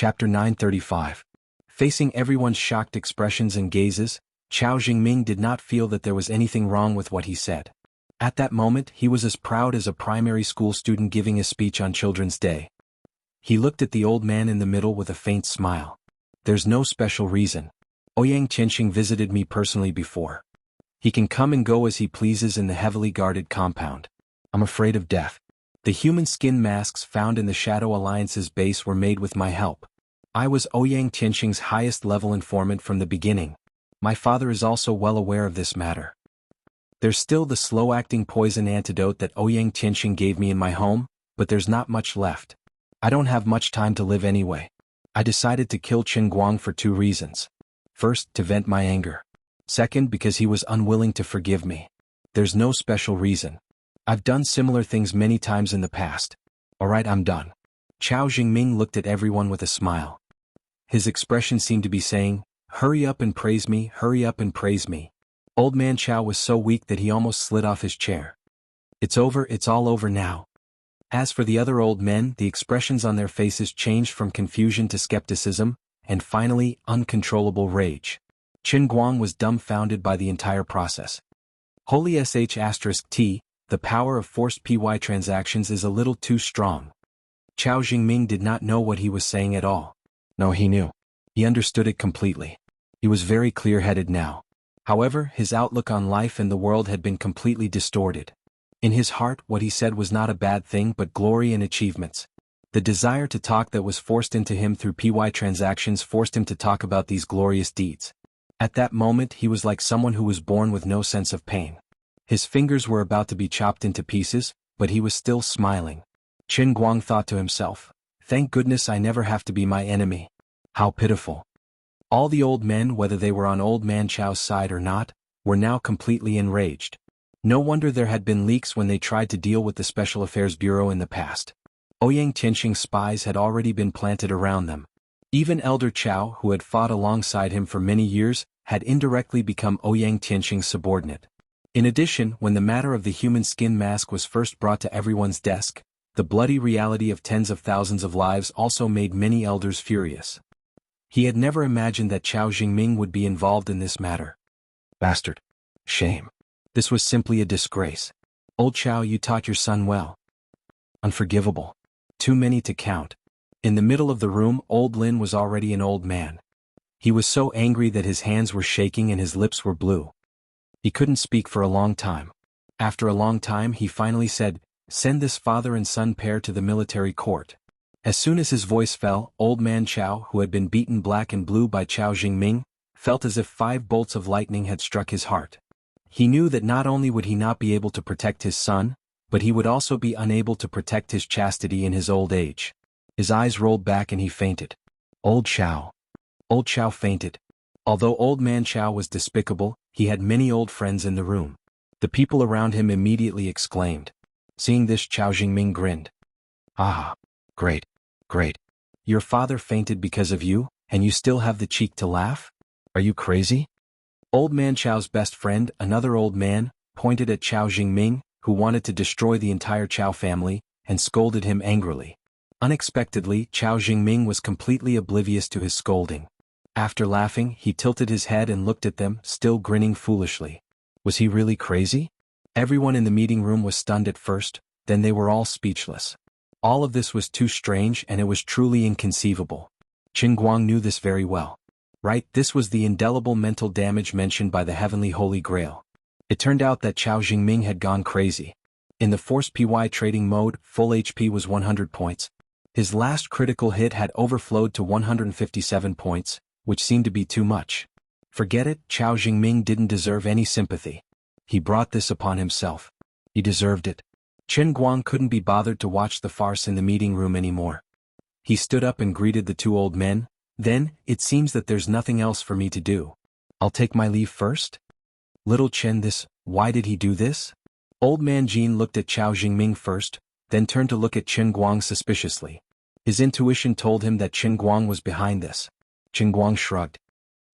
Chapter 935. Facing everyone's shocked expressions and gazes, Chao Jingming did not feel that there was anything wrong with what he said. At that moment he was as proud as a primary school student giving a speech on Children's Day. He looked at the old man in the middle with a faint smile. There's no special reason. Ouyang Qianxing visited me personally before. He can come and go as he pleases in the heavily guarded compound. I'm afraid of death. The human skin masks found in the Shadow Alliance's base were made with my help. I was Ouyang Qianxing's highest level informant from the beginning. My father is also well aware of this matter. There's still the slow-acting poison antidote that Ouyang Qianxing gave me in my home, but there's not much left. I don't have much time to live anyway. I decided to kill Qin Guang for 2 reasons. First, to vent my anger. Second, because he was unwilling to forgive me. There's no special reason. I've done similar things many times in the past. Alright, I'm done. Chao Jingming looked at everyone with a smile. His expression seemed to be saying, hurry up and praise me, hurry up and praise me. Old man Chao was so weak that he almost slid off his chair. It's over, it's all over now. As for the other old men, the expressions on their faces changed from confusion to skepticism, and finally, uncontrollable rage. Qin Guang was dumbfounded by the entire process. Holy **T, the power of forced PY transactions is a little too strong. Chao Jingming did not know what he was saying at all. No, he knew. He understood it completely. He was very clear-headed now. However, his outlook on life and the world had been completely distorted. In his heart, what he said was not a bad thing but glory and achievements. The desire to talk that was forced into him through PY transactions forced him to talk about these glorious deeds. At that moment he was like someone who was born with no sense of pain. His fingers were about to be chopped into pieces, but he was still smiling. Qin Guang thought to himself, thank goodness I never have to be my enemy. How pitiful. All the old men, whether they were on old man Chao's side or not, were now completely enraged. No wonder there had been leaks when they tried to deal with the Special Affairs Bureau in the past. Ouyang Qianxing's spies had already been planted around them. Even Elder Chao, who had fought alongside him for many years, had indirectly become Ouyang Qianxing's subordinate. In addition, when the matter of the human skin mask was first brought to everyone's desk, the bloody reality of tens of thousands of lives also made many elders furious. He had never imagined that Chao Jingming would be involved in this matter. Bastard. Shame. This was simply a disgrace. Old Chao, you taught your son well. Unforgivable. Too many to count. In the middle of the room, old Lin was already an old man. He was so angry that his hands were shaking and his lips were blue. He couldn't speak for a long time. After a long time he finally said, send this father and son pair to the military court. As soon as his voice fell, old man Chao, who had been beaten black and blue by Chao Jingming, felt as if 5 bolts of lightning had struck his heart. He knew that not only would he not be able to protect his son, but he would also be unable to protect his chastity in his old age. His eyes rolled back and he fainted. Old Chao. Old Chao fainted. Although old man Chao was despicable, he had many old friends in the room. The people around him immediately exclaimed. Seeing this, Chao Jingming grinned. Ah, great, great. Your father fainted because of you, and you still have the cheek to laugh? Are you crazy? Old man Chao's best friend, another old man, pointed at Chao Jingming, who wanted to destroy the entire Chao family, and scolded him angrily. Unexpectedly, Chao Jingming was completely oblivious to his scolding. After laughing, he tilted his head and looked at them, still grinning foolishly. Was he really crazy? Everyone in the meeting room was stunned at first, then they were all speechless. All of this was too strange and it was truly inconceivable. Qin Guang knew this very well. Right, this was the indelible mental damage mentioned by the Heavenly Holy Grail. It turned out that Chao Jingming had gone crazy. In the Force PY trading mode, full HP was 100 points. His last critical hit had overflowed to 157 points, which seemed to be too much. Forget it, Chao Jingming didn't deserve any sympathy. He brought this upon himself. He deserved it. Qin Guang couldn't be bothered to watch the farce in the meeting room anymore. He stood up and greeted the 2 old men. Then, it seems that there's nothing else for me to do. I'll take my leave first? Little Chen, why did he do this? Old man Jin looked at Chao Jingming first, then turned to look at Qin Guang suspiciously. His intuition told him that Qin Guang was behind this. Qin Guang shrugged.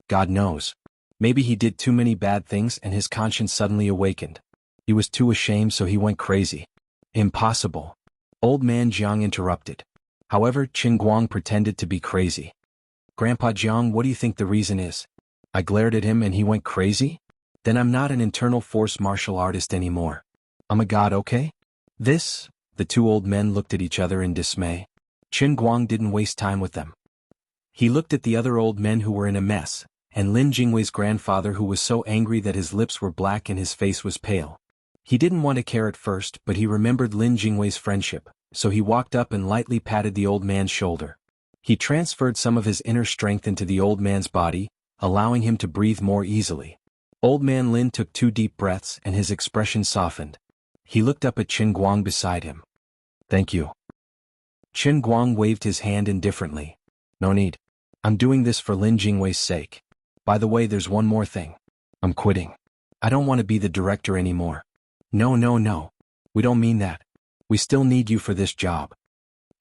God knows. Maybe he did too many bad things and his conscience suddenly awakened. He was too ashamed so he went crazy. Impossible. Old man Jiang interrupted. However, Qin Guang pretended to be crazy. Grandpa Jiang, what do you think the reason is? I glared at him and he went crazy? Then I'm not an internal force martial artist anymore. I'm a god, okay? The two old men looked at each other in dismay. Qin Guang didn't waste time with them. He looked at the other old men who were in a mess, and Lin Jingwei's grandfather who was so angry that his lips were black and his face was pale. He didn't want to care at first, but he remembered Lin Jingwei's friendship, so he walked up and lightly patted the old man's shoulder. He transferred some of his inner strength into the old man's body, allowing him to breathe more easily. Old man Lin took 2 deep breaths and his expression softened. He looked up at Qin Guang beside him. Thank you. Qin Guang waved his hand indifferently. No need. I'm doing this for Lin Jingwei's sake. By the way, there's one more thing. I'm quitting. I don't want to be the director anymore. No. We don't mean that. We still need you for this job.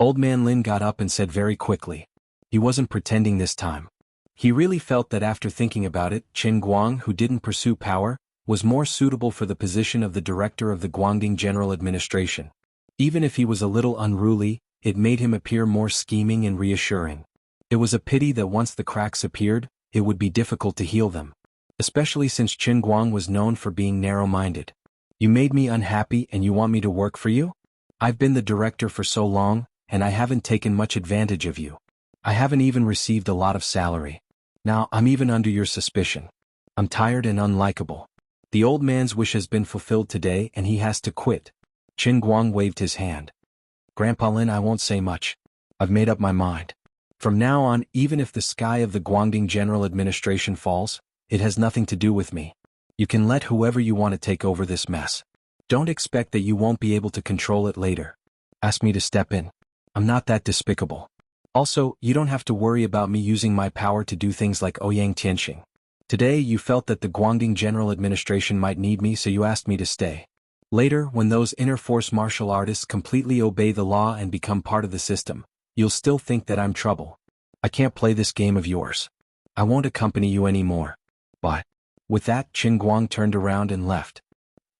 Old man Lin got up and said very quickly. He wasn't pretending this time. He really felt that after thinking about it, Qin Guang, who didn't pursue power, was more suitable for the position of the director of the Guangdong General Administration. Even if he was a little unruly, it made him appear more scheming and reassuring. It was a pity that once the cracks appeared, it would be difficult to heal them. Especially since Qin Guang was known for being narrow-minded. You made me unhappy and you want me to work for you? I've been the director for so long, and I haven't taken much advantage of you. I haven't even received a lot of salary. Now I'm even under your suspicion. I'm tired and unlikable. The old man's wish has been fulfilled today and he has to quit. Qin Guang waved his hand. Grandpa Lin, I won't say much. I've made up my mind. From now on, even if the sky of the Guangdong General Administration falls, it has nothing to do with me. You can let whoever you want to take over this mess. Don't expect that you won't be able to control it later. Ask me to step in. I'm not that despicable. Also, you don't have to worry about me using my power to do things like Ouyang Tianxing. Today you felt that the Guangdong General Administration might need me, so you asked me to stay. Later, when those inner force martial artists completely obey the law and become part of the system, you'll still think that I'm trouble. I can't play this game of yours. I won't accompany you anymore. But, with that, Qin Guang turned around and left.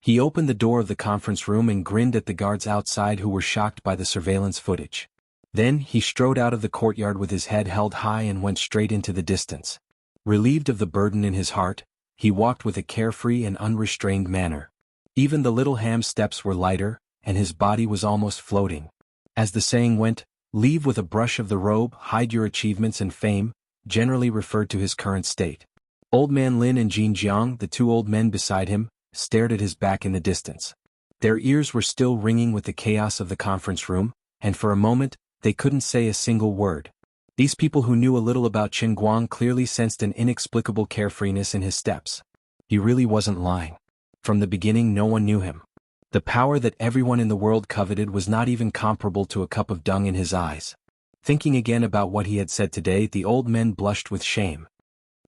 He opened the door of the conference room and grinned at the guards outside who were shocked by the surveillance footage. Then, he strode out of the courtyard with his head held high and went straight into the distance. Relieved of the burden in his heart, he walked with a carefree and unrestrained manner. Even the little ham's steps were lighter, and his body was almost floating. As the saying went, leave with a brush of the robe, hide your achievements and fame, generally referred to his current state. Old man Lin and Jin Jiang, the 2 old men beside him, stared at his back in the distance. Their ears were still ringing with the chaos of the conference room, and for a moment, they couldn't say a single word. These people who knew a little about Qin Guang clearly sensed an inexplicable carefreeness in his steps. He really wasn't lying. From the beginning, no one knew him. The power that everyone in the world coveted was not even comparable to a cup of dung in his eyes. Thinking again about what he had said today, the old men blushed with shame.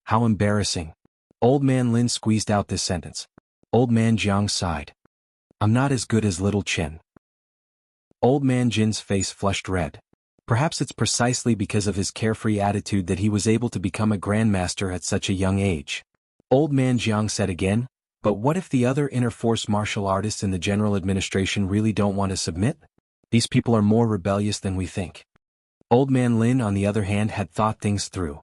How embarrassing. Old man Lin squeezed out this sentence. Old man Jiang sighed. I'm not as good as little Qin. Old man Jin's face flushed red. Perhaps it's precisely because of his carefree attitude that he was able to become a grandmaster at such a young age. Old man Jiang said again, but what if the other inner force martial artists in the general administration really don't want to submit? These people are more rebellious than we think. Old man Lin, on the other hand, had thought things through.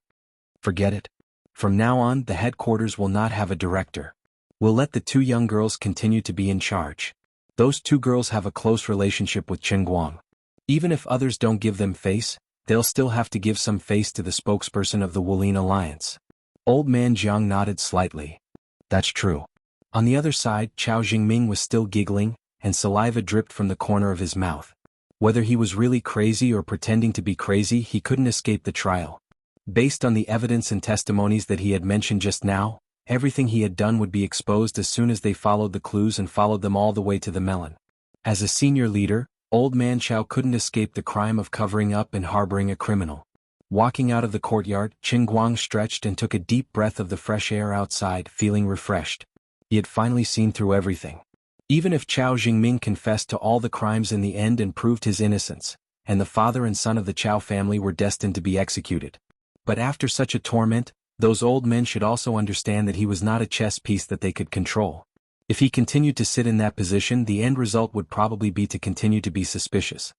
Forget it. From now on, the headquarters will not have a director. We'll let the 2 young girls continue to be in charge. Those 2 girls have a close relationship with Qin Guang. Even if others don't give them face, they'll still have to give some face to the spokesperson of the Wulin Alliance. Old man Jiang nodded slightly. That's true. On the other side, Chao Jingming was still giggling, and saliva dripped from the corner of his mouth. Whether he was really crazy or pretending to be crazy, he couldn't escape the trial. Based on the evidence and testimonies that he had mentioned just now, everything he had done would be exposed as soon as they followed the clues and followed them all the way to the melon. As a senior leader, Old man Chao couldn't escape the crime of covering up and harboring a criminal. Walking out of the courtyard, Qin Guang stretched and took a deep breath of the fresh air outside, feeling refreshed. He had finally seen through everything. Even if Chao Jingming confessed to all the crimes in the end and proved his innocence, and the father and son of the Chao family were destined to be executed. But after such a torment, those old men should also understand that he was not a chess piece that they could control. If he continued to sit in that position, the end result would probably be to continue to be suspicious.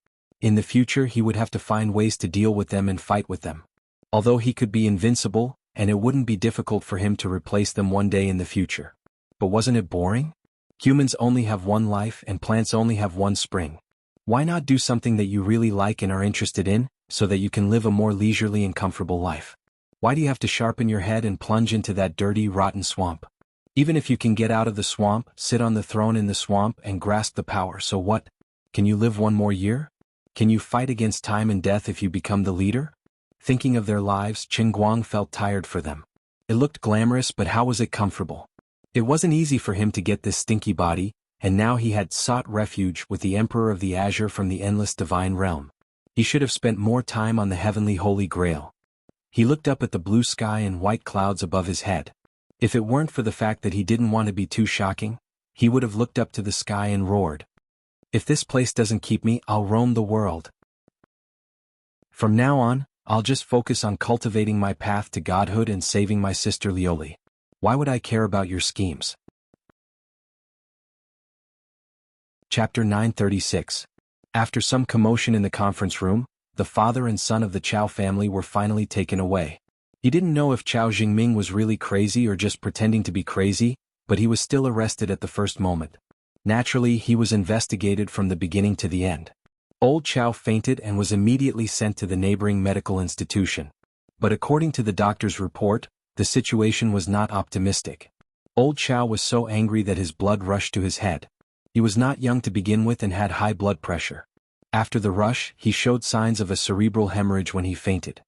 In the future he would have to find ways to deal with them and fight with them. Although he could be invincible, and it wouldn't be difficult for him to replace them one day in the future. But wasn't it boring? Humans only have one life and plants only have one spring. Why not do something that you really like and are interested in, so that you can live a more leisurely and comfortable life? Why do you have to sharpen your head and plunge into that dirty, rotten swamp? Even if you can get out of the swamp, sit on the throne in the swamp and grasp the power, so what? Can you live one more year? Can you fight against time and death if you become the leader? Thinking of their lives, Qin Guang felt tired for them. It looked glamorous, but how was it comfortable? It wasn't easy for him to get this stinky body, and now he had sought refuge with the Emperor of the Azure from the endless divine realm. He should have spent more time on the heavenly Holy Grail. He looked up at the blue sky and white clouds above his head. If it weren't for the fact that he didn't want to be too shocking, he would have looked up to the sky and roared. If this place doesn't keep me, I'll roam the world. From now on, I'll just focus on cultivating my path to godhood and saving my sister Lioli. Why would I care about your schemes? Chapter 936. After some commotion in the conference room, the father and son of the Chao family were finally taken away. He didn't know if Chao Jingming was really crazy or just pretending to be crazy, but he was still arrested at the first moment. Naturally, he was investigated from the beginning to the end. Old Chao fainted and was immediately sent to the neighboring medical institution. But according to the doctor's report, the situation was not optimistic. Old Chao was so angry that his blood rushed to his head. He was not young to begin with and had high blood pressure. After the rush, he showed signs of a cerebral hemorrhage when he fainted.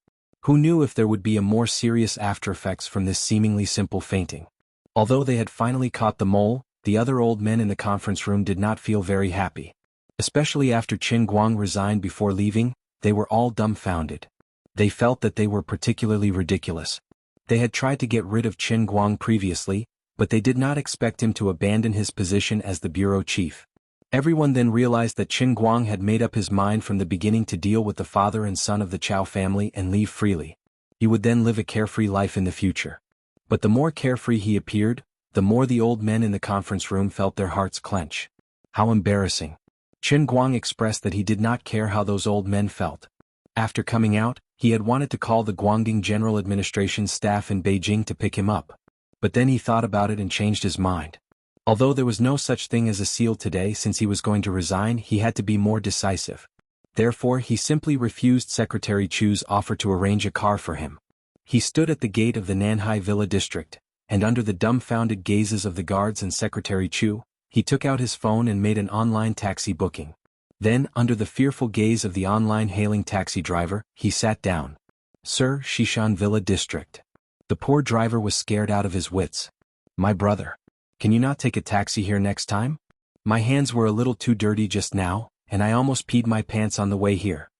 Who knew if there would be a more serious aftereffects from this seemingly simple fainting? Although they had finally caught the mole, the other old men in the conference room did not feel very happy. Especially after Qin Guang resigned before leaving, they were all dumbfounded. They felt that they were particularly ridiculous. They had tried to get rid of Qin Guang previously, but they did not expect him to abandon his position as the bureau chief. Everyone then realized that Qin Guang had made up his mind from the beginning to deal with the father and son of the Chao family and leave freely. He would then live a carefree life in the future. But the more carefree he appeared, the more the old men in the conference room felt their hearts clench. How embarrassing. Qin Guang expressed that he did not care how those old men felt. After coming out, he had wanted to call the Guangdong General Administration staff in Beijing to pick him up. But then he thought about it and changed his mind. Although there was no such thing as a seal today since he was going to resign, he had to be more decisive. Therefore, he simply refused Secretary Chu's offer to arrange a car for him. He stood at the gate of the Nanhai Villa district, and under the dumbfounded gazes of the guards and Secretary Chu, he took out his phone and made an online taxi booking. Then, under the fearful gaze of the online hailing taxi driver, he sat down. Sir, Shishan Villa district. The poor driver was scared out of his wits. My brother. Can you not take a taxi here next time? My hands were a little too dirty just now, and I almost peed my pants on the way here.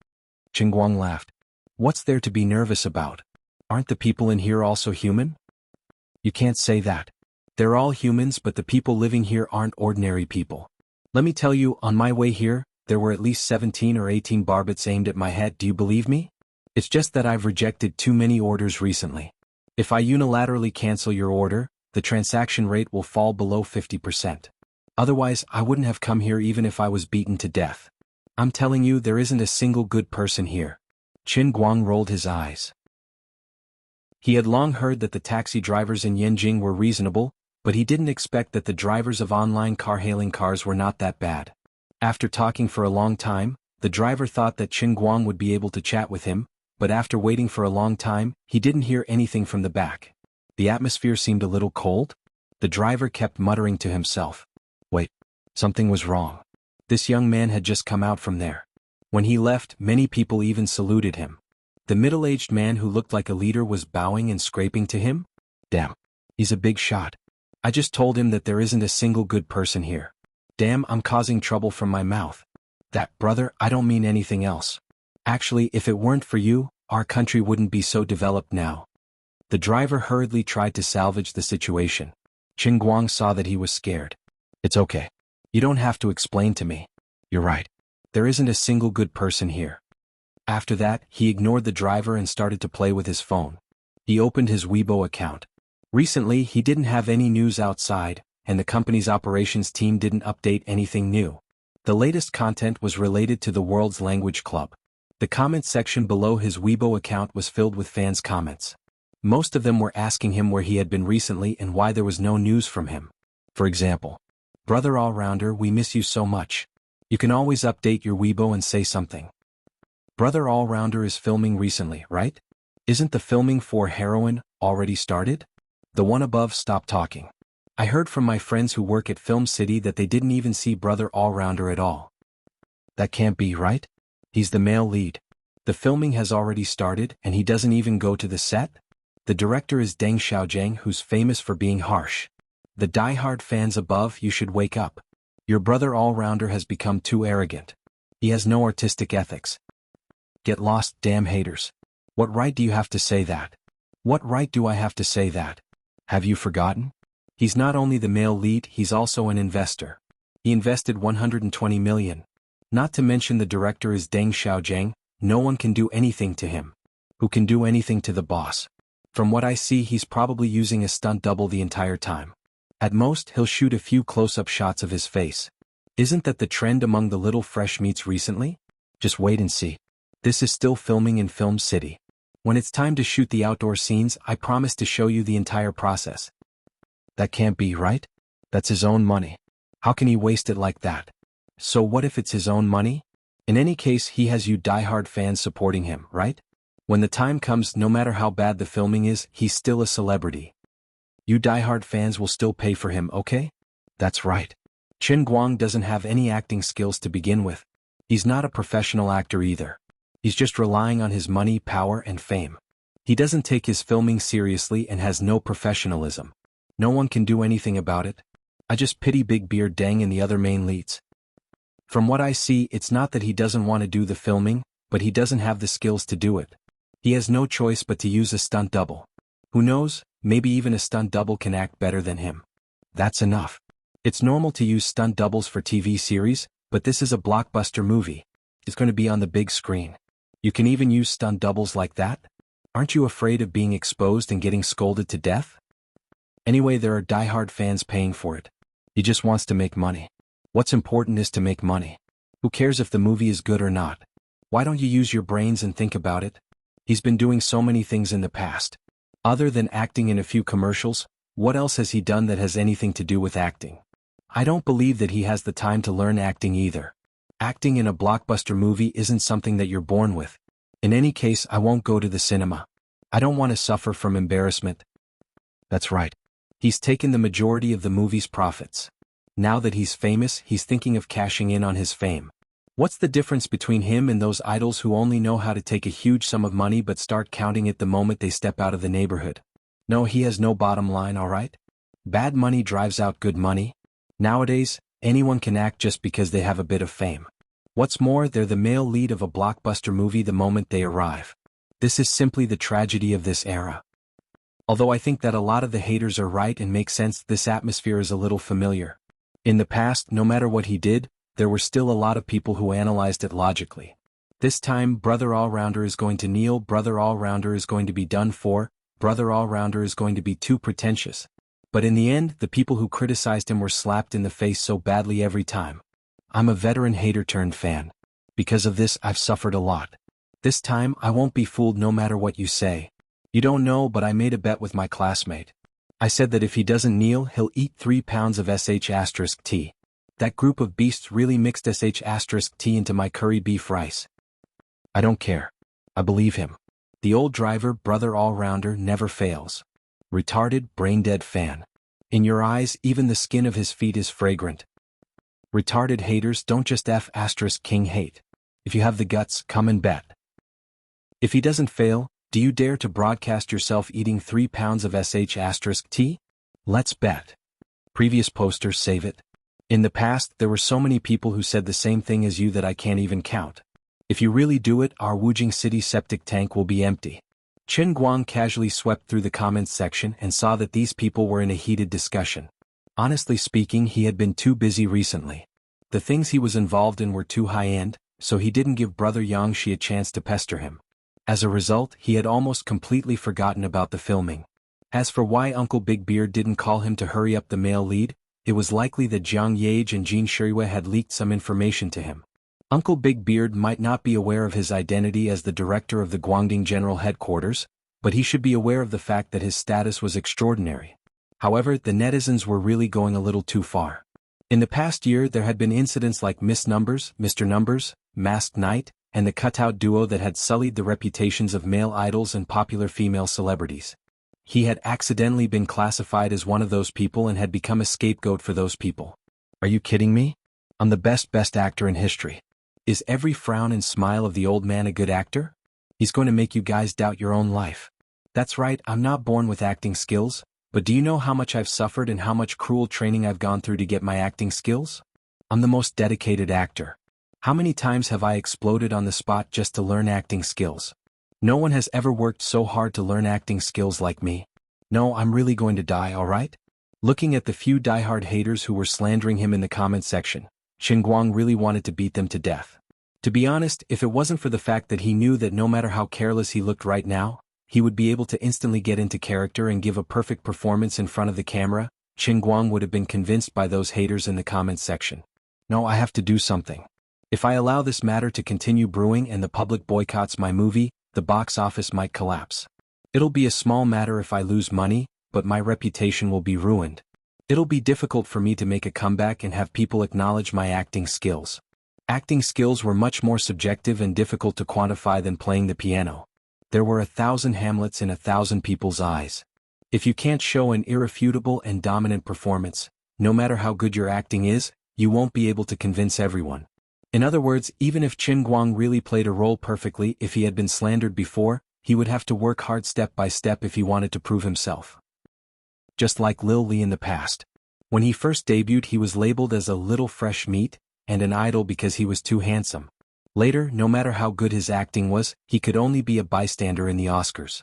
Qin Guang laughed. What's there to be nervous about? Aren't the people in here also human? You can't say that. They're all humans, but the people living here aren't ordinary people. Let me tell you, on my way here, there were at least 17 or 18 barbets aimed at my head. Do you believe me? It's just that I've rejected too many orders recently. If I unilaterally cancel your order, the transaction rate will fall below 50%. Otherwise, I wouldn't have come here even if I was beaten to death. I'm telling you, there isn't a single good person here. Qin Guang rolled his eyes. He had long heard that the taxi drivers in Yanjing were reasonable, but he didn't expect that the drivers of online car-hailing cars were not that bad. After talking for a long time, the driver thought that Qin Guang would be able to chat with him, but after waiting for a long time, he didn't hear anything from the back. The atmosphere seemed a little cold. The driver kept muttering to himself. Wait, something was wrong. This young man had just come out from there. When he left, many people even saluted him. The middle-aged man who looked like a leader was bowing and scraping to him. Damn, he's a big shot. I just told him that there isn't a single good person here. Damn, I'm causing trouble from my mouth. That, brother, I don't mean anything else. Actually, if it weren't for you, our country wouldn't be so developed now. The driver hurriedly tried to salvage the situation. Qin Guang saw that he was scared. It's okay. You don't have to explain to me. You're right. There isn't a single good person here. After that, he ignored the driver and started to play with his phone. He opened his Weibo account. Recently, he didn't have any news outside, and the company's operations team didn't update anything new. The latest content was related to the World's Language Club. The comment section below his Weibo account was filled with fans' comments. Most of them were asking him where he had been recently and why there was no news from him. For example, "Brother All-Rounder, we miss you so much. You can always update your Weibo and say something." Brother All-Rounder is filming recently, right? Isn't the filming for Heroine already started? The one above, stop talking. I heard from my friends who work at Film City that they didn't even see Brother All-Rounder at all. That can't be right. He's the male lead. The filming has already started and he doesn't even go to the set? The director is Deng Xiaojiang, who's famous for being harsh. The die-hard fans above, you should wake up. Your Brother All-Rounder has become too arrogant. He has no artistic ethics. Get lost, damn haters. What right do you have to say that? What right do I have to say that? Have you forgotten? He's not only the male lead, he's also an investor. He invested 120 million. Not to mention the director is Deng Xiaojiang, no one can do anything to him. Who can do anything to the boss? From what I see, he's probably using a stunt double the entire time. At most, he'll shoot a few close-up shots of his face. Isn't that the trend among the little fresh meats recently? Just wait and see. This is still filming in Film City. When it's time to shoot the outdoor scenes, I promise to show you the entire process. That can't be right? That's his own money. How can he waste it like that? So what if it's his own money? In any case, he has you diehard fans supporting him, right? When the time comes, no matter how bad the filming is, he's still a celebrity. You diehard fans will still pay for him, okay? That's right. Chen Guang doesn't have any acting skills to begin with. He's not a professional actor either. He's just relying on his money, power, and fame. He doesn't take his filming seriously and has no professionalism. No one can do anything about it. I just pity Big Beard Deng and the other main leads. From what I see, it's not that he doesn't want to do the filming, but he doesn't have the skills to do it. He has no choice but to use a stunt double. Who knows, maybe even a stunt double can act better than him. That's enough. It's normal to use stunt doubles for TV series, but this is a blockbuster movie. It's going to be on the big screen. You can even use stunt doubles like that? Aren't you afraid of being exposed and getting scolded to death? Anyway, there are diehard fans paying for it. He just wants to make money. What's important is to make money. Who cares if the movie is good or not? Why don't you use your brains and think about it? He's been doing so many things in the past. Other than acting in a few commercials, what else has he done that has anything to do with acting? I don't believe that he has the time to learn acting either. Acting in a blockbuster movie isn't something that you're born with. In any case, I won't go to the cinema. I don't want to suffer from embarrassment. That's right. He's taken the majority of the movie's profits. Now that he's famous, he's thinking of cashing in on his fame. What's the difference between him and those idols who only know how to take a huge sum of money but start counting it the moment they step out of the neighborhood? No, he has no bottom line, alright? Bad money drives out good money. Nowadays, anyone can act just because they have a bit of fame. What's more, they're the male lead of a blockbuster movie the moment they arrive. This is simply the tragedy of this era. Although I think that a lot of the haters are right and make sense, this atmosphere is a little familiar. In the past, no matter what he did, there were still a lot of people who analyzed it logically. This time, Brother All-Rounder is going to kneel, Brother All-Rounder is going to be done for, Brother All-Rounder is going to be too pretentious. But in the end, the people who criticized him were slapped in the face so badly every time. I'm a veteran hater turned fan. Because of this, I've suffered a lot. This time, I won't be fooled no matter what you say. You don't know, but I made a bet with my classmate. I said that if he doesn't kneel, he'll eat 3 pounds of sh*t. That group of beasts really mixed sh*t into my curry beef rice. I don't care. I believe him. The old driver, Brother All-Rounder, never fails. Retarded, brain-dead fan. In your eyes, even the skin of his feet is fragrant. Retarded haters, don't just King hate. If you have the guts, come and bet. If he doesn't fail, do you dare to broadcast yourself eating 3 pounds of sh*t? Let's bet. Previous poster, save it. In the past, there were so many people who said the same thing as you that I can't even count. If you really do it, our Wujing City septic tank will be empty. Chen Guang casually swept through the comments section and saw that these people were in a heated discussion. Honestly speaking, he had been too busy recently. The things he was involved in were too high-end, so he didn't give Brother Yangshi a chance to pester him. As a result, he had almost completely forgotten about the filming. As for why Uncle Big Beard didn't call him to hurry up the male lead, it was likely that Jiang Yage and Jin Shirue had leaked some information to him. Uncle Big Beard might not be aware of his identity as the director of the Guangdong General Headquarters, but he should be aware of the fact that his status was extraordinary. However, the netizens were really going a little too far. In the past year there had been incidents like Miss Numbers, Mr. Numbers, Masked Knight, and the cutout duo that had sullied the reputations of male idols and popular female celebrities. He had accidentally been classified as one of those people and had become a scapegoat for those people. Are you kidding me? I'm the best actor in history. Is every frown and smile of the old man a good actor? He's going to make you guys doubt your own life. That's right, I'm not born with acting skills, but do you know how much I've suffered and how much cruel training I've gone through to get my acting skills? I'm the most dedicated actor. How many times have I exploded on the spot just to learn acting skills? No one has ever worked so hard to learn acting skills like me. No, I'm really going to die, alright? Looking at the few diehard haters who were slandering him in the comment section, Qin Guang really wanted to beat them to death. To be honest, if it wasn't for the fact that he knew that no matter how careless he looked right now, he would be able to instantly get into character and give a perfect performance in front of the camera, Qin Guang would have been convinced by those haters in the comments section. No, I have to do something. If I allow this matter to continue brewing and the public boycotts my movie, the box office might collapse. It'll be a small matter if I lose money, but my reputation will be ruined. It'll be difficult for me to make a comeback and have people acknowledge my acting skills. Acting skills were much more subjective and difficult to quantify than playing the piano. There were 1,000 Hamlets in 1,000 people's eyes. If you can't show an irrefutable and dominant performance, no matter how good your acting is, you won't be able to convince everyone. In other words, even if Qin Guang really played a role perfectly, if he had been slandered before, he would have to work hard step by step if he wanted to prove himself. Just like Lil Lee in the past. When he first debuted, he was labeled as a little fresh meat and an idol because he was too handsome. Later, no matter how good his acting was, he could only be a bystander in the Oscars.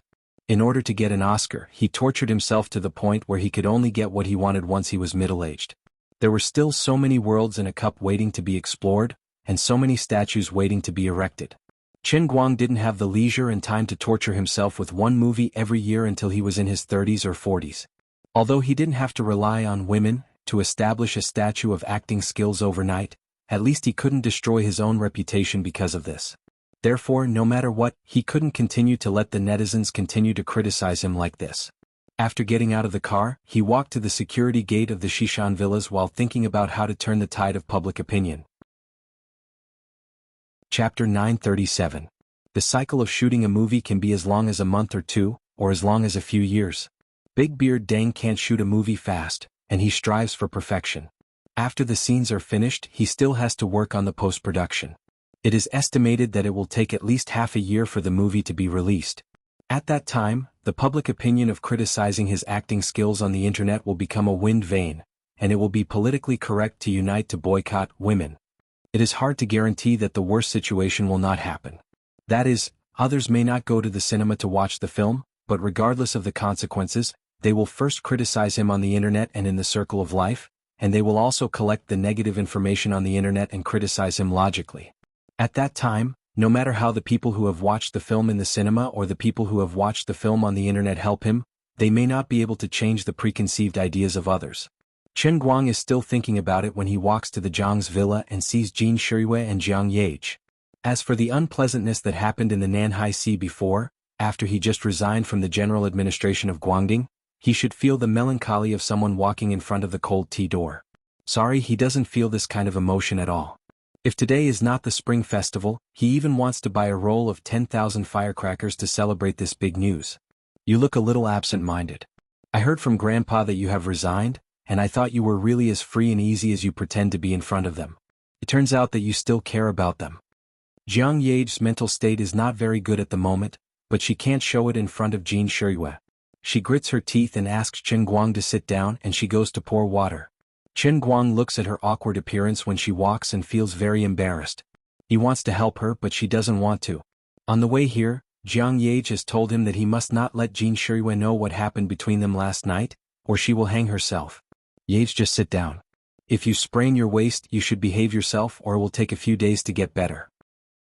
In order to get an Oscar, he tortured himself to the point where he could only get what he wanted once he was middle-aged. There were still so many worlds in a cup waiting to be explored, and so many statues waiting to be erected. Qin Guang didn't have the leisure and time to torture himself with one movie every year until he was in his 30s or 40s. Although he didn't have to rely on women to establish a statue of acting skills overnight, at least he couldn't destroy his own reputation because of this. Therefore, no matter what, he couldn't continue to let the netizens continue to criticize him like this. After getting out of the car, he walked to the security gate of the Shishan Villas while thinking about how to turn the tide of public opinion. Chapter 937. The cycle of shooting a movie can be as long as a month or two, or as long as a few years. Big Beard Dang can't shoot a movie fast, and he strives for perfection. After the scenes are finished, he still has to work on the post-production. It is estimated that it will take at least half a year for the movie to be released. At that time, the public opinion of criticizing his acting skills on the internet will become a wind vane, and it will be politically correct to unite to boycott women. It is hard to guarantee that the worst situation will not happen. That is, others may not go to the cinema to watch the film, but regardless of the consequences, they will first criticize him on the internet and in the circle of life, and they will also collect the negative information on the internet and criticize him logically. At that time, no matter how the people who have watched the film in the cinema or the people who have watched the film on the internet help him, they may not be able to change the preconceived ideas of others. Qin Guang is still thinking about it when he walks to the Zhang's villa and sees Jin Shirue and Jiang Yage. As for the unpleasantness that happened in the Nanhai Sea before, after he just resigned from the general administration of Guangdong, he should feel the melancholy of someone walking in front of the cold tea door. Sorry, he doesn't feel this kind of emotion at all. If today is not the Spring Festival, he even wants to buy a roll of 10,000 firecrackers to celebrate this big news. You look a little absent-minded. I heard from Grandpa that you have resigned, and I thought you were really as free and easy as you pretend to be in front of them. It turns out that you still care about them. Jiang Yage's mental state is not very good at the moment, but she can't show it in front of Jin Shirue. She grits her teeth and asks Qin Guang to sit down, and she goes to pour water. Qin Guang looks at her awkward appearance when she walks and feels very embarrassed. He wants to help her, but she doesn't want to. On the way here, Jiang Yage has told him that he must not let Jin Shirue know what happened between them last night, or she will hang herself. Yage, just sit down. If you sprain your waist, you should behave yourself, or it will take a few days to get better.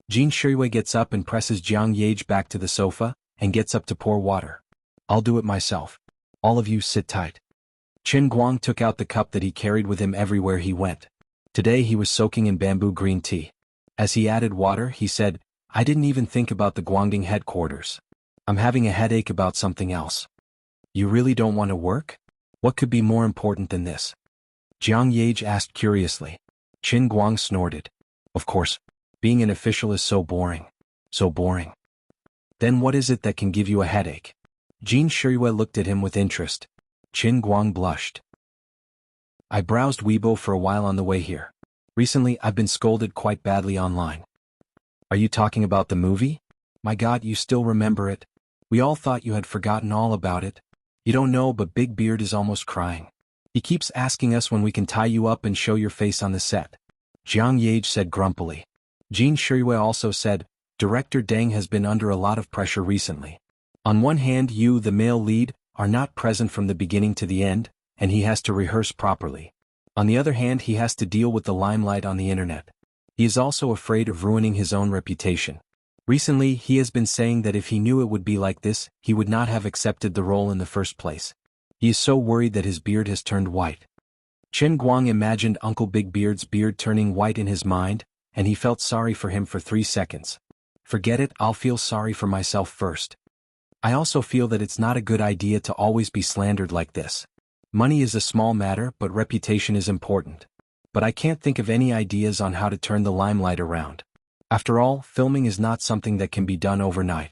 Jin Shirue gets up and presses Jiang Yage back to the sofa, and gets up to pour water. I'll do it myself. All of you sit tight. Qin Guang took out the cup that he carried with him everywhere he went. Today he was soaking in bamboo green tea. As he added water, he said, I didn't even think about the Guangdong headquarters. I'm having a headache about something else. You really don't want to work? What could be more important than this? Jiang Yage asked curiously. Qin Guang snorted. Of course. Being an official is so boring. So boring. Then what is it that can give you a headache? Jin Shiyue looked at him with interest. Qin Guang blushed. I browsed Weibo for a while on the way here. Recently I've been scolded quite badly online. Are you talking about the movie? My God, you still remember it? We all thought you had forgotten all about it. You don't know, but Big Beard is almost crying. He keeps asking us when we can tie you up and show your face on the set. Jiang Yage said grumpily. Jin Shiyue also said, Director Deng has been under a lot of pressure recently. On one hand, you, the male lead, are not present from the beginning to the end, and he has to rehearse properly. On the other hand, he has to deal with the limelight on the internet. He is also afraid of ruining his own reputation. Recently, he has been saying that if he knew it would be like this, he would not have accepted the role in the first place. He is so worried that his beard has turned white. Qin Guang imagined Uncle Big Beard's beard turning white in his mind, and he felt sorry for him for 3 seconds. Forget it, I'll feel sorry for myself first. I also feel that it's not a good idea to always be slandered like this. Money is a small matter, but reputation is important. But I can't think of any ideas on how to turn the limelight around. After all, filming is not something that can be done overnight.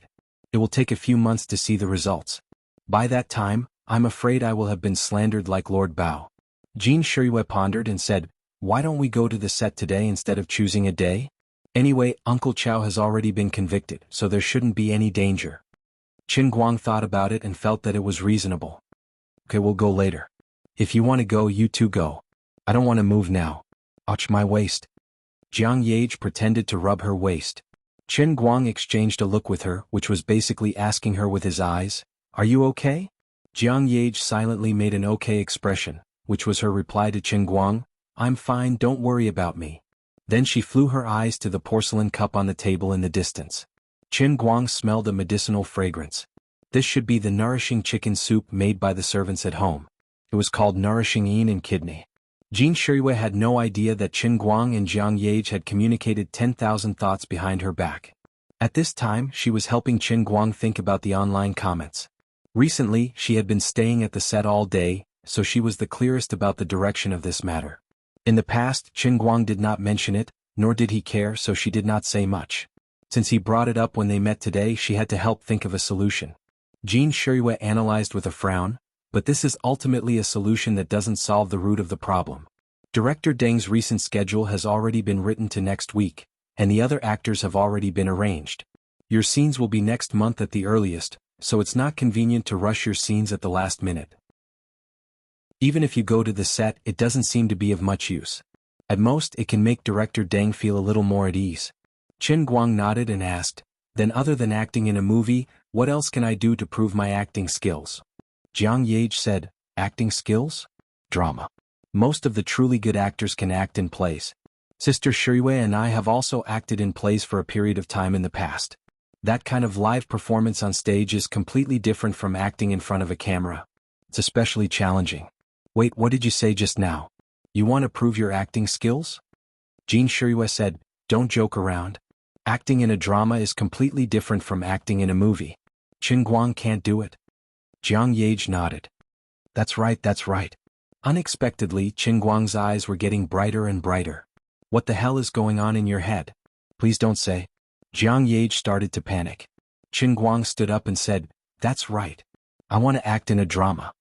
It will take a few months to see the results. By that time, I'm afraid I will have been slandered like Lord Bao. Jin Shiyue pondered and said, why don't we go to the set today instead of choosing a day? Anyway, Uncle Chow has already been convicted, so there shouldn't be any danger. Qin Guang thought about it and felt that it was reasonable. Okay, we'll go later. If you want to go, you two go. I don't want to move now. Ouch, my waist. Jiang Yage pretended to rub her waist. Qin Guang exchanged a look with her, which was basically asking her with his eyes, are you okay? Jiang Yage silently made an okay expression, which was her reply to Qin Guang, I'm fine, don't worry about me. Then she flew her eyes to the porcelain cup on the table in the distance. Qin Guang smelled a medicinal fragrance. This should be the nourishing chicken soup made by the servants at home. It was called nourishing yin and kidney. Jin Shiyue had no idea that Qin Guang and Jiang Yage had communicated 10,000 thoughts behind her back. At this time, she was helping Qin Guang think about the online comments. Recently, she had been staying at the set all day, so she was the clearest about the direction of this matter. In the past, Qin Guang did not mention it, nor did he care, so she did not say much. Since he brought it up when they met today, she had to help think of a solution. Jin Shiyue analyzed with a frown, but this is ultimately a solution that doesn't solve the root of the problem. Director Deng's recent schedule has already been written to next week, and the other actors have already been arranged. Your scenes will be next month at the earliest, so it's not convenient to rush your scenes at the last minute. Even if you go to the set, it doesn't seem to be of much use. At most, it can make Director Deng feel a little more at ease. Qin Guang nodded and asked, then other than acting in a movie, what else can I do to prove my acting skills? Jiang Yage said, acting skills? Drama. Most of the truly good actors can act in plays. Sister Shiyue and I have also acted in plays for a period of time in the past. That kind of live performance on stage is completely different from acting in front of a camera. It's especially challenging. Wait, what did you say just now? You want to prove your acting skills? Jin Shiyue said, don't joke around. Acting in a drama is completely different from acting in a movie. Qin Guang can't do it. Jiang Yage nodded. That's right, that's right. Unexpectedly, Qin Guang's eyes were getting brighter and brighter. What the hell is going on in your head? Please don't say. Jiang Yage started to panic. Qin Guang stood up and said, that's right. I want to act in a drama.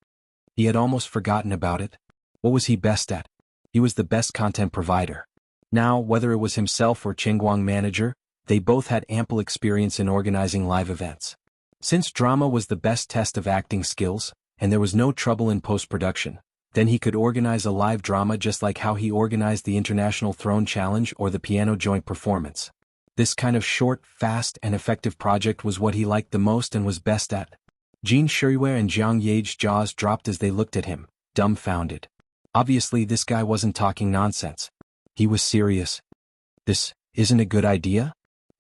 He had almost forgotten about it. What was he best at? He was the best content provider. Now, whether it was himself or Qin Guang manager, they both had ample experience in organizing live events. Since drama was the best test of acting skills, and there was no trouble in post-production, then he could organize a live drama just like how he organized the International Throne Challenge or the Piano Joint Performance. This kind of short, fast, and effective project was what he liked the most and was best at. Jin Shiyue and Jiang Yage's jaws dropped as they looked at him, dumbfounded. Obviously, this guy wasn't talking nonsense. He was serious. This isn't a good idea?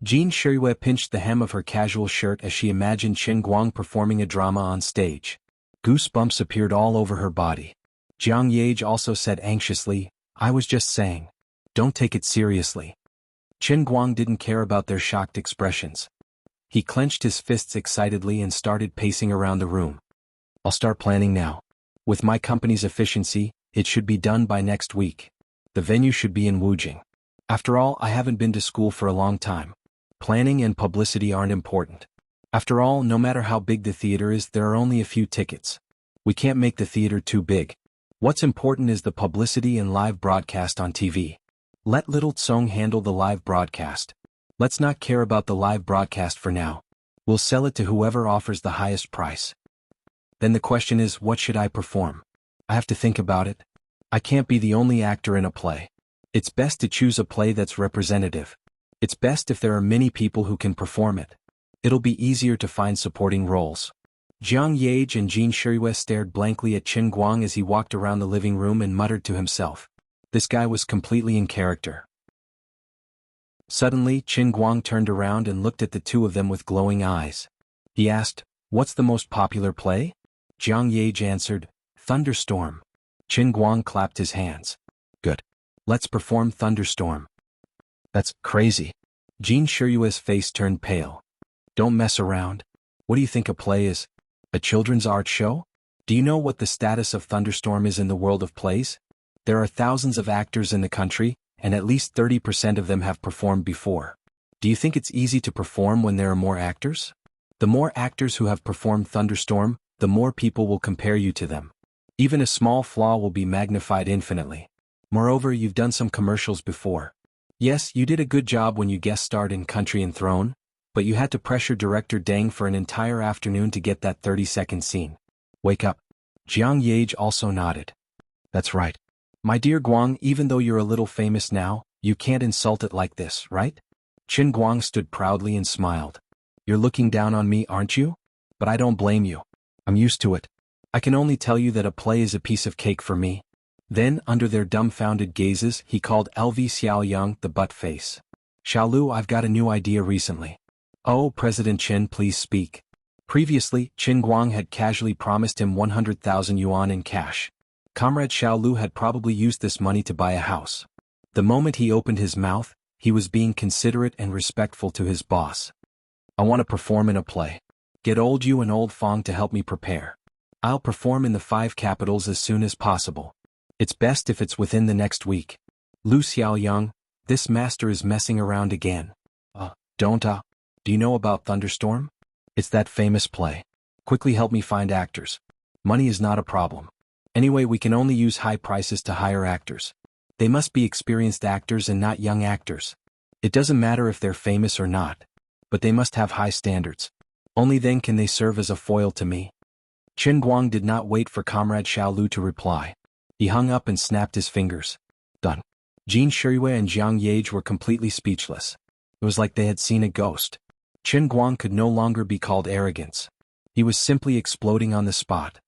Jin Shiyue pinched the hem of her casual shirt as she imagined Qin Guang performing a drama on stage. Goosebumps appeared all over her body. Jiang Yage also said anxiously, I was just saying. Don't take it seriously. Qin Guang didn't care about their shocked expressions. He clenched his fists excitedly and started pacing around the room. I'll start planning now. With my company's efficiency, it should be done by next week. The venue should be in Wujing. After all, I haven't been to school for a long time. Planning and publicity aren't important. After all, no matter how big the theater is, there are only a few tickets. We can't make the theater too big. What's important is the publicity and live broadcast on TV. Let Little Tsong handle the live broadcast. Let's not care about the live broadcast for now. We'll sell it to whoever offers the highest price. Then the question is, what should I perform? I have to think about it. I can't be the only actor in a play. It's best to choose a play that's representative. It's best if there are many people who can perform it. It'll be easier to find supporting roles. Jiang Yage and Jin Shirue stared blankly at Qin Guang as he walked around the living room and muttered to himself. This guy was completely in character. Suddenly, Qin Guang turned around and looked at the two of them with glowing eyes. He asked, What's the most popular play? Jiang Yage answered, Thunderstorm. Qin Guang clapped his hands. Good. Let's perform Thunderstorm. That's crazy. Jin Shirue's face turned pale. Don't mess around. What do you think a play is? A children's art show? Do you know what the status of Thunderstorm is in the world of plays? There are thousands of actors in the country, and at least 30% of them have performed before. Do you think it's easy to perform when there are more actors? The more actors who have performed Thunderstorm, the more people will compare you to them. Even a small flaw will be magnified infinitely. Moreover, you've done some commercials before. Yes, you did a good job when you guest starred in Country and Throne, but you had to pressure director Deng for an entire afternoon to get that 30-second scene. Wake up. Jiang Yage also nodded. That's right. My dear Guang, even though you're a little famous now, you can't insult it like this, right? Qin Guang stood proudly and smiled. You're looking down on me, aren't you? But I don't blame you. I'm used to it. I can only tell you that a play is a piece of cake for me. Then, under their dumbfounded gazes, he called LV Xiaoyang the butt face. Xiaolu, I've got a new idea recently. Oh, President Qin, please speak. Previously, Qin Guang had casually promised him 100,000 yuan in cash. Comrade Xiaolu had probably used this money to buy a house. The moment he opened his mouth, he was being considerate and respectful to his boss. I want to perform in a play. Get old you and old Fong to help me prepare. I'll perform in the 5 capitals as soon as possible. It's best if it's within the next week. Lu Xiaoyang, this master is messing around again. Do you know about Thunderstorm? It's that famous play. Quickly help me find actors. Money is not a problem. Anyway, we can only use high prices to hire actors. They must be experienced actors and not young actors. It doesn't matter if they're famous or not, but they must have high standards. Only then can they serve as a foil to me. Qin Guang did not wait for Comrade Xiaolu to reply. He hung up and snapped his fingers. Done. Jin Shirue and Jiang Yage were completely speechless. It was like they had seen a ghost. Qin Guang could no longer be called arrogance. He was simply exploding on the spot.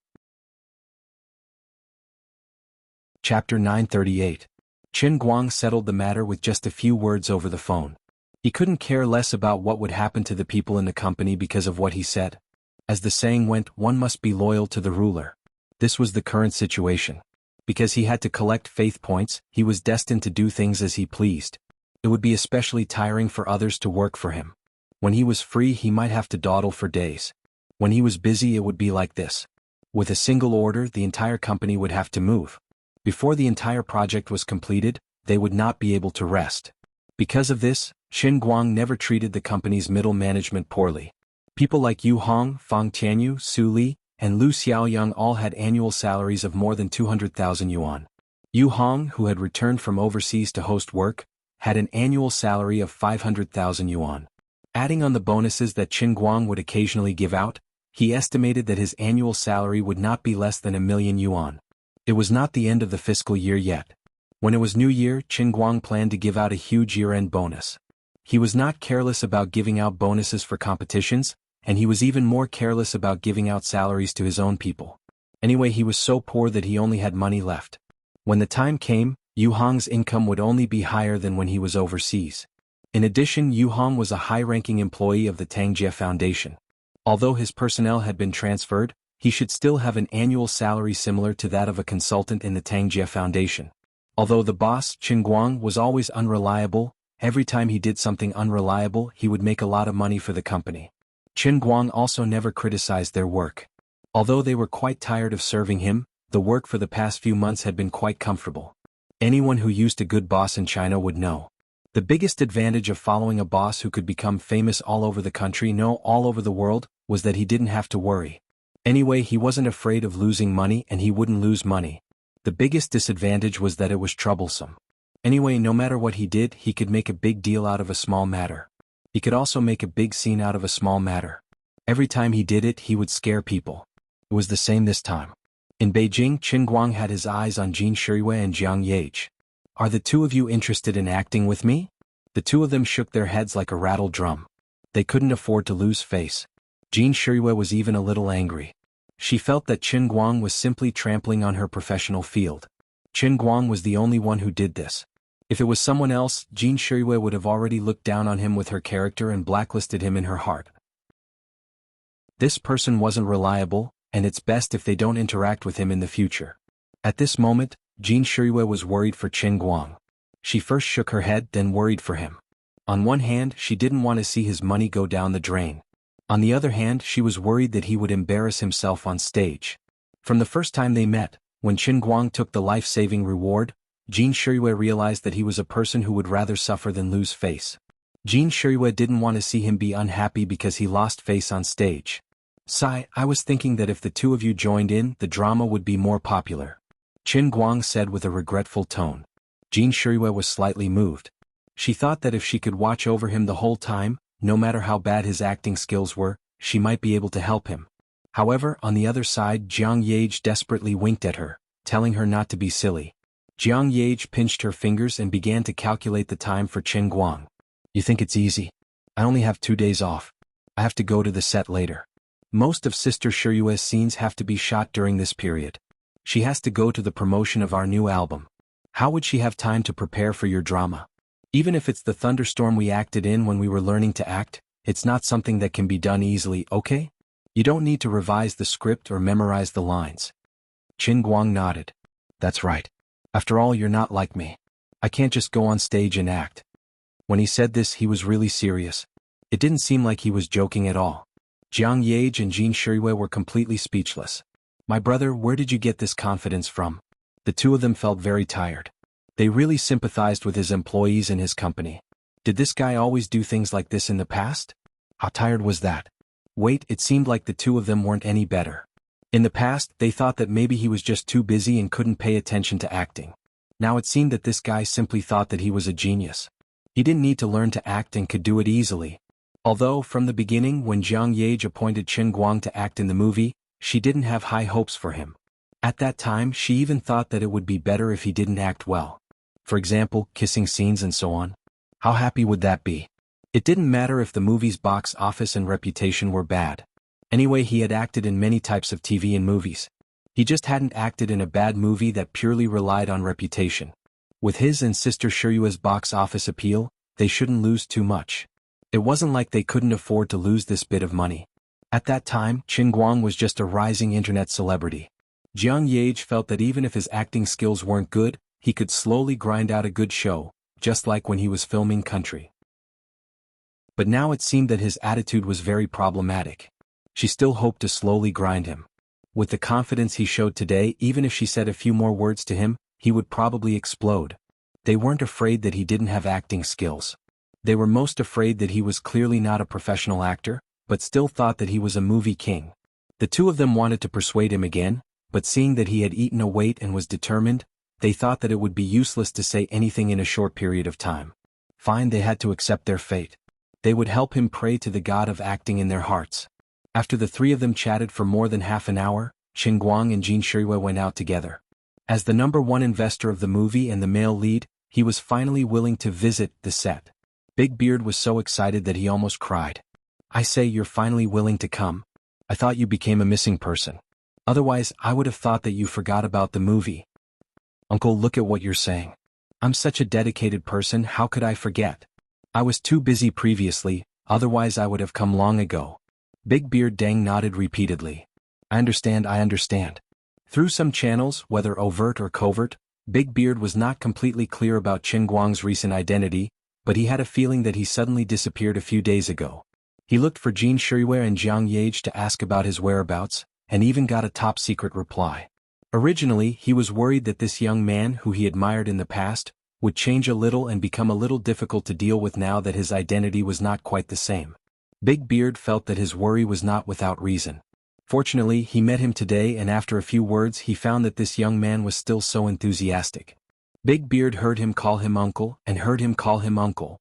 Chapter 938. Qin Guang settled the matter with just a few words over the phone. He couldn't care less about what would happen to the people in the company because of what he said. As the saying went, one must be loyal to the ruler. This was the current situation. Because he had to collect faith points, he was destined to do things as he pleased. It would be especially tiring for others to work for him. When he was free, he might have to dawdle for days. When he was busy, it would be like this. With a single order, the entire company would have to move. Before the entire project was completed, they would not be able to rest. Because of this, Qin Guang never treated the company's middle management poorly. People like Yu Hong, Fang Tianyu, Su Li, and Lu Xiaoyang all had annual salaries of more than 200,000 yuan. Yu Hong, who had returned from overseas to host work, had an annual salary of 500,000 yuan. Adding on the bonuses that Qin Guang would occasionally give out, he estimated that his annual salary would not be less than 1,000,000 yuan. It was not the end of the fiscal year yet. When it was New Year, Qin Guang planned to give out a huge year-end bonus. He was not careless about giving out bonuses for competitions, and he was even more careless about giving out salaries to his own people. Anyway, he was so poor that he only had money left. When the time came, Yu Hong's income would only be higher than when he was overseas. In addition, Yu Hong was a high-ranking employee of the Tangjie Foundation. Although his personnel had been transferred, he should still have an annual salary similar to that of a consultant in the Tangjia Foundation. Although the boss, Chen Guang, was always unreliable, every time he did something unreliable he would make a lot of money for the company. Chen Guang also never criticized their work. Although they were quite tired of serving him, the work for the past few months had been quite comfortable. Anyone who used a good boss in China would know. The biggest advantage of following a boss who could become famous all over the country, no, all over the world, was that he didn't have to worry. Anyway, he wasn't afraid of losing money and he wouldn't lose money. The biggest disadvantage was that it was troublesome. Anyway, no matter what he did, he could make a big deal out of a small matter. He could also make a big scene out of a small matter. Every time he did it, he would scare people. It was the same this time. In Beijing, Chen Guang had his eyes on Jin Shiyue and Jiang Yage. "Are the two of you interested in acting with me?" The two of them shook their heads like a rattled drum. They couldn't afford to lose face. Jin Shiyue was even a little angry. She felt that Chen Guang was simply trampling on her professional field. Chen Guang was the only one who did this. If it was someone else, Jin Shiyue would have already looked down on him with her character and blacklisted him in her heart. This person wasn't reliable, and it's best if they don't interact with him in the future. At this moment, Jin Shiyue was worried for Chen Guang. She first shook her head, then worried for him. On one hand, she didn't want to see his money go down the drain. On the other hand, she was worried that he would embarrass himself on stage. From the first time they met, when Chen Guang took the life-saving reward, Jin Shiyue realized that he was a person who would rather suffer than lose face. Jin Shiyue didn't want to see him be unhappy because he lost face on stage. "Sai, I was thinking that if the two of you joined in, the drama would be more popular," Chen Guang said with a regretful tone. Jin Shiyue was slightly moved. She thought that if she could watch over him the whole time, no matter how bad his acting skills were, she might be able to help him. However, on the other side, Jiang Yage desperately winked at her, telling her not to be silly. Jiang Yage pinched her fingers and began to calculate the time for Chen Guang. "You think it's easy? I only have 2 days off. I have to go to the set later. Most of Sister Shiyue's scenes have to be shot during this period. She has to go to the promotion of our new album. How would she have time to prepare for your drama? Even if it's the thunderstorm we acted in when we were learning to act, it's not something that can be done easily, okay? You don't need to revise the script or memorize the lines." Chen Guang nodded. "That's right. After all, you're not like me. I can't just go on stage and act." When he said this, he was really serious. It didn't seem like he was joking at all. Jiang Yage and Jin Shiyue were completely speechless. "My brother, where did you get this confidence from?" The two of them felt very tired. They really sympathized with his employees and his company. Did this guy always do things like this in the past? How tired was that? Wait, it seemed like the two of them weren't any better. In the past, they thought that maybe he was just too busy and couldn't pay attention to acting. Now it seemed that this guy simply thought that he was a genius. He didn't need to learn to act and could do it easily. Although, from the beginning when Jiang Yage appointed Chen Guang to act in the movie, she didn't have high hopes for him. At that time, she even thought that it would be better if he didn't act well. For example, kissing scenes and so on. How happy would that be? It didn't matter if the movie's box office and reputation were bad. Anyway, he had acted in many types of TV and movies. He just hadn't acted in a bad movie that purely relied on reputation. With his and Sister Shiyue's box office appeal, they shouldn't lose too much. It wasn't like they couldn't afford to lose this bit of money. At that time, Chen Guang was just a rising internet celebrity. Jiang Yage felt that even if his acting skills weren't good, he could slowly grind out a good show, just like when he was filming Country. But now it seemed that his attitude was very problematic. She still hoped to slowly grind him. With the confidence he showed today, even if she said a few more words to him, he would probably explode. They weren't afraid that he didn't have acting skills. They were most afraid that he was clearly not a professional actor, but still thought that he was a movie king. The two of them wanted to persuade him again, but seeing that he had eaten a weight and was determined, they thought that it would be useless to say anything in a short period of time. Fine, they had to accept their fate. They would help him pray to the god of acting in their hearts. After the three of them chatted for more than half an hour, Chen Guang and Jin Shiyue went out together. As the #1 investor of the movie and the male lead, he was finally willing to visit the set. Big Beard was so excited that he almost cried. "I say, you're finally willing to come? I thought you became a missing person. Otherwise, I would have thought that you forgot about the movie." "Uncle, look at what you're saying. I'm such a dedicated person, how could I forget? I was too busy previously, otherwise I would have come long ago." Big Beard Deng nodded repeatedly. I understand. Through some channels, whether overt or covert, Big Beard was not completely clear about Qin Guang's recent identity, but he had a feeling that he suddenly disappeared a few days ago. He looked for Jin Shirue and Jiang Yage to ask about his whereabouts, and even got a top-secret reply. Originally, he was worried that this young man who he admired in the past would change a little and become a little difficult to deal with now that his identity was not quite the same. Big Beard felt that his worry was not without reason. Fortunately, he met him today, and after a few words he found that this young man was still so enthusiastic. Big Beard heard him call him uncle,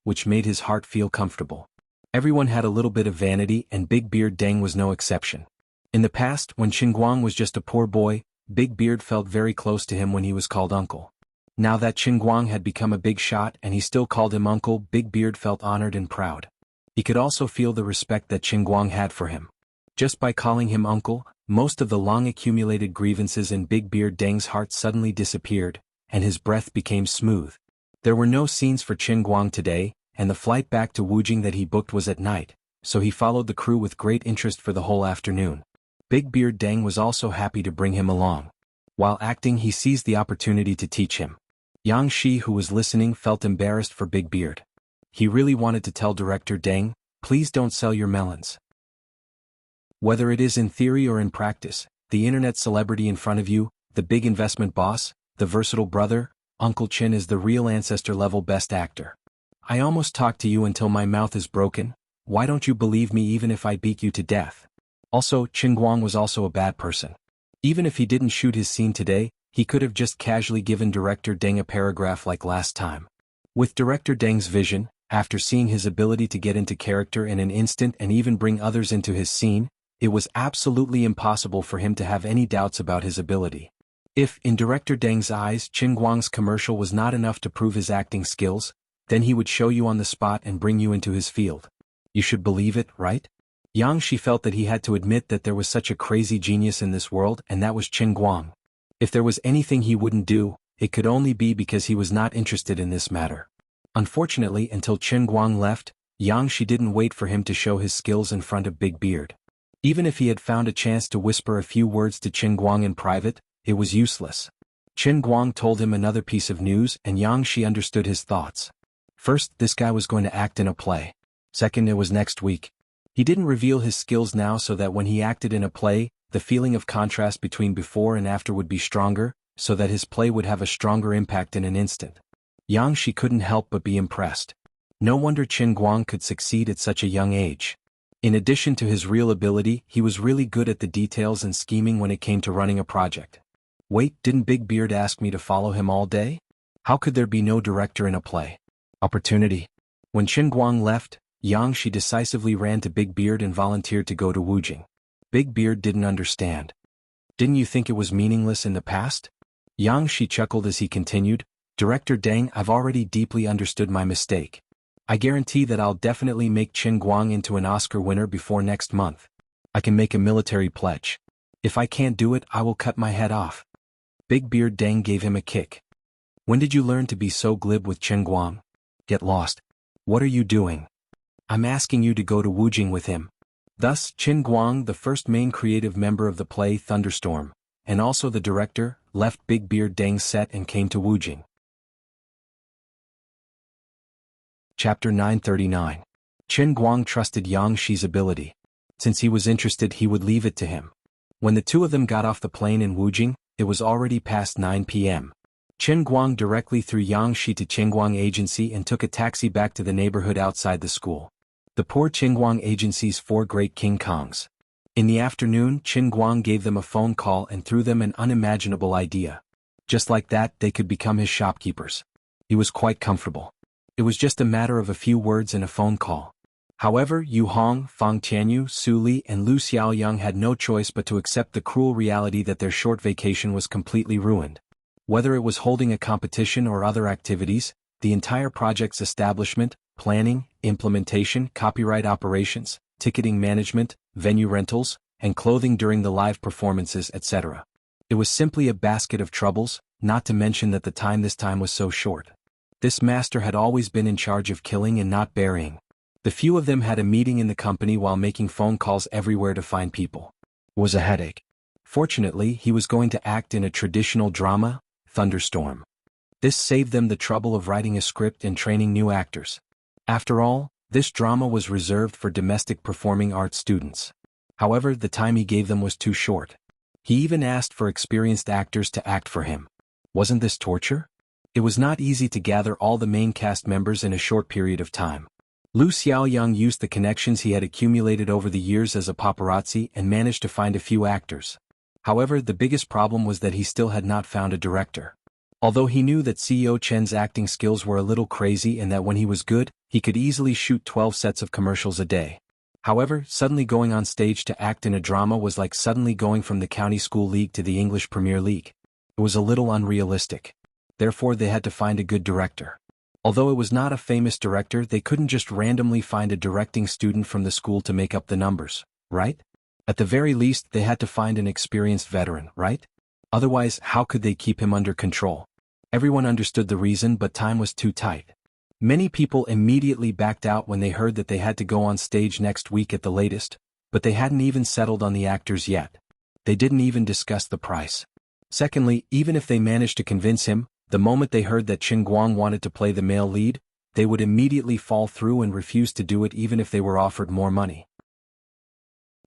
which made his heart feel comfortable. Everyone had a little bit of vanity, and Big Beard Deng was no exception. In the past, when Qin Guang was just a poor boy, Big Beard felt very close to him when he was called uncle. Now that Qin Guang had become a big shot and he still called him uncle, Big Beard felt honored and proud. He could also feel the respect that Qin Guang had for him. Just by calling him uncle, most of the long-accumulated grievances in Big Beard Deng's heart suddenly disappeared, and his breath became smooth. There were no scenes for Qin Guang today, and the flight back to Wujing that he booked was at night, so he followed the crew with great interest for the whole afternoon. Big Beard Deng was also happy to bring him along. While acting, he seized the opportunity to teach him. Yang Shi, who was listening, felt embarrassed for Big Beard. He really wanted to tell Director Deng, "Please don't sell your melons." Whether it is in theory or in practice, the internet celebrity in front of you, the big investment boss, the versatile brother, Uncle Qin is the real ancestor-level best actor. I almost talked to you until my mouth is broken. Why don't you believe me even if I beat you to death? Also, Qin Guang was also a bad person. Even if he didn't shoot his scene today, he could have just casually given Director Deng a paragraph like last time. With Director Deng's vision, after seeing his ability to get into character in an instant and even bring others into his scene, it was absolutely impossible for him to have any doubts about his ability. If, in Director Deng's eyes, Qin Guang's commercial was not enough to prove his acting skills, then he would show you on the spot and bring you into his field. You should believe it, right? Yang Shi felt that he had to admit that there was such a crazy genius in this world, and that was Qin Guang. If there was anything he wouldn't do, it could only be because he was not interested in this matter. Unfortunately, until Qin Guang left, Yang Shi didn't wait for him to show his skills in front of Big Beard. Even if he had found a chance to whisper a few words to Qin Guang in private, it was useless. Qin Guang told him another piece of news, and Yang Shi understood his thoughts. First, this guy was going to act in a play. Second, it was next week. He didn't reveal his skills now so that when he acted in a play, the feeling of contrast between before and after would be stronger, so that his play would have a stronger impact in an instant. Yang Shi couldn't help but be impressed. No wonder Qin Guang could succeed at such a young age. In addition to his real ability, he was really good at the details and scheming when it came to running a project. Wait, didn't Big Beard ask me to follow him all day? How could there be no director in a play? Opportunity. When Qin Guang left, Yang Shi decisively ran to Big Beard and volunteered to go to Wujing. Big Beard didn't understand. Didn't you think it was meaningless in the past? Yang Shi chuckled as he continued, Director Deng, I've already deeply understood my mistake. I guarantee that I'll definitely make Qin Guang into an Oscar winner before next month. I can make a military pledge. If I can't do it, I will cut my head off. Big Beard Deng gave him a kick. When did you learn to be so glib with Qin Guang? Get lost. What are you doing? I'm asking you to go to Wujing with him. Thus, Qin Guang, the first main creative member of the play Thunderstorm, and also the director, left Big Beard Deng's set and came to Wujing. Chapter 939. Qin Guang trusted Yang Shi's ability. Since he was interested, he would leave it to him. When the two of them got off the plane in Wujing, it was already past 9 p.m. Qin Guang directly threw Yang Shi to Qingguang Agency and took a taxi back to the neighborhood outside the school. The poor Qingguang Agency's 4 great King Kongs. In the afternoon, Qin Guang gave them a phone call and threw them an unimaginable idea. Just like that, they could become his shopkeepers. He was quite comfortable. It was just a matter of a few words and a phone call. However, Yu Hong, Fang Tianyu, Su Li, and Lu Xiaoyang had no choice but to accept the cruel reality that their short vacation was completely ruined. Whether it was holding a competition or other activities, the entire project's establishment, planning, implementation, copyright operations, ticketing management, venue rentals, and clothing during the live performances, etc. It was simply a basket of troubles, not to mention that the time this time was so short. This master had always been in charge of killing and not burying. The few of them had a meeting in the company while making phone calls everywhere to find people. It was a headache. Fortunately, he was going to act in a traditional drama, Thunderstorm. This saved them the trouble of writing a script and training new actors. After all, this drama was reserved for domestic performing arts students. However, the time he gave them was too short. He even asked for experienced actors to act for him. Wasn't this torture? It was not easy to gather all the main cast members in a short period of time. Lu Xiaoyang used the connections he had accumulated over the years as a paparazzi and managed to find a few actors. However, the biggest problem was that he still had not found a director. Although he knew that CEO Chen's acting skills were a little crazy and that when he was good, he could easily shoot 12 sets of commercials a day. However, suddenly going on stage to act in a drama was like suddenly going from the county school league to the English Premier League. It was a little unrealistic. Therefore, they had to find a good director. Although it was not a famous director, they couldn't just randomly find a directing student from the school to make up the numbers, right? At the very least, they had to find an experienced veteran, right? Otherwise, how could they keep him under control? Everyone understood the reason, but time was too tight. Many people immediately backed out when they heard that they had to go on stage next week at the latest, but they hadn't even settled on the actors yet. They didn't even discuss the price. Secondly, even if they managed to convince him, the moment they heard that Qin Guang wanted to play the male lead, they would immediately fall through and refuse to do it even if they were offered more money.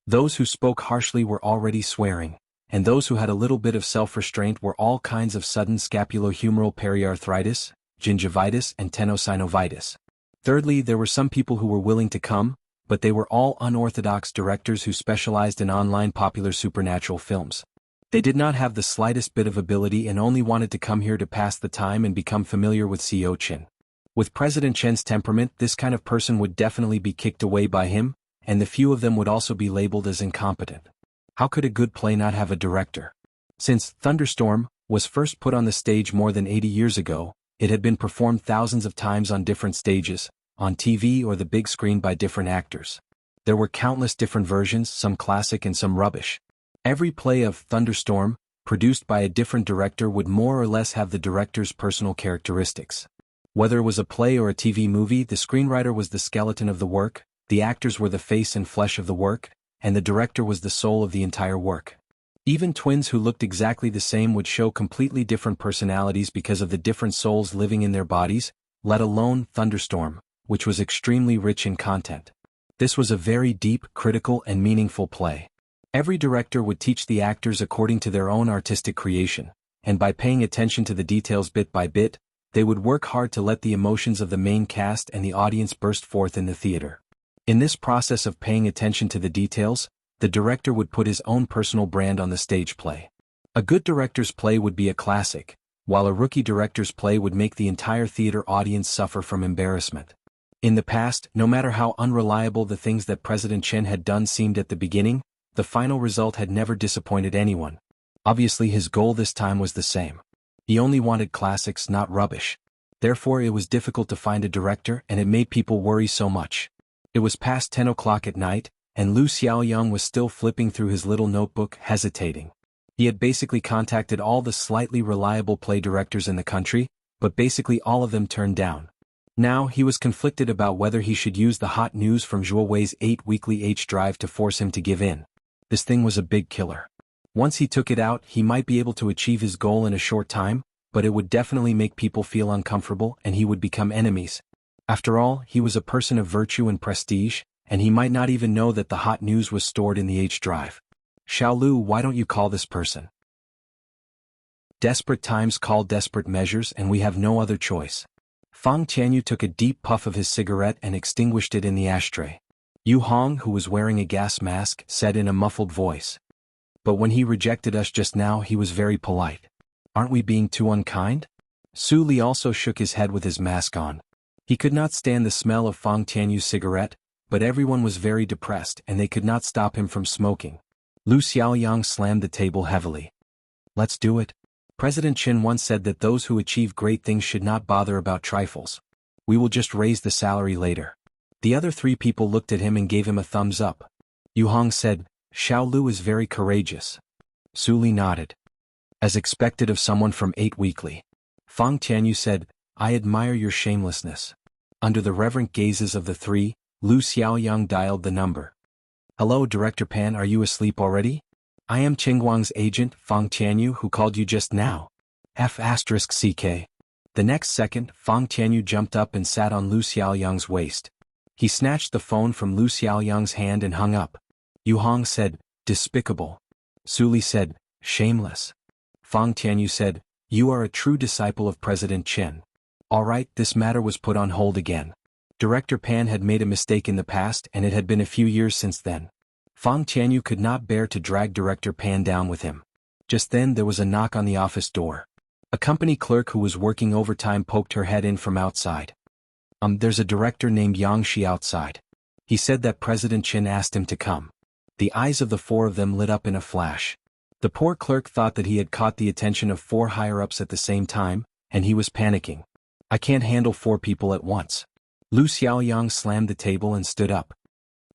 Those who spoke harshly were already swearing, and those who had a little bit of self-restraint were all kinds of sudden scapulohumeral periarthritis, gingivitis and tenosynovitis. Thirdly, there were some people who were willing to come, but they were all unorthodox directors who specialized in online popular supernatural films. They did not have the slightest bit of ability and only wanted to come here to pass the time and become familiar with CEO Chen. With President Chen's temperament, this kind of person would definitely be kicked away by him, and the few of them would also be labeled as incompetent. How could a good play not have a director? Since Thunderstorm was first put on the stage more than 80 years ago, it had been performed thousands of times on different stages, on TV or the big screen by different actors. There were countless different versions, some classic and some rubbish. Every play of Thunderstorm, produced by a different director, would more or less have the director's personal characteristics. Whether it was a play or a TV movie, the screenwriter was the skeleton of the work, the actors were the face and flesh of the work, and the director was the soul of the entire work. Even twins who looked exactly the same would show completely different personalities because of the different souls living in their bodies, let alone Thunderstorm, which was extremely rich in content. This was a very deep, critical, and meaningful play. Every director would teach the actors according to their own artistic creation, and by paying attention to the details bit by bit, they would work hard to let the emotions of the main cast and the audience burst forth in the theater. In this process of paying attention to the details, the director would put his own personal brand on the stage play. A good director's play would be a classic, while a rookie director's play would make the entire theater audience suffer from embarrassment. In the past, no matter how unreliable the things that President Chen had done seemed at the beginning, the final result had never disappointed anyone. Obviously, his goal this time was the same. He only wanted classics, not rubbish. Therefore, it was difficult to find a director, and it made people worry so much. It was past 10 o'clock at night, and Lu Xiaoyang was still flipping through his little notebook, hesitating. He had basically contacted all the slightly reliable play directors in the country, but basically all of them turned down. Now, he was conflicted about whether he should use the hot news from Zhuo Wei's 8-weekly H-drive to force him to give in. This thing was a big killer. Once he took it out, he might be able to achieve his goal in a short time, but it would definitely make people feel uncomfortable and he would become enemies. After all, he was a person of virtue and prestige, and he might not even know that the hot news was stored in the H-drive. Xiaolu, why don't you call this person? Desperate times call desperate measures, and we have no other choice. Fang Tianyu took a deep puff of his cigarette and extinguished it in the ashtray. Yu Hong, who was wearing a gas mask, said in a muffled voice. But when he rejected us just now, he was very polite. Aren't we being too unkind? Su Li also shook his head with his mask on. He could not stand the smell of Fang Tianyu's cigarette, but everyone was very depressed and they could not stop him from smoking. Lu Xiaoyang slammed the table heavily. Let's do it. President Qin once said that those who achieve great things should not bother about trifles. We will just raise the salary later. The other three people looked at him and gave him a thumbs up. Yu Hong said, Xiao Lu is very courageous. Su Li nodded. As expected of someone from 8 Weekly. Fang Tianyu said, I admire your shamelessness. Under the reverent gazes of the three, Lu Xiaoyang dialed the number. Hello, Director Pan, are you asleep already? I am Qingguang's agent, Fang Tianyu, who called you just now. F***CK. The next second, Fang Tianyu jumped up and sat on Lu Xiaoyang's waist. He snatched the phone from Lu Xiaoyang's hand and hung up. Yu Hong said, "Despicable." Su Li said, "Shameless." Fang Tianyu said, "You are a true disciple of President Chen." Alright, this matter was put on hold again. Director Pan had made a mistake in the past and it had been a few years since then. Fang Tianyu could not bear to drag Director Pan down with him. Just then there was a knock on the office door. A company clerk who was working overtime poked her head in from outside. There's a director named Yang Shi outside. He said that President Chen asked him to come." The eyes of the four of them lit up in a flash. The poor clerk thought that he had caught the attention of four higher-ups at the same time, and he was panicking. "I can't handle four people at once." Lu Xiaoyang slammed the table and stood up.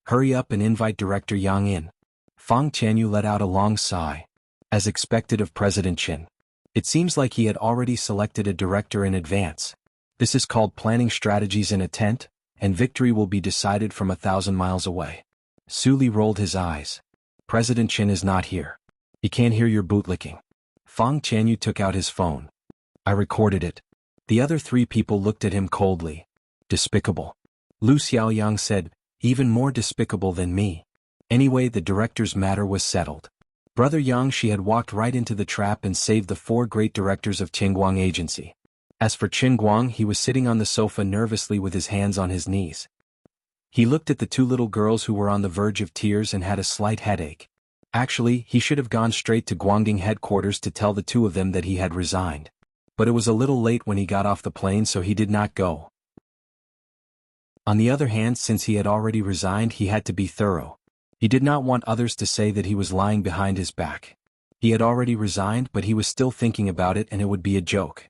"Hurry up and invite Director Yang in." Fang Tianyu let out a long sigh. As expected of President Chen. It seems like he had already selected a director in advance. This is called planning strategies in a tent, and victory will be decided from 1,000 miles away. Su Li rolled his eyes. "President Chen is not here. He can't hear your bootlicking." Fang Tianyu took out his phone. "I recorded it." The other three people looked at him coldly. "Despicable." Lu Xiaoyang said, "Even more despicable than me." Anyway, the director's matter was settled. Brother Yang Shi had walked right into the trap and saved the four great directors of Qingguang Agency. As for Qingguang, he was sitting on the sofa nervously with his hands on his knees. He looked at the two little girls who were on the verge of tears and had a slight headache. Actually, he should have gone straight to Guangding headquarters to tell the two of them that he had resigned. But it was a little late when he got off the plane, so he did not go. On the other hand, since he had already resigned, he had to be thorough. He did not want others to say that he was lying behind his back. He had already resigned, but he was still thinking about it and it would be a joke.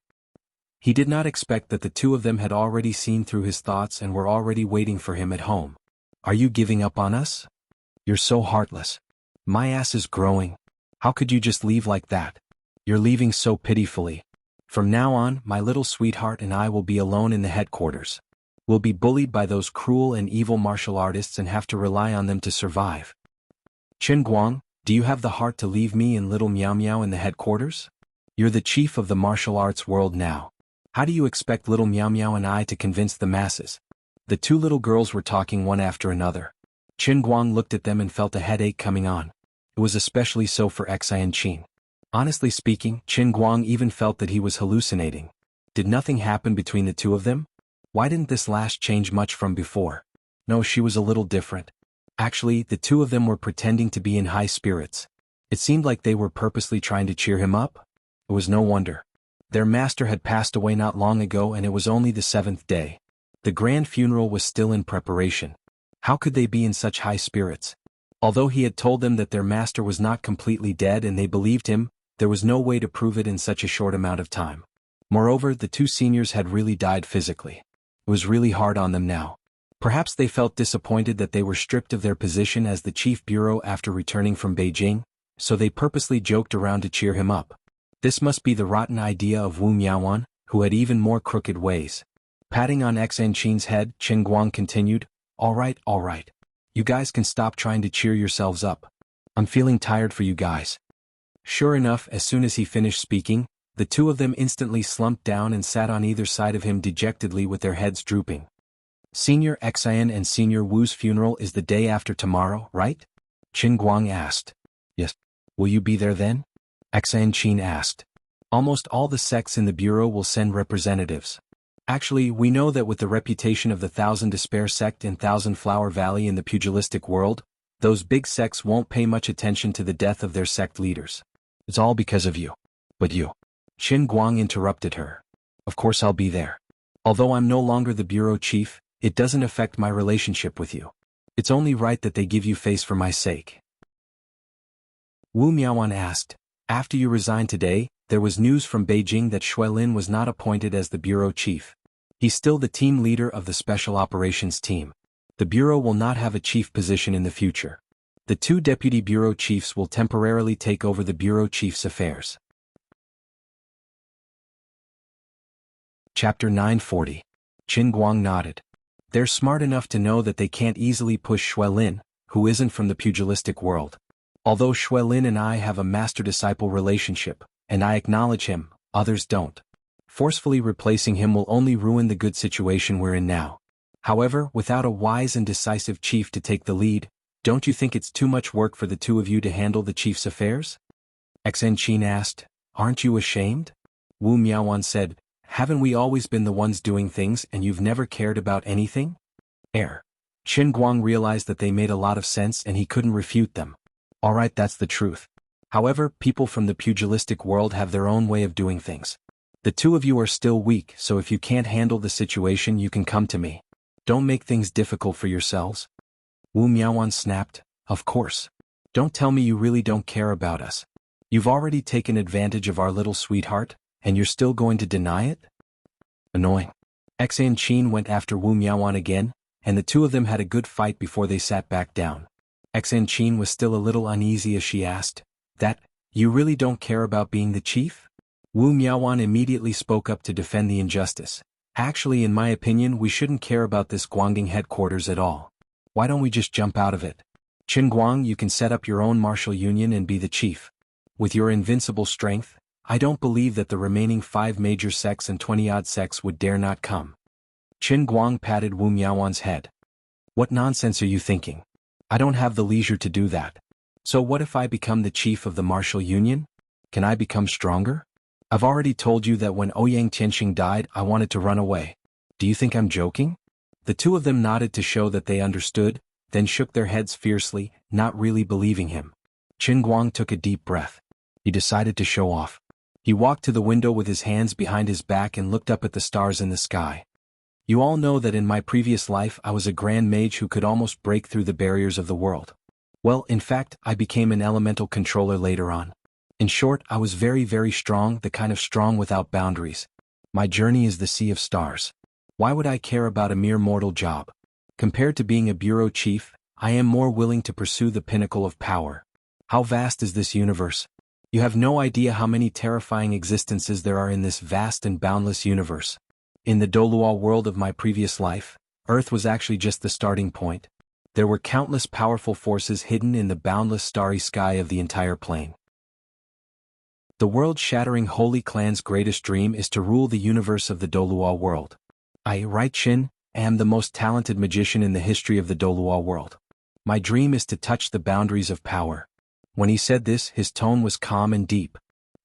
He did not expect that the two of them had already seen through his thoughts and were already waiting for him at home. "Are you giving up on us? You're so heartless. My ass is growing. How could you just leave like that? You're leaving so pitifully. From now on, my little sweetheart and I will be alone in the headquarters. We'll be bullied by those cruel and evil martial artists and have to rely on them to survive. Qingguang, do you have the heart to leave me and little Miao Miao in the headquarters? You're the chief of the martial arts world now. How do you expect little Miao Miao and I to convince the masses?" The two little girls were talking one after another. Qingguang looked at them and felt a headache coming on. It was especially so for Xianqin. Honestly speaking, Qingguang even felt that he was hallucinating. Did nothing happen between the two of them? Why didn't this last change much from before? No, she was a little different. Actually, the two of them were pretending to be in high spirits. It seemed like they were purposely trying to cheer him up. It was no wonder. Their master had passed away not long ago and it was only the 7th day. The grand funeral was still in preparation. How could they be in such high spirits? Although he had told them that their master was not completely dead and they believed him, there was no way to prove it in such a short amount of time. Moreover, the two seniors had really died physically. It was really hard on them now. Perhaps they felt disappointed that they were stripped of their position as the chief bureau after returning from Beijing, so they purposely joked around to cheer him up. This must be the rotten idea of Wu Miaoan, who had even more crooked ways. Patting on Xianqin's head, Qingguang continued, all right. You guys can stop trying to cheer yourselves up. I'm feeling tired for you guys." Sure enough, as soon as he finished speaking, the two of them instantly slumped down and sat on either side of him dejectedly with their heads drooping. "Senior Xian and Senior Wu's funeral is the day after tomorrow, right?" Qingguang asked. "Yes. Will you be there then?" Xianqin asked. "Almost all the sects in the bureau will send representatives. Actually, we know that with the reputation of the Thousand Despair sect in Thousand Flower Valley in the pugilistic world, those big sects won't pay much attention to the death of their sect leaders. It's all because of you." "But you..." Qingguang interrupted her. "Of course I'll be there. Although I'm no longer the bureau chief, it doesn't affect my relationship with you. It's only right that they give you face for my sake." Wu Miaoan asked, "After you resigned today, there was news from Beijing that Xuelin was not appointed as the bureau chief. He's still the team leader of the special operations team. The bureau will not have a chief position in the future. The two deputy bureau chiefs will temporarily take over the bureau chief's affairs." Chapter 940. Qingguang nodded. They're smart enough to know that they can't easily push Xuelin, who isn't from the pugilistic world. Although Xuelin and I have a master-disciple relationship, and I acknowledge him, others don't. Forcefully replacing him will only ruin the good situation we're in now. However, without a wise and decisive chief to take the lead, don't you think it's too much work for the two of you to handle the chief's affairs? Xen Qin asked. Aren't you ashamed? Wu Miaoan said, haven't we always been the ones doing things and you've never cared about anything? Qin Guang realized that they made a lot of sense and he couldn't refute them. Alright, that's the truth. However, people from the pugilistic world have their own way of doing things. The two of you are still weak, so if you can't handle the situation you can come to me. Don't make things difficult for yourselves. Wu Miaoan snapped, of course. Don't tell me you really don't care about us. You've already taken advantage of our little sweetheart, and you're still going to deny it? Annoying. Xan Qin went after Wu Miaoan again, and the two of them had a good fight before they sat back down. Xan Qin was still a little uneasy as she asked, that, you really don't care about being the chief? Wu Miaoan immediately spoke up to defend the injustice. Actually, in my opinion, we shouldn't care about this Guangding headquarters at all. Why don't we just jump out of it? Qin Guang, you can set up your own martial union and be the chief. With your invincible strength, I don't believe that the remaining 5 major sects and 20-odd sects would dare not come. Qin Guang patted Wu Miaoan's head. What nonsense are you thinking? I don't have the leisure to do that. So what if I become the chief of the martial union? Can I become stronger? I've already told you that when Ouyang Tianxing died I wanted to run away. Do you think I'm joking? The two of them nodded to show that they understood, then shook their heads fiercely, not really believing him. Qin Guang took a deep breath. He decided to show off. He walked to the window with his hands behind his back and looked up at the stars in the sky. You all know that in my previous life I was a grand mage who could almost break through the barriers of the world. Well, in fact, I became an elemental controller later on. In short, I was very, very strong, the kind of strong without boundaries. My journey is the sea of stars. Why would I care about a mere mortal job? Compared to being a bureau chief, I am more willing to pursue the pinnacle of power. How vast is this universe? You have no idea how many terrifying existences there are in this vast and boundless universe. In the Doluo world of my previous life, Earth was actually just the starting point. There were countless powerful forces hidden in the boundless starry sky of the entire plane. The world-shattering Holy Clan's greatest dream is to rule the universe of the Doluo world. I, Right Qin, am the most talented magician in the history of the Doluo world. My dream is to touch the boundaries of power. When he said this, his tone was calm and deep.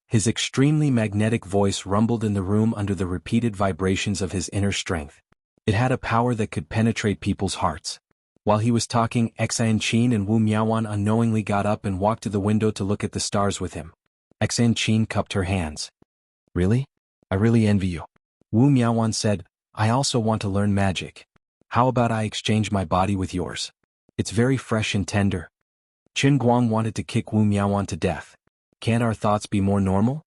His extremely magnetic voice rumbled in the room under the repeated vibrations of his inner strength. It had a power that could penetrate people's hearts. While he was talking, Xan Qin and Wu Miaoan unknowingly got up and walked to the window to look at the stars with him. Xan Qin cupped her hands. Really? I really envy you. Wu Miaoan said, I also want to learn magic. How about I exchange my body with yours? It's very fresh and tender. Qin Guang wanted to kick Wu Miaoan to death. Can't our thoughts be more normal?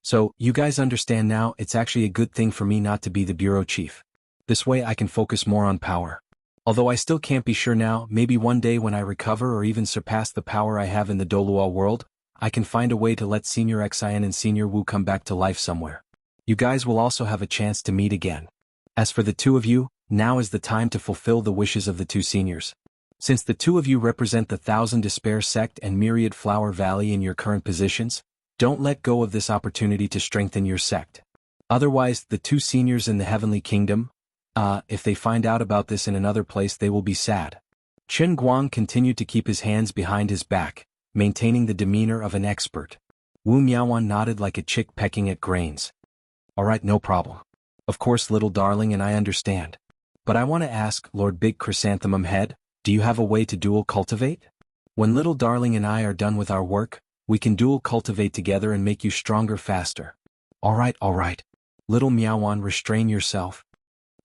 So, you guys understand now, it's actually a good thing for me not to be the bureau chief. This way I can focus more on power. Although I still can't be sure now, maybe one day when I recover or even surpass the power I have in the Doluo world, I can find a way to let Senior Xian and Senior Wu come back to life somewhere. You guys will also have a chance to meet again. As for the two of you, now is the time to fulfill the wishes of the two seniors. Since the two of you represent the Thousand Despair sect and Myriad Flower Valley in your current positions, don't let go of this opportunity to strengthen your sect. Otherwise, the two seniors in the Heavenly Kingdom, if they find out about this in another place they will be sad. Qin Guang continued to keep his hands behind his back, maintaining the demeanor of an expert. Wu Miaoan nodded like a chick pecking at grains. Alright, no problem. Of course, little darling, and I understand. But I want to ask, Lord Big Chrysanthemum Head, do you have a way to dual cultivate? When little darling and I are done with our work, we can dual cultivate together and make you stronger faster. Alright. Little Miaoan, restrain yourself.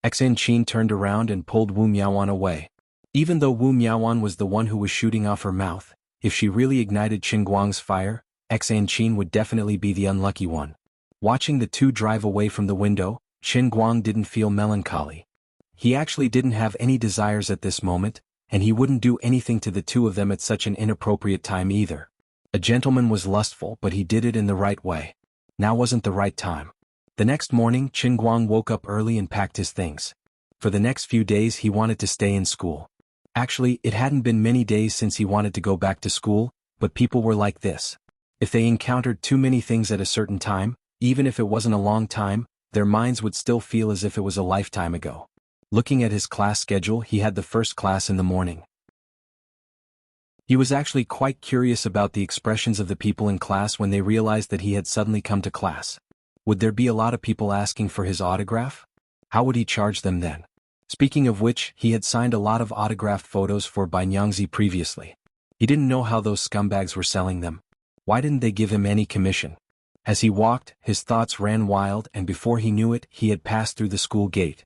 Xan Qin turned around and pulled Wu Miaoan away. Even though Wu Miaoan was the one who was shooting off her mouth, if she really ignited Qin Guang's fire, Xan Qin would definitely be the unlucky one. Watching the two drive away from the window, Qin Guang didn't feel melancholy. He actually didn't have any desires at this moment, and he wouldn't do anything to the two of them at such an inappropriate time either. A gentleman was lustful, but he did it in the right way. Now wasn't the right time. The next morning, Qin Guang woke up early and packed his things. For the next few days he wanted to stay in school. Actually, it hadn't been many days since he wanted to go back to school, But people were like this. If they encountered too many things at a certain time, even if it wasn't a long time, their minds would still feel as if it was a lifetime ago. Looking at his class schedule, he had the first class in the morning. He was actually quite curious about the expressions of the people in class when they realized that he had suddenly come to class. Would there be a lot of people asking for his autograph? How would he charge them then? Speaking of which, he had signed a lot of autographed photos for Nyangzi previously. He didn't know how those scumbags were selling them. Why didn't they give him any commission? As he walked, his thoughts ran wild, and before he knew it, he had passed through the school gate.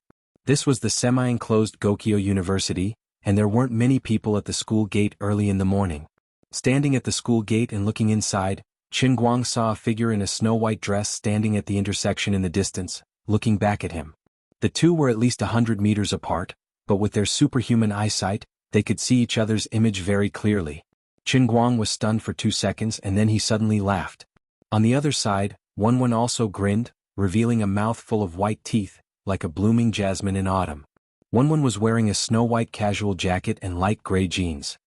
This was the semi-enclosed Gokyo University, and there weren't many people at the school gate early in the morning. Standing at the school gate and looking inside, Qin Guang saw a figure in a snow-white dress standing at the intersection in the distance, looking back at him. The two were at least 100 meters apart, but with their superhuman eyesight, they could see each other's image very clearly. Qin Guang was stunned for 2 seconds and then he suddenly laughed. On the other side, Wenwen also grinned, revealing a mouth full of white teeth, like a blooming jasmine in autumn. Wenwen was wearing a snow-white casual jacket and light gray jeans.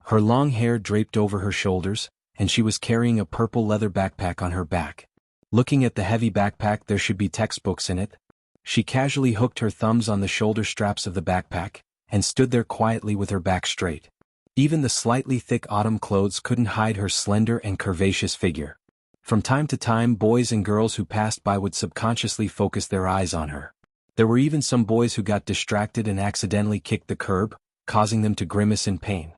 Her long hair draped over her shoulders, and she was carrying a purple leather backpack on her back. Looking at the heavy backpack, there should be textbooks in it. She casually hooked her thumbs on the shoulder straps of the backpack, and stood there quietly with her back straight. Even the slightly thick autumn clothes couldn't hide her slender and curvaceous figure. From time to time, boys and girls who passed by would subconsciously focus their eyes on her. There were even some boys who got distracted and accidentally kicked the curb, causing them to grimace in pain.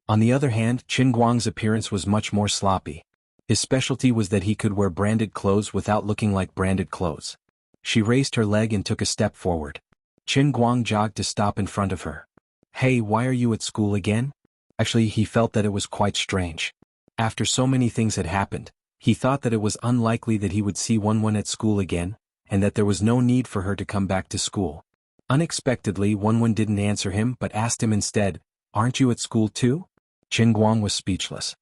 On the other hand, Qin Guang's appearance was much more sloppy. His specialty was that he could wear branded clothes without looking like branded clothes. She raised her leg and took a step forward. Qin Guang jogged to stop in front of her. "Hey, why are you at school again?" Actually, he felt that it was quite strange. After so many things had happened, he thought that it was unlikely that he would see Wenwen at school again, and that there was no need for her to come back to school. Unexpectedly, Wenwen didn't answer him but asked him instead, "Aren't you at school too?" Qin Guang was speechless.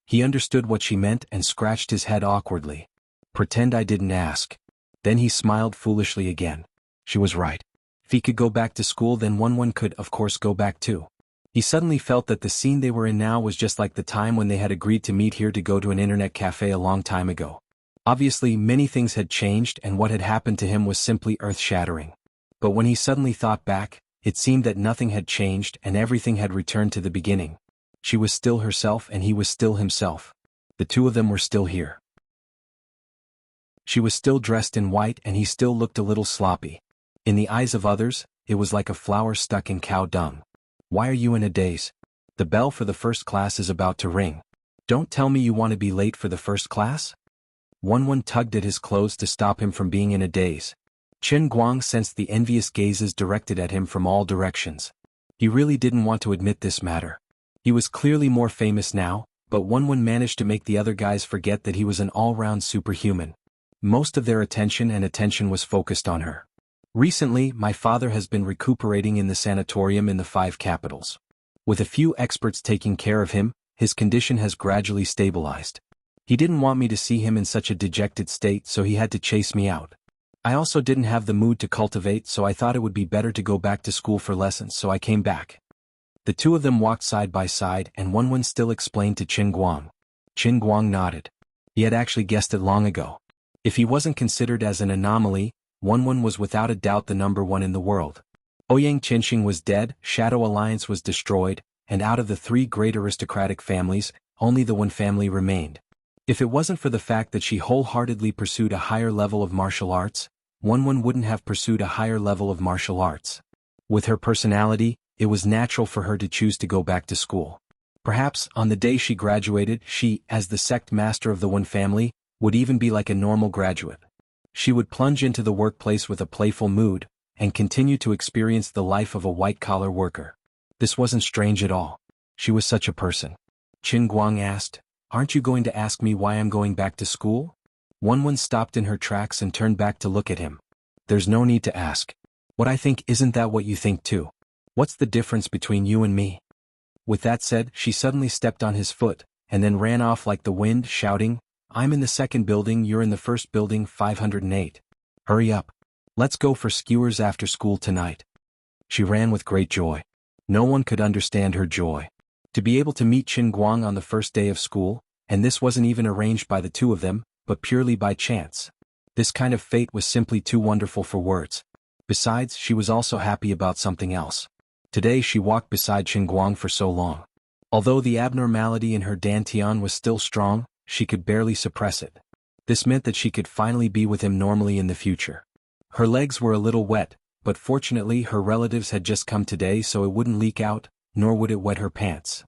He understood what she meant and scratched his head awkwardly. "Pretend I didn't ask." Then he smiled foolishly again. She was right. If he could go back to school, then Wenwen could, of course, go back too. He suddenly felt that the scene they were in now was just like the time when they had agreed to meet here to go to an internet cafe a long time ago. Obviously, many things had changed and what had happened to him was simply earth-shattering. But when he suddenly thought back, it seemed that nothing had changed and everything had returned to the beginning. She was still herself and he was still himself. The two of them were still here. She was still dressed in white and he still looked a little sloppy. In the eyes of others, it was like a flower stuck in cow dung. "Why are you in a daze? The bell for the first class is about to ring. Don't tell me you want to be late for the first class?" Wenwen tugged at his clothes to stop him from being in a daze. Qin Guang sensed the envious gazes directed at him from all directions. He really didn't want to admit this matter. He was clearly more famous now, but Wenwen managed to make the other guys forget that he was an all-round superhuman. Most of their attention was focused on her. "Recently, my father has been recuperating in the sanatorium in the 5 capitals. With a few experts taking care of him, his condition has gradually stabilized. He didn't want me to see him in such a dejected state, so he had to chase me out. I also didn't have the mood to cultivate, so I thought it would be better to go back to school for lessons, so I came back." The two of them walked side by side and Wenwen still explained to Qin Guang. Qin Guang nodded. He had actually guessed it long ago. If he wasn't considered as an anomaly, Wenwen was without a doubt the #1 in the world. Ouyang Qinxing was dead, Shadow Alliance was destroyed, and out of the 3 great aristocratic families, only the Wen family remained. If it wasn't for the fact that she wholeheartedly pursued a higher level of martial arts, Wenwen wouldn't have pursued a higher level of martial arts. With her personality, it was natural for her to choose to go back to school. Perhaps, on the day she graduated, she, as the sect master of the Wen family, would even be like a normal graduate. She would plunge into the workplace with a playful mood, and continue to experience the life of a white-collar worker. This wasn't strange at all. She was such a person. Qin Guang asked, "Aren't you going to ask me why I'm going back to school?" Wenwen stopped in her tracks and turned back to look at him. "There's no need to ask. What I think, isn't that what you think too? What's the difference between you and me?" With that said, she suddenly stepped on his foot, and then ran off like the wind, shouting, "I'm in the 2nd building, you're in the 1st building, 508. Hurry up. Let's go for skewers after school tonight." She ran with great joy. No one could understand her joy. To be able to meet Qin Guang on the first day of school, and this wasn't even arranged by the two of them, but purely by chance. This kind of fate was simply too wonderful for words. Besides, she was also happy about something else. Today she walked beside Qin Guang for so long. Although the abnormality in her dantian was still strong, she could barely suppress it. This meant that she could finally be with him normally in the future. Her legs were a little wet, but fortunately her relatives had just come today so it wouldn't leak out, nor would it wet her pants.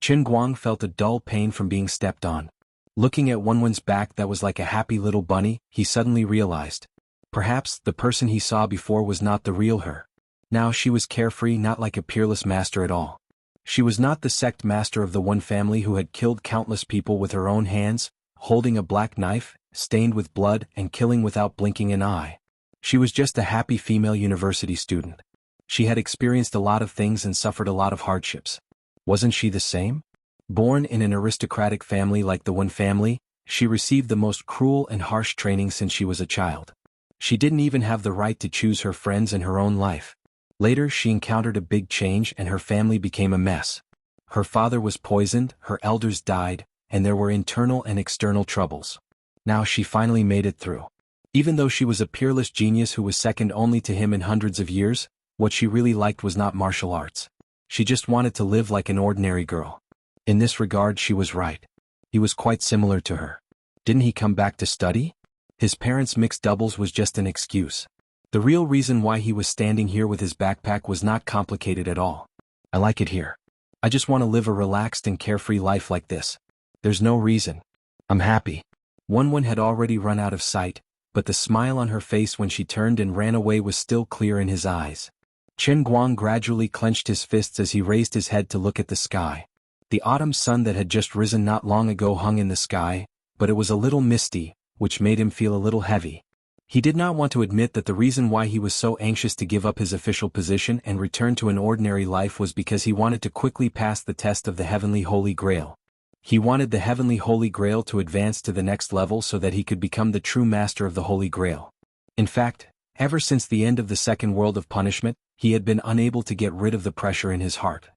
Qin Guang felt a dull pain from being stepped on. Looking at Wenwen's back that was like a happy little bunny, he suddenly realized. Perhaps the person he saw before was not the real her. Now she was carefree, not like a peerless master at all. She was not the sect master of the one family who had killed countless people with her own hands, holding a black knife, stained with blood and killing without blinking an eye. She was just a happy female university student. She had experienced a lot of things and suffered a lot of hardships. Wasn't she the same? Born in an aristocratic family like the Wen family, she received the most cruel and harsh training since she was a child. She didn't even have the right to choose her friends and her own life. Later she encountered a big change and her family became a mess. Her father was poisoned, her elders died, and there were internal and external troubles. Now she finally made it through. Even though she was a peerless genius who was second only to him in hundreds of years, what she really liked was not martial arts. She just wanted to live like an ordinary girl. In this regard she was right. He was quite similar to her. Didn't he come back to study? His parents' mixed doubles was just an excuse. The real reason why he was standing here with his backpack was not complicated at all. I like it here. I just want to live a relaxed and carefree life like this. There's no reason. I'm happy. Wenwen had already run out of sight, but the smile on her face when she turned and ran away was still clear in his eyes. Qin Guang gradually clenched his fists as he raised his head to look at the sky. The autumn sun that had just risen not long ago hung in the sky, but it was a little misty, which made him feel a little heavy. He did not want to admit that the reason why he was so anxious to give up his official position and return to an ordinary life was because he wanted to quickly pass the test of the Heavenly Holy Grail. He wanted the Heavenly Holy Grail to advance to the next level so that he could become the true master of the Holy Grail. In fact, ever since the end of the second world of punishment, he had been unable to get rid of the pressure in his heart.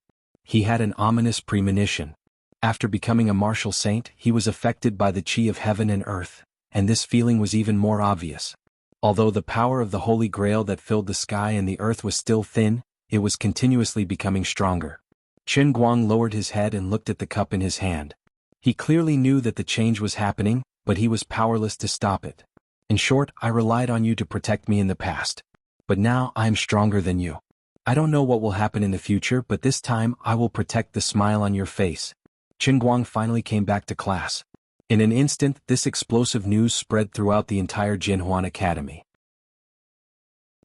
He had an ominous premonition. After becoming a martial saint, he was affected by the chi of heaven and earth, and this feeling was even more obvious. Although the power of the Holy Grail that filled the sky and the earth was still thin, it was continuously becoming stronger. Qin Guang lowered his head and looked at the cup in his hand. He clearly knew that the change was happening, but he was powerless to stop it. In short, I relied on you to protect me in the past. But now I am stronger than you. I don't know what will happen in the future, but this time I will protect the smile on your face. Qin Guang finally came back to class. In an instant, this explosive news spread throughout the entire Jinhuan Academy.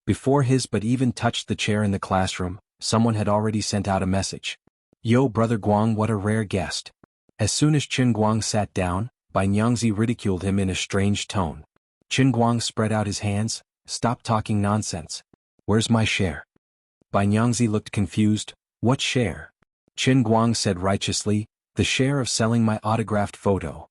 Before his but even touched the chair in the classroom, someone had already sent out a message. Yo, Brother Guang, what a rare guest. As soon as Qin Guang sat down, Bai Nyangzi ridiculed him in a strange tone. Qin Guang spread out his hands. Stop talking nonsense. Where's my share? Bai Nyangzi looked confused. What share? Qin Guang said righteously, the share of selling my autographed photo.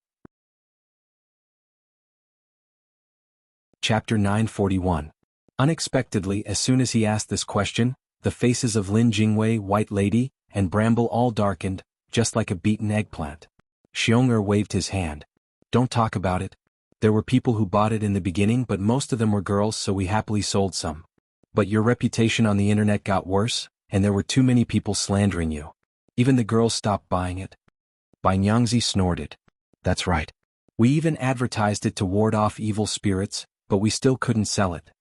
Chapter 941. Unexpectedly, as soon as he asked this question, the faces of Lin Jingwei, White Lady, and Bramble all darkened, just like a beaten eggplant. Xiong'er waved his hand. Don't talk about it. There were people who bought it in the beginning, but most of them were girls, so we happily sold some. But your reputation on the internet got worse, and there were too many people slandering you. Even the girls stopped buying it. Bai Nyangzi snorted. That's right. We even advertised it to ward off evil spirits, but we still couldn't sell it.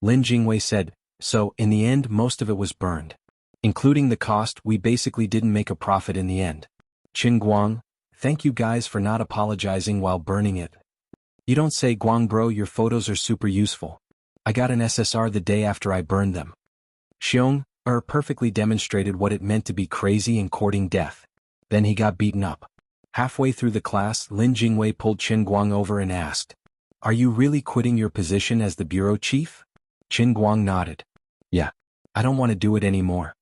Lin Jingwei said, so, in the end most of it was burned. Including the cost, we basically didn't make a profit in the end. Qin Guang, thank you guys for not apologizing while burning it. You don't say, Guang bro, your photos are super useful. I got an SSR the day after I burned them. Xiong'er perfectly demonstrated what it meant to be crazy and courting death. Then he got beaten up. Halfway through the class, Lin Jingwei pulled Qin Guang over and asked, are you really quitting your position as the bureau chief? Qin Guang nodded. Yeah. I don't want to do it anymore.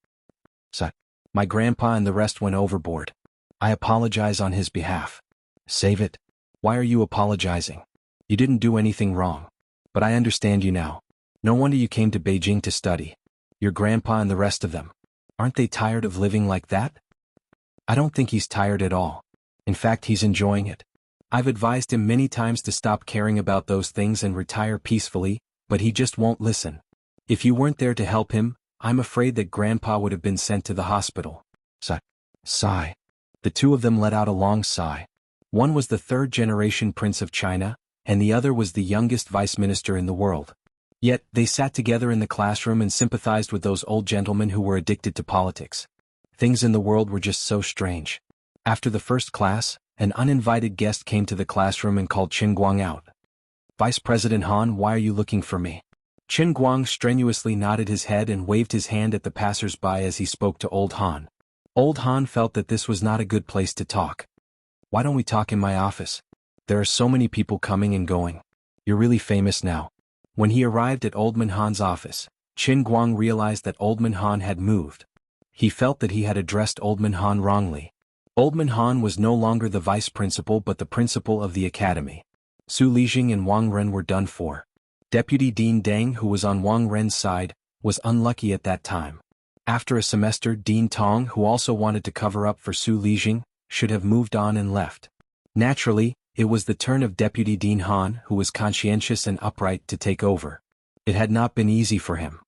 So, my grandpa and the rest went overboard. I apologize on his behalf. Save it. Why are you apologizing? You didn't do anything wrong. But I understand you now. No wonder you came to Beijing to study. Your grandpa and the rest of them. Aren't they tired of living like that? I don't think he's tired at all. In fact, he's enjoying it. I've advised him many times to stop caring about those things and retire peacefully, but he just won't listen. If you weren't there to help him, I'm afraid that Grandpa would have been sent to the hospital. Sigh. The two of them let out a long sigh. One was the third-generation Prince of China, and the other was the youngest Vice Minister in the world. Yet, they sat together in the classroom and sympathized with those old gentlemen who were addicted to politics. Things in the world were just so strange. After the first class, an uninvited guest came to the classroom and called Qin Guang out. "Vice President Han, why are you looking for me?" Qin Guang strenuously nodded his head and waved his hand at the passers-by as he spoke to Old Han. Old Han felt that this was not a good place to talk. "Why don't we talk in my office? There are so many people coming and going. You're really famous now." When he arrived at Old Man Han's office, Qin Guang realized that Old Man Han had moved. He felt that he had addressed Old Man Han wrongly. Old Man Han was no longer the vice principal but the principal of the academy. Su Lijing and Wang Ren were done for. Deputy Dean Deng, who was on Wang Ren's side, was unlucky at that time. After a semester, Dean Tong, who also wanted to cover up for Su Lijing, should have moved on and left. Naturally, it was the turn of Deputy Dean Han, who was conscientious and upright, to take over. It had not been easy for him.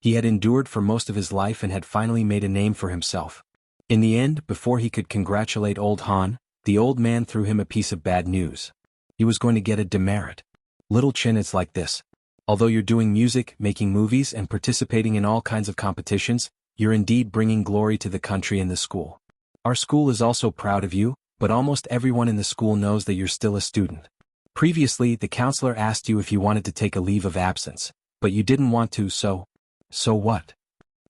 He had endured for most of his life and had finally made a name for himself. In the end, before he could congratulate Old Han, the old man threw him a piece of bad news. He was going to get a demerit. "Little Qin, it's like this. Although you're doing music, making movies, and participating in all kinds of competitions, you're indeed bringing glory to the country and the school. Our school is also proud of you, but almost everyone in the school knows that you're still a student. Previously, the counselor asked you if you wanted to take a leave of absence, but you didn't want to, so what?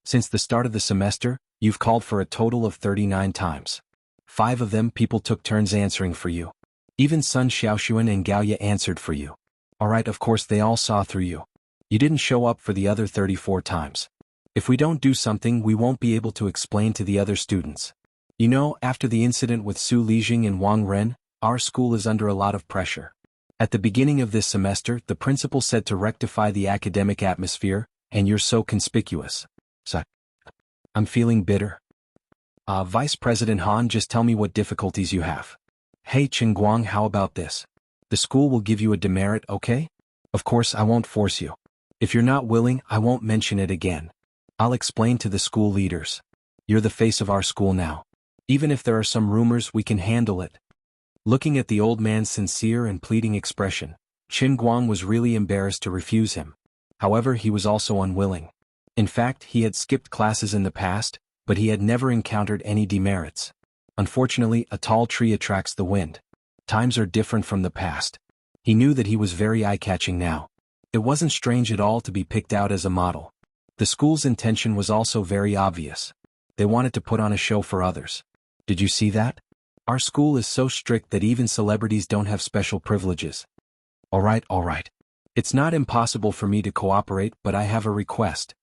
Since the start of the semester, you've called for a total of 39 times. 5 of them people took turns answering for you. Even Sun Xiaoxuan and Gaoye answered for you. Alright, of course they all saw through you. You didn't show up for the other 34 times. If we don't do something, we won't be able to explain to the other students. You know, after the incident with Su Lijing and Wang Ren, our school is under a lot of pressure. At the beginning of this semester, the principal said to rectify the academic atmosphere, and you're so conspicuous. I'm feeling bitter. Vice President Han, just tell me what difficulties you have. Hey Qin Guang, how about this? The school will give you a demerit, okay? Of course, I won't force you. If you're not willing, I won't mention it again. I'll explain to the school leaders. You're the face of our school now. Even if there are some rumors, we can handle it." Looking at the old man's sincere and pleading expression, Qin Guang was really embarrassed to refuse him. However, he was also unwilling. In fact, he had skipped classes in the past, but he had never encountered any demerits. Unfortunately, a tall tree attracts the wind. Times are different from the past. He knew that he was very eye-catching now. It wasn't strange at all to be picked out as a model. The school's intention was also very obvious. They wanted to put on a show for others. Did you see that? Our school is so strict that even celebrities don't have special privileges. Alright. It's not impossible for me to cooperate, but I have a request.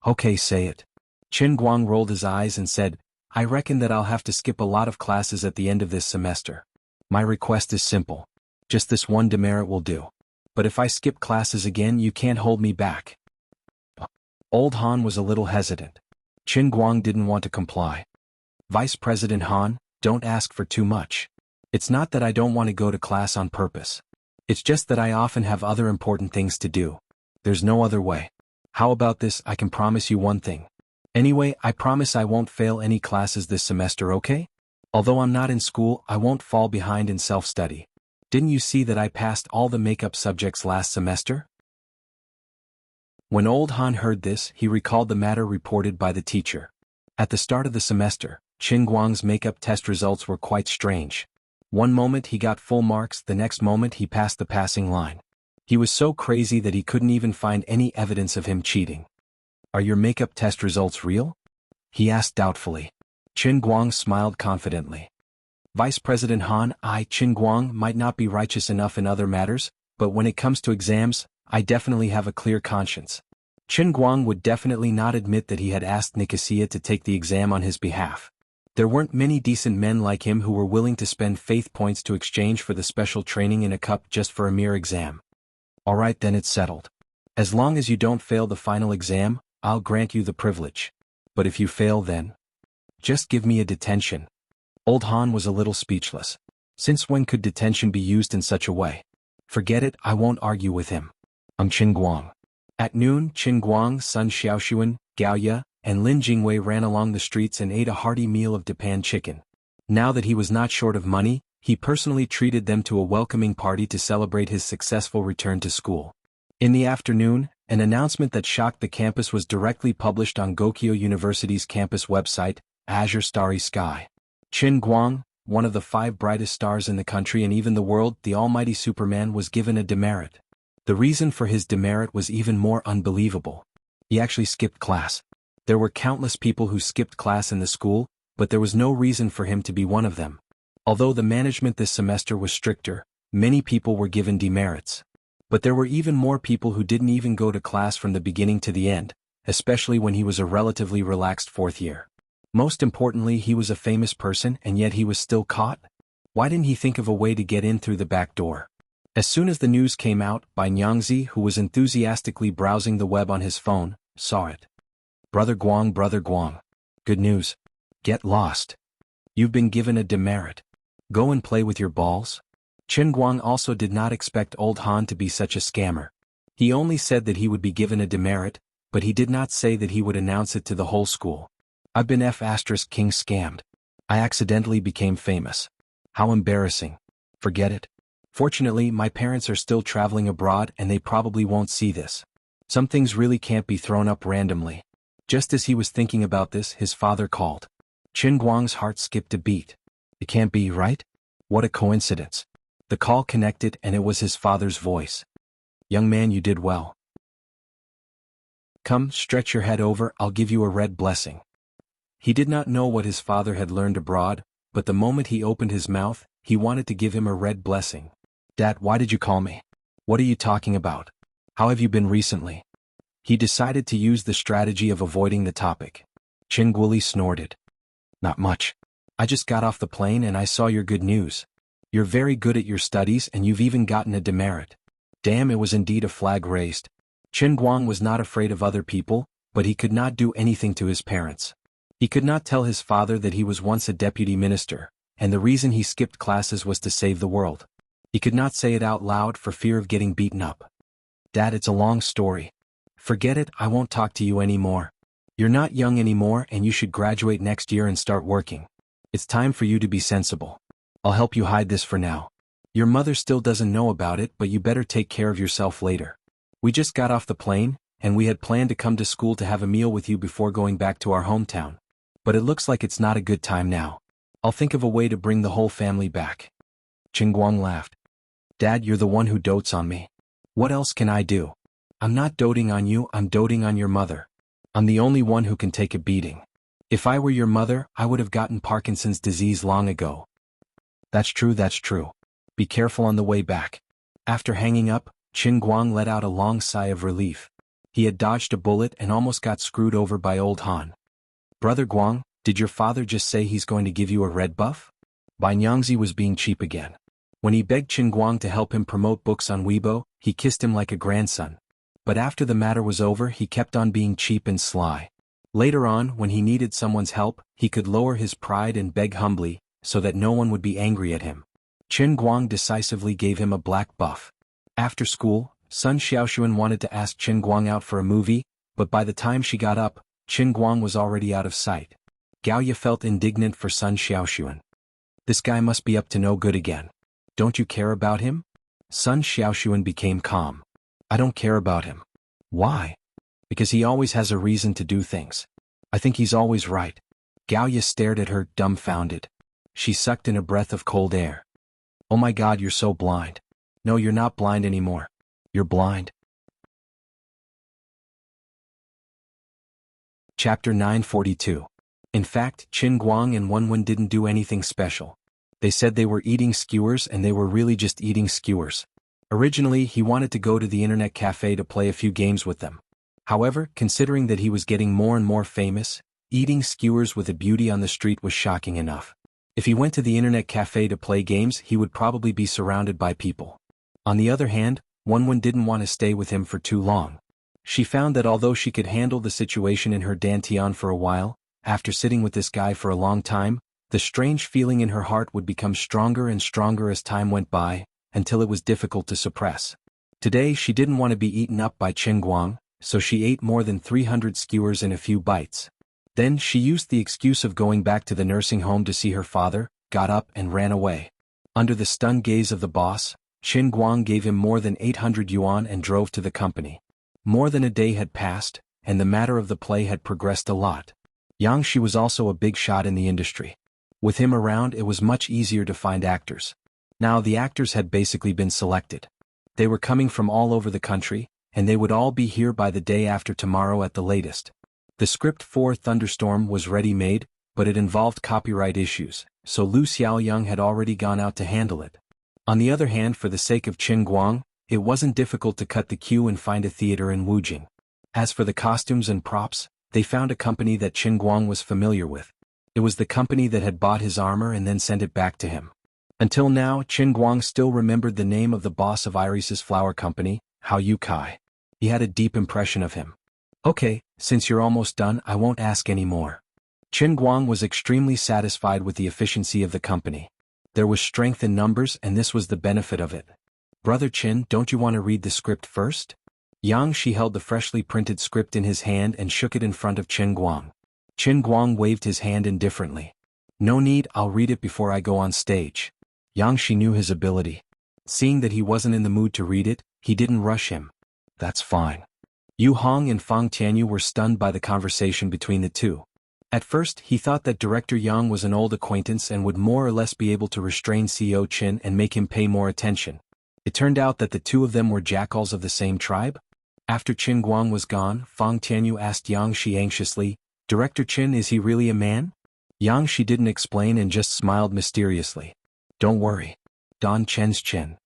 Okay, say it. Qin Guang rolled his eyes and said, I reckon that I'll have to skip a lot of classes at the end of this semester. My request is simple. Just this one demerit will do. But if I skip classes again, you can't hold me back. Old Han was a little hesitant. Qin Guang didn't want to comply. Vice President Han, don't ask for too much. It's not that I don't want to go to class on purpose. It's just that I often have other important things to do. There's no other way. How about this? I can promise you one thing. Anyway, I promise I won't fail any classes this semester, okay? Although I'm not in school, I won't fall behind in self-study. Didn't you see that I passed all the makeup subjects last semester? When Old Han heard this, he recalled the matter reported by the teacher. At the start of the semester, Qin Guang's makeup test results were quite strange. One moment he got full marks, the next moment he passed the passing line. He was so crazy that he couldn't even find any evidence of him cheating. Are your makeup test results real? He asked doubtfully. Qin Guang smiled confidently. Vice President Han, Qin Guang, might not be righteous enough in other matters, but when it comes to exams, I definitely have a clear conscience. Qin Guang would definitely not admit that he had asked Nicosia to take the exam on his behalf. There weren't many decent men like him who were willing to spend faith points to exchange for the special training in a cup just for a mere exam. Alright, then it's settled. As long as you don't fail the final exam, I'll grant you the privilege. But if you fail then? Just give me a detention. Old Han was a little speechless. Since when could detention be used in such a way? Forget it, I won't argue with him. I'm Qin Guang. At noon, Qin Guang, Sun Xiaoxuan, Gao Ye, and Lin Jingwei ran along the streets and ate a hearty meal of Japan chicken. Now that he was not short of money, he personally treated them to a welcoming party to celebrate his successful return to school. In the afternoon, an announcement that shocked the campus was directly published on Gokyo University's campus website, Azure Starry Sky. Qin Guang, one of the 5 brightest stars in the country and even the world, the almighty Superman, was given a demerit. The reason for his demerit was even more unbelievable. He actually skipped class. There were countless people who skipped class in the school, but there was no reason for him to be one of them. Although the management this semester was stricter, many people were given demerits. But there were even more people who didn't even go to class from the beginning to the end, especially when he was a relatively relaxed 4th year. Most importantly, he was a famous person and yet he was still caught? Why didn't he think of a way to get in through the back door? As soon as the news came out, Bai Nyangzi, who was enthusiastically browsing the web on his phone, saw it. Brother Guang. Good news. Get lost. You've been given a demerit. Go and play with your balls. Qin Guang also did not expect old Han to be such a scammer. He only said that he would be given a demerit, but he did not say that he would announce it to the whole school. I've been King scammed. I accidentally became famous. How embarrassing. Forget it. Fortunately, my parents are still traveling abroad and they probably won't see this. Some things really can't be thrown up randomly. Just as he was thinking about this, his father called. Qin Guang's heart skipped a beat. It can't be, right? What a coincidence. The call connected and it was his father's voice. Young man, you did well. Come, stretch your head over, I'll give you a red blessing. He did not know what his father had learned abroad, but the moment he opened his mouth, he wanted to give him a red blessing. Dad, why did you call me? What are you talking about? How have you been recently? He decided to use the strategy of avoiding the topic. Qin Guoli snorted. Not much. I just got off the plane and I saw your good news. You're very good at your studies and you've even gotten a demerit. Damn, it was indeed a flag raised. Qin Guang was not afraid of other people, but he could not do anything to his parents. He could not tell his father that he was once a deputy minister, and the reason he skipped classes was to save the world. He could not say it out loud for fear of getting beaten up. Dad, it's a long story. Forget it, I won't talk to you anymore. You're not young anymore and you should graduate next year and start working. It's time for you to be sensible. I'll help you hide this for now. Your mother still doesn't know about it, but you better take care of yourself later. We just got off the plane, and we had planned to come to school to have a meal with you before going back to our hometown. But it looks like it's not a good time now. I'll think of a way to bring the whole family back. Qin Guang laughed. Dad, you're the one who dotes on me. What else can I do? I'm not doting on you, I'm doting on your mother. I'm the only one who can take a beating. If I were your mother, I would have gotten Parkinson's disease long ago. That's true. Be careful on the way back. After hanging up, Qin Guang let out a long sigh of relief. He had dodged a bullet and almost got screwed over by old Han. Brother Guang, did your father just say he's going to give you a red buff? Bai Nyangzi was being cheap again. When he begged Qin Guang to help him promote books on Weibo, he kissed him like a grandson. But after the matter was over, he kept on being cheap and sly. Later on, when he needed someone's help, he could lower his pride and beg humbly, so that no one would be angry at him. Qin Guang decisively gave him a black buff. After school, Sun Xiaoxuan wanted to ask Qin Guang out for a movie, but by the time she got up, Qin Guang was already out of sight. Gao Ye felt indignant for Sun Xiaoxuan. This guy must be up to no good again. Don't you care about him? Sun Xiaoxuan became calm. I don't care about him. Why? Because he always has a reason to do things. I think he's always right. Gao Ye stared at her, dumbfounded. She sucked in a breath of cold air. Oh my God, you're so blind. No, you're not blind anymore. You're blind. Chapter 942. In fact, Qin Guang and Wenwen didn't do anything special. They said they were eating skewers and they were really just eating skewers. Originally, he wanted to go to the internet cafe to play a few games with them. However, considering that he was getting more and more famous, eating skewers with a beauty on the street was shocking enough. If he went to the internet cafe to play games, he would probably be surrounded by people. On the other hand, Wenwen didn't want to stay with him for too long. She found that although she could handle the situation in her dantian for a while, after sitting with this guy for a long time, the strange feeling in her heart would become stronger and stronger as time went by, until it was difficult to suppress. Today she didn't want to be eaten up by Chen Guang, so she ate more than 300 skewers in a few bites. Then she used the excuse of going back to the nursing home to see her father, got up and ran away. Under the stunned gaze of the boss, Chen Guang gave him more than 800 yuan and drove to the company. More than a day had passed, and the matter of the play had progressed a lot. Yang Shi was also a big shot in the industry. With him around, it was much easier to find actors. Now the actors had basically been selected. They were coming from all over the country, and they would all be here by the day after tomorrow at the latest. The script for Thunderstorm was ready-made, but it involved copyright issues, so Lu Xiaoyang had already gone out to handle it. On the other hand, for the sake of Chen Guang, it wasn't difficult to cut the queue and find a theater in Wujing. As for the costumes and props, they found a company that Chen Guang was familiar with. It was the company that had bought his armor and then sent it back to him. Until now, Chen Guang still remembered the name of the boss of Iris's flower company, Hao Yukai. He had a deep impression of him. Okay, since you're almost done, I won't ask any more. Chen Guang was extremely satisfied with the efficiency of the company. There was strength in numbers, and this was the benefit of it. Brother Chen, don't you want to read the script first? Yang Shi held the freshly printed script in his hand and shook it in front of Chen Guang. Chen Guang waved his hand indifferently. No need, I'll read it before I go on stage. Yang Shi knew his ability. Seeing that he wasn't in the mood to read it, he didn't rush him. That's fine. Yu Hong and Fang Tianyu were stunned by the conversation between the two. At first, he thought that Director Yang was an old acquaintance and would more or less be able to restrain CEO Qin and make him pay more attention. It turned out that the two of them were jackals of the same tribe. After Qin Guang was gone, Fang Tianyu asked Yang Shi anxiously, Director Qin, is he really a man? Yang Shi didn't explain and just smiled mysteriously. Don't worry. Don Chen's Chen.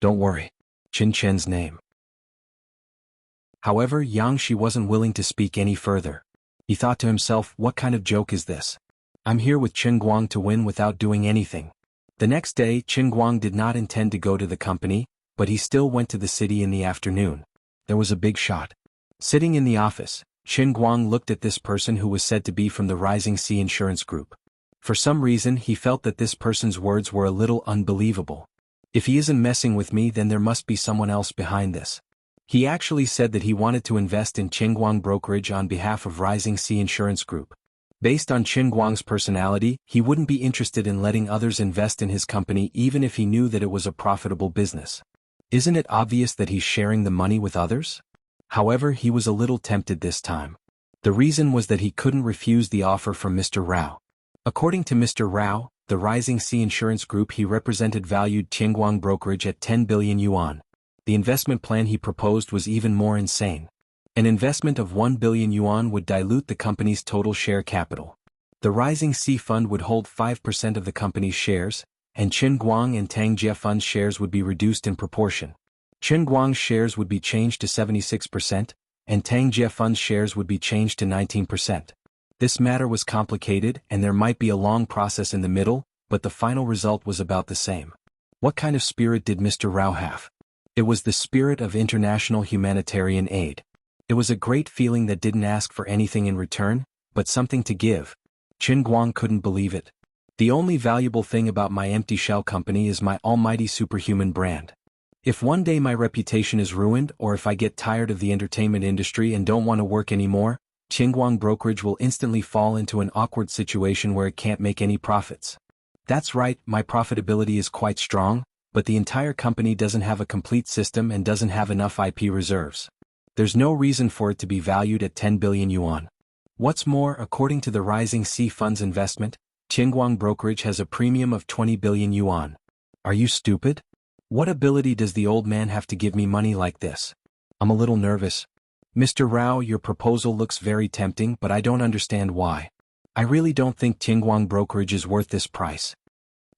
Don't worry. Qin Chen's name. However, Yang Shi wasn't willing to speak any further. He thought to himself, what kind of joke is this? I'm here with Chen Guang to win without doing anything. The next day, Chen Guang did not intend to go to the company, but he still went to the city in the afternoon. There was a big shot. Sitting in the office, Chen Guang looked at this person who was said to be from the Rising Sea Insurance Group. For some reason, he felt that this person's words were a little unbelievable. If he isn't messing with me, then there must be someone else behind this. He actually said that he wanted to invest in Qingguang Brokerage on behalf of Rising Sea Insurance Group. Based on Qingguang's personality, he wouldn't be interested in letting others invest in his company even if he knew that it was a profitable business. Isn't it obvious that he's sharing the money with others? However, he was a little tempted this time. The reason was that he couldn't refuse the offer from Mr. Rao. According to Mr. Rao, the Rising Sea Insurance Group he represented valued Qingguang Brokerage at 10 billion yuan. The investment plan he proposed was even more insane. An investment of 1 billion yuan would dilute the company's total share capital. The Rising Sea Fund would hold 5% of the company's shares, and Qingguang and Tangjie Fund's shares would be reduced in proportion. Qingguang's shares would be changed to 76%, and Tangjie Fund's shares would be changed to 19%. This matter was complicated and there might be a long process in the middle, but the final result was about the same. What kind of spirit did Mr. Rao have? It was the spirit of international humanitarian aid. It was a great feeling that didn't ask for anything in return, but something to give. Qingguang couldn't believe it. The only valuable thing about my empty shell company is my almighty superhuman brand. If one day my reputation is ruined or if I get tired of the entertainment industry and don't want to work anymore, Qingguang Brokerage will instantly fall into an awkward situation where it can't make any profits. That's right, my profitability is quite strong, but the entire company doesn't have a complete system and doesn't have enough IP reserves. There's no reason for it to be valued at 10 billion yuan. What's more, according to the Rising Sea Fund's investment, Qingguang Brokerage has a premium of 20 billion yuan. Are you stupid? What ability does the old man have to give me money like this? I'm a little nervous. Mr. Rao, your proposal looks very tempting, but I don't understand why. I really don't think Qingguang Brokerage is worth this price.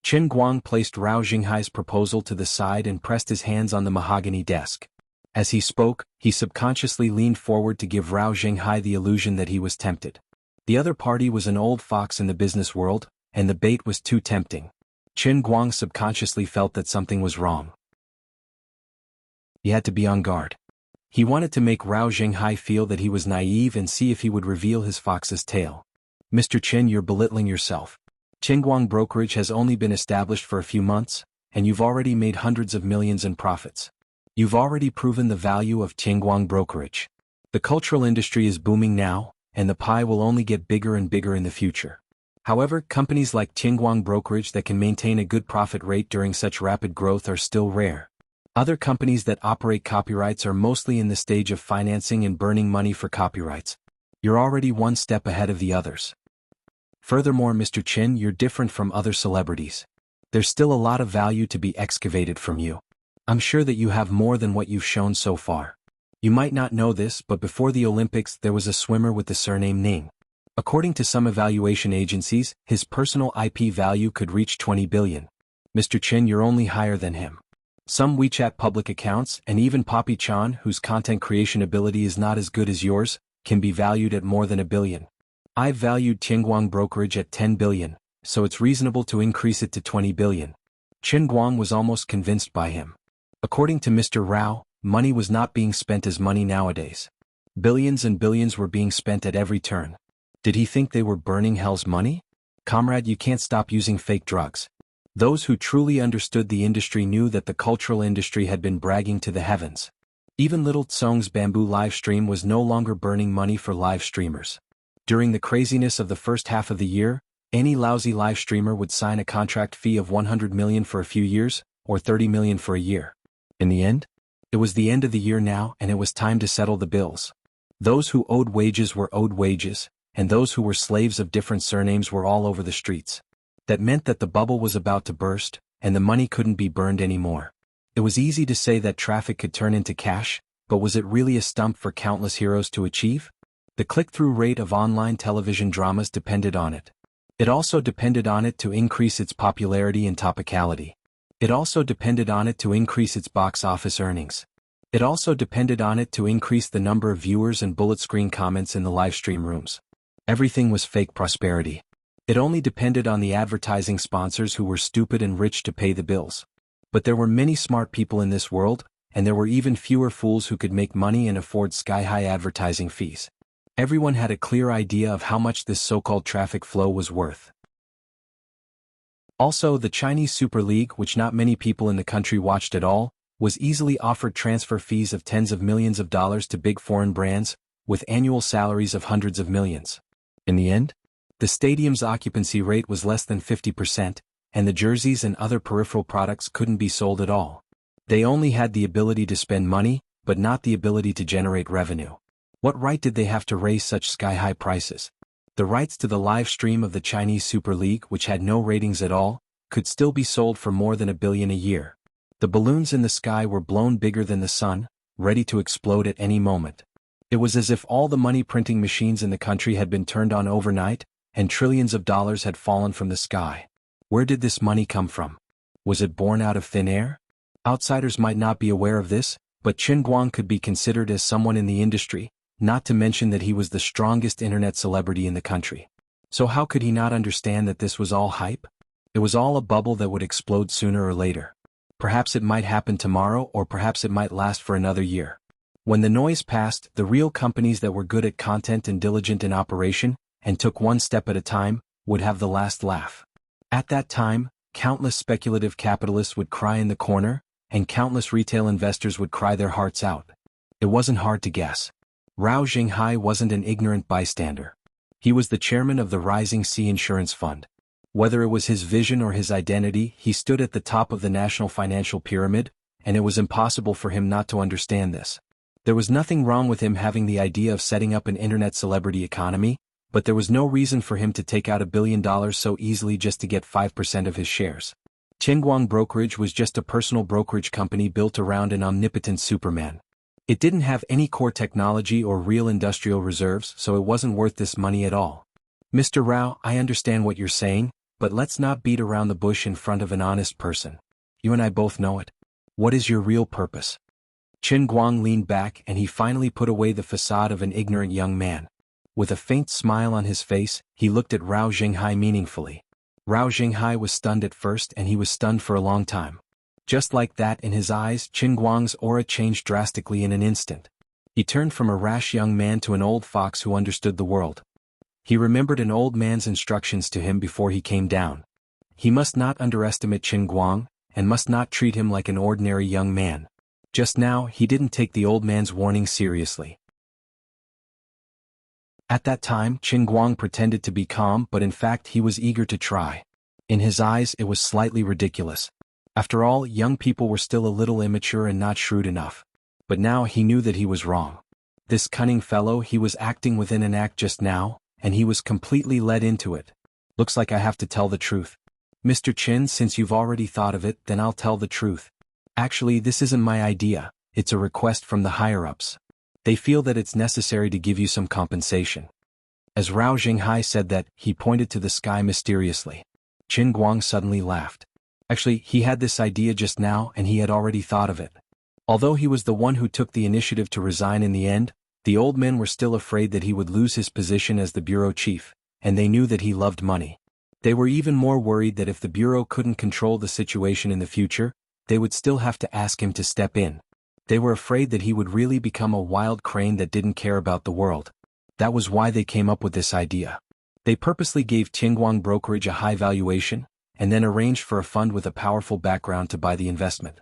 Qingguang placed Rao Xinghai's proposal to the side and pressed his hands on the mahogany desk. As he spoke, he subconsciously leaned forward to give Rao Xinghai the illusion that he was tempted. The other party was an old fox in the business world, and the bait was too tempting. Qingguang subconsciously felt that something was wrong. He had to be on guard. He wanted to make Rao Xinghai feel that he was naive and see if he would reveal his fox's tail. Mr. Chen, you're belittling yourself. Qingguang Brokerage has only been established for a few months, and you've already made hundreds of millions in profits. You've already proven the value of Qingguang Brokerage. The cultural industry is booming now, and the pie will only get bigger and bigger in the future. However, companies like Qingguang Brokerage that can maintain a good profit rate during such rapid growth are still rare. Other companies that operate copyrights are mostly in the stage of financing and burning money for copyrights. You're already one step ahead of the others. Furthermore, Mr. Chen, you're different from other celebrities. There's still a lot of value to be excavated from you. I'm sure that you have more than what you've shown so far. You might not know this, but before the Olympics there was a swimmer with the surname Ning. According to some evaluation agencies, his personal IP value could reach 20 billion. Mr. Chen, you're only higher than him. Some WeChat public accounts, and even Poppy Chan, whose content creation ability is not as good as yours, can be valued at more than $1 billion. I've valued Qingguang Brokerage at 10 billion, so it's reasonable to increase it to 20 billion. Qingguang was almost convinced by him. According to Mr. Rao, money was not being spent as money nowadays. Billions and billions were being spent at every turn. Did he think they were burning hell's money? Comrade, you can't stop using fake drugs. Those who truly understood the industry knew that the cultural industry had been bragging to the heavens. Even Little Tsong's bamboo live stream was no longer burning money for live streamers. During the craziness of the first half of the year, any lousy live streamer would sign a contract fee of 100 million for a few years, or 30 million for a year. In the end, it was the end of the year now, and it was time to settle the bills. Those who owed wages were owed wages, and those who were slaves of different surnames were all over the streets. That meant that the bubble was about to burst, and the money couldn't be burned anymore. It was easy to say that traffic could turn into cash, but was it really a stump for countless heroes to achieve? The click-through rate of online television dramas depended on it. It also depended on it to increase its popularity and topicality. It also depended on it to increase its box office earnings. It also depended on it to increase the number of viewers and bullet screen comments in the live stream rooms. Everything was fake prosperity. It only depended on the advertising sponsors who were stupid and rich to pay the bills. But there were many smart people in this world, and there were even fewer fools who could make money and afford sky-high advertising fees. Everyone had a clear idea of how much this so-called traffic flow was worth. Also, the Chinese Super League, which not many people in the country watched at all, was easily offered transfer fees of tens of millions of dollars to big foreign brands, with annual salaries of hundreds of millions. In the end, the stadium's occupancy rate was less than 50%, and the jerseys and other peripheral products couldn't be sold at all. They only had the ability to spend money, but not the ability to generate revenue. What right did they have to raise such sky-high prices? The rights to the live stream of the Chinese Super League, which had no ratings at all, could still be sold for more than $1 billion a year. The balloons in the sky were blown bigger than the sun, ready to explode at any moment. It was as if all the money printing machines in the country had been turned on overnight, and trillions of dollars had fallen from the sky. Where did this money come from? Was it born out of thin air? Outsiders might not be aware of this, but Qingguang could be considered as someone in the industry, not to mention that he was the strongest internet celebrity in the country. So how could he not understand that this was all hype? It was all a bubble that would explode sooner or later. Perhaps it might happen tomorrow, or perhaps it might last for another year. When the noise passed, the real companies that were good at content and diligent in operation, and took one step at a time, would have the last laugh. At that time, countless speculative capitalists would cry in the corner, and countless retail investors would cry their hearts out. It wasn't hard to guess. Rao Xinghai wasn't an ignorant bystander. He was the chairman of the Rising Sea Insurance Fund. Whether it was his vision or his identity, he stood at the top of the national financial pyramid, and it was impossible for him not to understand this. There was nothing wrong with him having the idea of setting up an internet celebrity economy, but there was no reason for him to take out $1 billion so easily just to get 5% of his shares. Qingguang Brokerage was just a personal brokerage company built around an omnipotent Superman. It didn't have any core technology or real industrial reserves, so it wasn't worth this money at all. Mr. Rao, I understand what you're saying, but let's not beat around the bush in front of an honest person. You and I both know it. What is your real purpose? Qingguang leaned back and he finally put away the facade of an ignorant young man. With a faint smile on his face, he looked at Rao Xinghai meaningfully. Rao Xinghai was stunned at first, and he was stunned for a long time. Just like that, in his eyes, Qingguang's aura changed drastically in an instant. He turned from a rash young man to an old fox who understood the world. He remembered an old man's instructions to him before he came down. He must not underestimate Qin Guang, and must not treat him like an ordinary young man. Just now, he didn't take the old man's warning seriously. At that time, Qin Guang pretended to be calm, but in fact he was eager to try. In his eyes it was slightly ridiculous. After all, young people were still a little immature and not shrewd enough. But now he knew that he was wrong. This cunning fellow, he was acting within an act just now, and he was completely led into it. Looks like I have to tell the truth. Mr. Qin, since you've already thought of it, then I'll tell the truth. Actually, this isn't my idea, it's a request from the higher-ups. They feel that it's necessary to give you some compensation. As Rao Jinghai said that, he pointed to the sky mysteriously. Qin Guang suddenly laughed. Actually, he had this idea just now and he had already thought of it. Although he was the one who took the initiative to resign in the end, the old men were still afraid that he would lose his position as the bureau chief, and they knew that he loved money. They were even more worried that if the bureau couldn't control the situation in the future, they would still have to ask him to step in. They were afraid that he would really become a wild crane that didn't care about the world. That was why they came up with this idea. They purposely gave Qingguang brokerage a high valuation, and then arranged for a fund with a powerful background to buy the investment.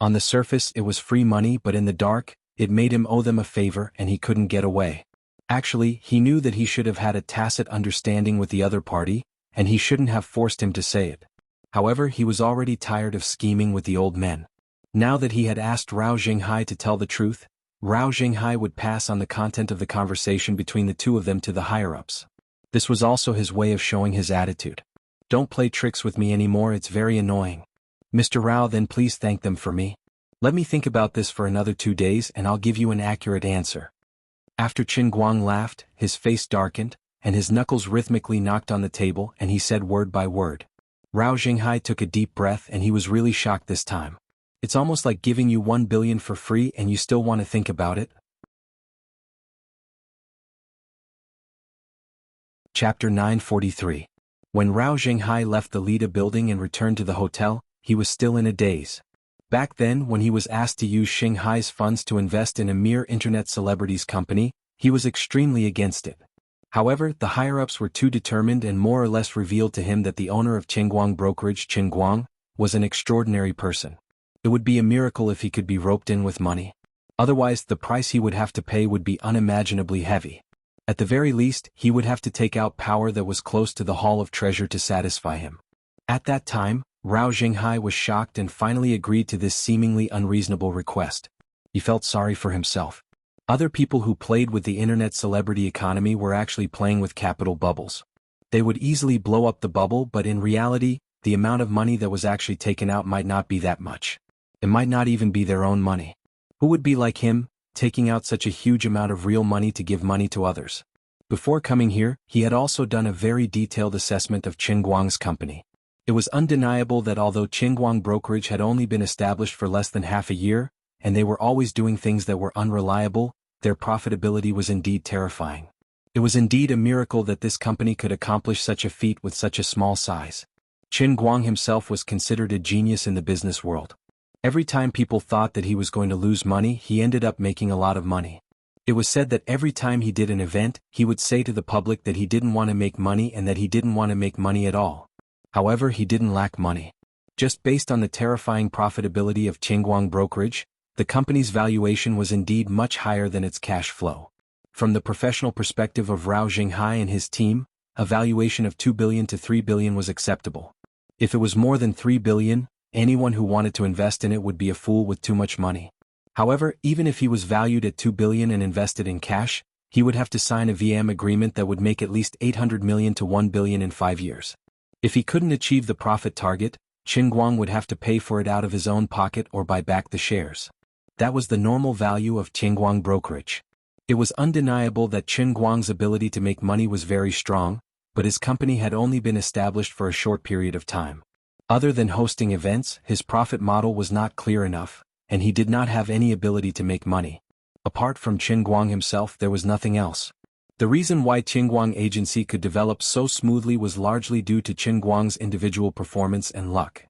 On the surface it was free money, but in the dark, it made him owe them a favor and he couldn't get away. Actually, he knew that he should have had a tacit understanding with the other party, and he shouldn't have forced him to say it. However, he was already tired of scheming with the old men. Now that he had asked Rao Jinghai to tell the truth, Rao Jinghai would pass on the content of the conversation between the two of them to the higher-ups. This was also his way of showing his attitude. Don't play tricks with me anymore, it's very annoying. Mr. Rao, then please thank them for me. Let me think about this for another 2 days and I'll give you an accurate answer. After Qin Guang laughed, his face darkened, and his knuckles rhythmically knocked on the table and he said word by word. Rao Jinghai took a deep breath and he was really shocked this time. It's almost like giving you 1 billion for free and you still want to think about it? Chapter 943. When Rao Jinghai left the Lida building and returned to the hotel, he was still in a daze. Back then, when he was asked to use Shanghai's funds to invest in a mere internet celebrities company, he was extremely against it. However, the higher-ups were too determined and more or less revealed to him that the owner of Qingguang brokerage, Qin Guang, was an extraordinary person. It would be a miracle if he could be roped in with money. Otherwise, the price he would have to pay would be unimaginably heavy. At the very least, he would have to take out power that was close to the Hall of Treasure to satisfy him. At that time, Rao Jinghai was shocked and finally agreed to this seemingly unreasonable request. He felt sorry for himself. Other people who played with the internet celebrity economy were actually playing with capital bubbles. They would easily blow up the bubble, but in reality, the amount of money that was actually taken out might not be that much. It might not even be their own money. Who would be like him, taking out such a huge amount of real money to give money to others? Before coming here, he had also done a very detailed assessment of Qin Guang's company. It was undeniable that although Qingguang brokerage had only been established for less than half a year, and they were always doing things that were unreliable, their profitability was indeed terrifying. It was indeed a miracle that this company could accomplish such a feat with such a small size. Qin Guang himself was considered a genius in the business world. Every time people thought that he was going to lose money, he ended up making a lot of money. It was said that every time he did an event, he would say to the public that he didn't want to make money and that he didn't want to make money at all. However, he didn't lack money. Just based on the terrifying profitability of Qingguang brokerage, the company's valuation was indeed much higher than its cash flow. From the professional perspective of Rao Jinghai and his team, a valuation of 2 billion to 3 billion was acceptable. If it was more than 3 billion, anyone who wanted to invest in it would be a fool with too much money. However, even if he was valued at 2 billion and invested in cash, he would have to sign a VM agreement that would make at least 800 million to 1 billion in 5 years. If he couldn't achieve the profit target, Qin Guang would have to pay for it out of his own pocket or buy back the shares. That was the normal value of Qingguang brokerage. It was undeniable that Qin Guang's ability to make money was very strong, but his company had only been established for a short period of time. Other than hosting events, his profit model was not clear enough, and he did not have any ability to make money. Apart from Qin Guang himself, there was nothing else. The reason why Qingguang Agency could develop so smoothly was largely due to Qin Guang's individual performance and luck.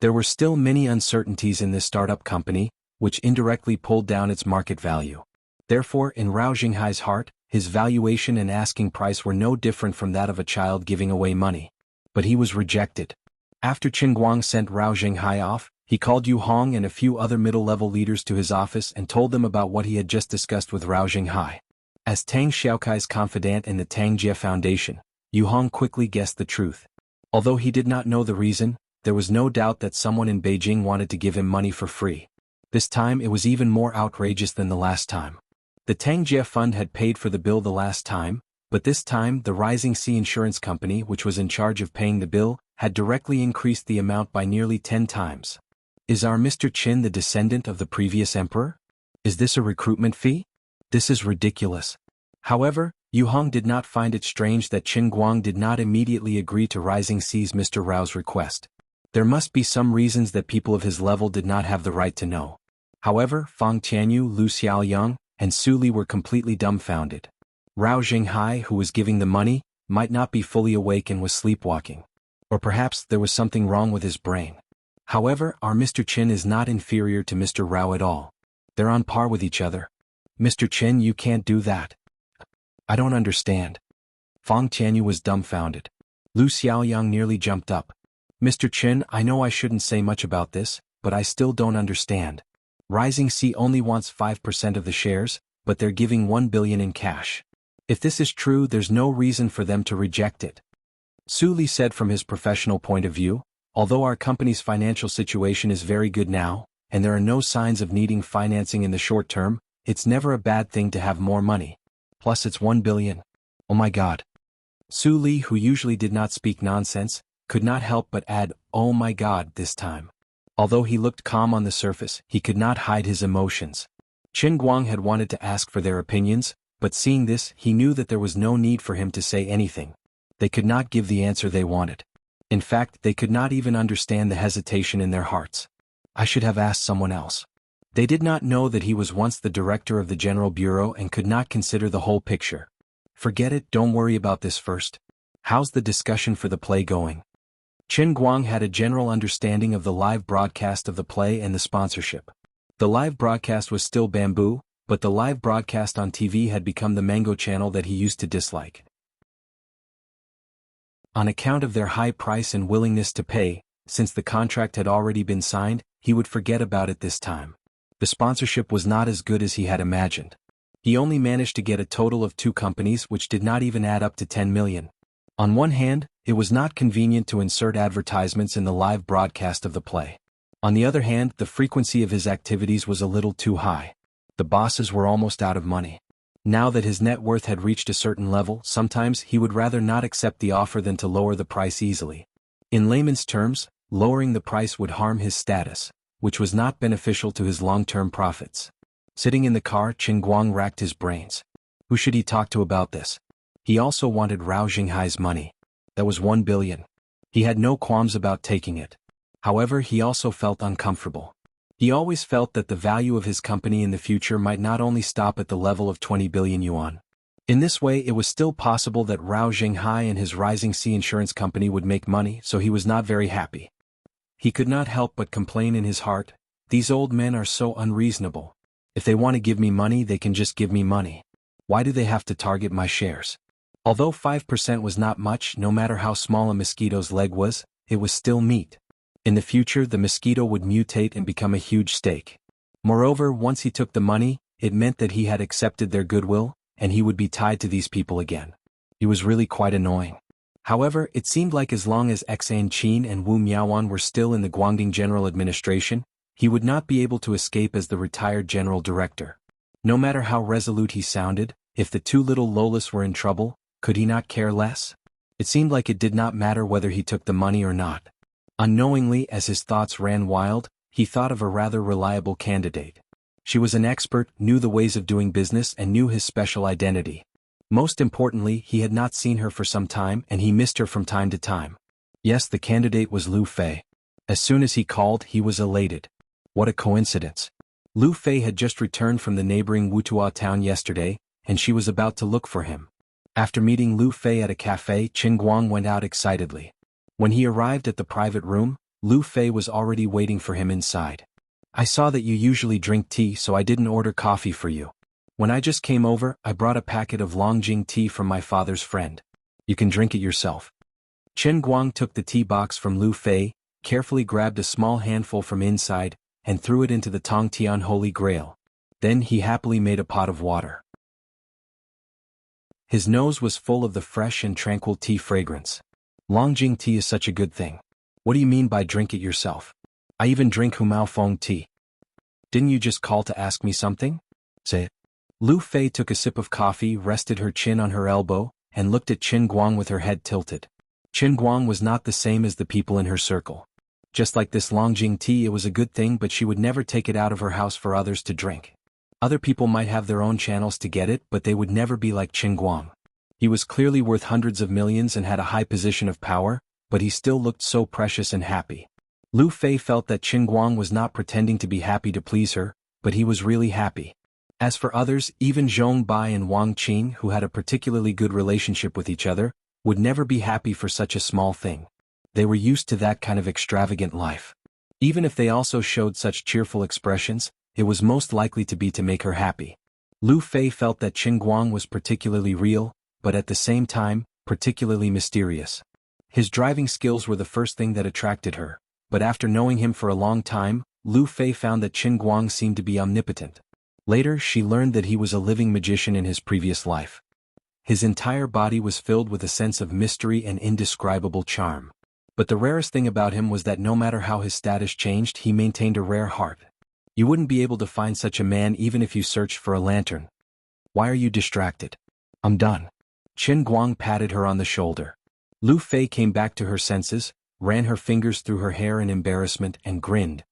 There were still many uncertainties in this startup company, which indirectly pulled down its market value. Therefore, in Rao Xinghai's heart, his valuation and asking price were no different from that of a child giving away money. But he was rejected. After Qin Guang sent Rao Xinghai off, he called Yu Hong and a few other middle-level leaders to his office and told them about what he had just discussed with Rao Xinghai. As Tang Xiaokai's confidant in the Tang Jie Foundation, Yu Hong quickly guessed the truth. Although he did not know the reason, there was no doubt that someone in Beijing wanted to give him money for free. This time it was even more outrageous than the last time. The Tang Jie Fund had paid for the bill the last time, but this time the Rising Sea Insurance Company, which was in charge of paying the bill, had directly increased the amount by nearly 10 times. Is our Mr. Qin the descendant of the previous emperor? Is this a recruitment fee? This is ridiculous. However, Yu Hong did not find it strange that Qin Guang did not immediately agree to Rising Sea's Mr. Rao's request. There must be some reasons that people of his level did not have the right to know. However, Fang Tianyu, Lu Xiaoyang, and Su Li were completely dumbfounded. Rao Xinghai, who was giving the money, might not be fully awake and was sleepwalking. Or perhaps there was something wrong with his brain. However, our Mr. Qin is not inferior to Mr. Rao at all. They're on par with each other. Mr. Qin, you can't do that. I don't understand. Fang Tianyu was dumbfounded. Lu Xiaoyang nearly jumped up. Mr. Qin, I know I shouldn't say much about this, but I still don't understand. Rising Sea only wants 5% of the shares, but they're giving 1 billion in cash. If this is true, there's no reason for them to reject it. Su Li said from his professional point of view, although our company's financial situation is very good now, and there are no signs of needing financing in the short term, it's never a bad thing to have more money. Plus it's 1 billion. Oh my God. Su Li, who usually did not speak nonsense, could not help but add, oh my God, this time. Although he looked calm on the surface, he could not hide his emotions. Qin Guang had wanted to ask for their opinions, but seeing this, he knew that there was no need for him to say anything. They could not give the answer they wanted. In fact, they could not even understand the hesitation in their hearts. I should have asked someone else. They did not know that he was once the director of the General Bureau and could not consider the whole picture. Forget it, don't worry about this first. How's the discussion for the play going? Qin Guang had a general understanding of the live broadcast of the play and the sponsorship. The live broadcast was still bamboo, but the live broadcast on TV had become the Mango channel that he used to dislike. On account of their high price and willingness to pay, since the contract had already been signed, he would forget about it this time. The sponsorship was not as good as he had imagined. He only managed to get a total of 2 companies which did not even add up to 10 million. On one hand, it was not convenient to insert advertisements in the live broadcast of the play. On the other hand, the frequency of his activities was a little too high. The bosses were almost out of money. Now that his net worth had reached a certain level, sometimes he would rather not accept the offer than to lower the price easily. In layman's terms, lowering the price would harm his status, which was not beneficial to his long-term profits. Sitting in the car, Qin Guang racked his brains. Who should he talk to about this? He also wanted Rao Xinghai's money. That was 1 billion. He had no qualms about taking it. However, he also felt uncomfortable. He always felt that the value of his company in the future might not only stop at the level of 20 billion yuan. In this way, it was still possible that Rao Xinghai and his Rising Sea Insurance Company would make money, so he was not very happy. He could not help but complain in his heart, these old men are so unreasonable. If they want to give me money, they can just give me money. Why do they have to target my shares? Although 5% was not much, no matter how small a mosquito's leg was, it was still meat. In the future, the mosquito would mutate and become a huge steak. Moreover, once he took the money, it meant that he had accepted their goodwill, and he would be tied to these people again. He was really quite annoying. However, it seemed like as long as Xan Qin and Wu Miaowan were still in the Guangdong General Administration, he would not be able to escape as the retired general director. No matter how resolute he sounded, if the 2 little Lolas were in trouble, could he not care less? It seemed like it did not matter whether he took the money or not. Unknowingly, as his thoughts ran wild, he thought of a rather reliable candidate. She was an expert, knew the ways of doing business and knew his special identity. Most importantly, he had not seen her for some time and he missed her from time to time. Yes, the candidate was Lu Fei. As soon as he called, he was elated. What a coincidence. Lu Fei had just returned from the neighboring Wutua town yesterday, and she was about to look for him. After meeting Lu Fei at a cafe, Qin Guang went out excitedly. When he arrived at the private room, Lu Fei was already waiting for him inside. I saw that you usually drink tea, so I didn't order coffee for you. When I just came over, I brought a packet of Longjing tea from my father's friend. You can drink it yourself. Chen Guang took the tea box from Lu Fei, carefully grabbed a small handful from inside, and threw it into the Tongtian Holy Grail. Then he happily made a pot of water. His nose was full of the fresh and tranquil tea fragrance. Longjing tea is such a good thing. What do you mean by drink it yourself? I even drink Humao Feng tea. Didn't you just call to ask me something? Say it. Lu Fei took a sip of coffee, rested her chin on her elbow, and looked at Qin Guang with her head tilted. Qin Guang was not the same as the people in her circle. Just like this Longjing tea, it was a good thing, but she would never take it out of her house for others to drink. Other people might have their own channels to get it, but they would never be like Qin Guang. He was clearly worth hundreds of millions and had a high position of power, but he still looked so precious and happy. Lu Fei felt that Qin Guang was not pretending to be happy to please her, but he was really happy. As for others, even Zhong Bai and Wang Qing, who had a particularly good relationship with each other, would never be happy for such a small thing. They were used to that kind of extravagant life. Even if they also showed such cheerful expressions, it was most likely to be to make her happy. Lu Fei felt that Qin Guang was particularly real, but at the same time, particularly mysterious. His driving skills were the first thing that attracted her, but after knowing him for a long time, Lu Fei found that Qin Guang seemed to be omnipotent. Later, she learned that he was a living magician in his previous life. His entire body was filled with a sense of mystery and indescribable charm. But the rarest thing about him was that no matter how his status changed, he maintained a rare heart. You wouldn't be able to find such a man even if you searched for a lantern. Why are you distracted? I'm done. Qin Guang patted her on the shoulder. Lu Fei came back to her senses, ran her fingers through her hair in embarrassment, and grinned.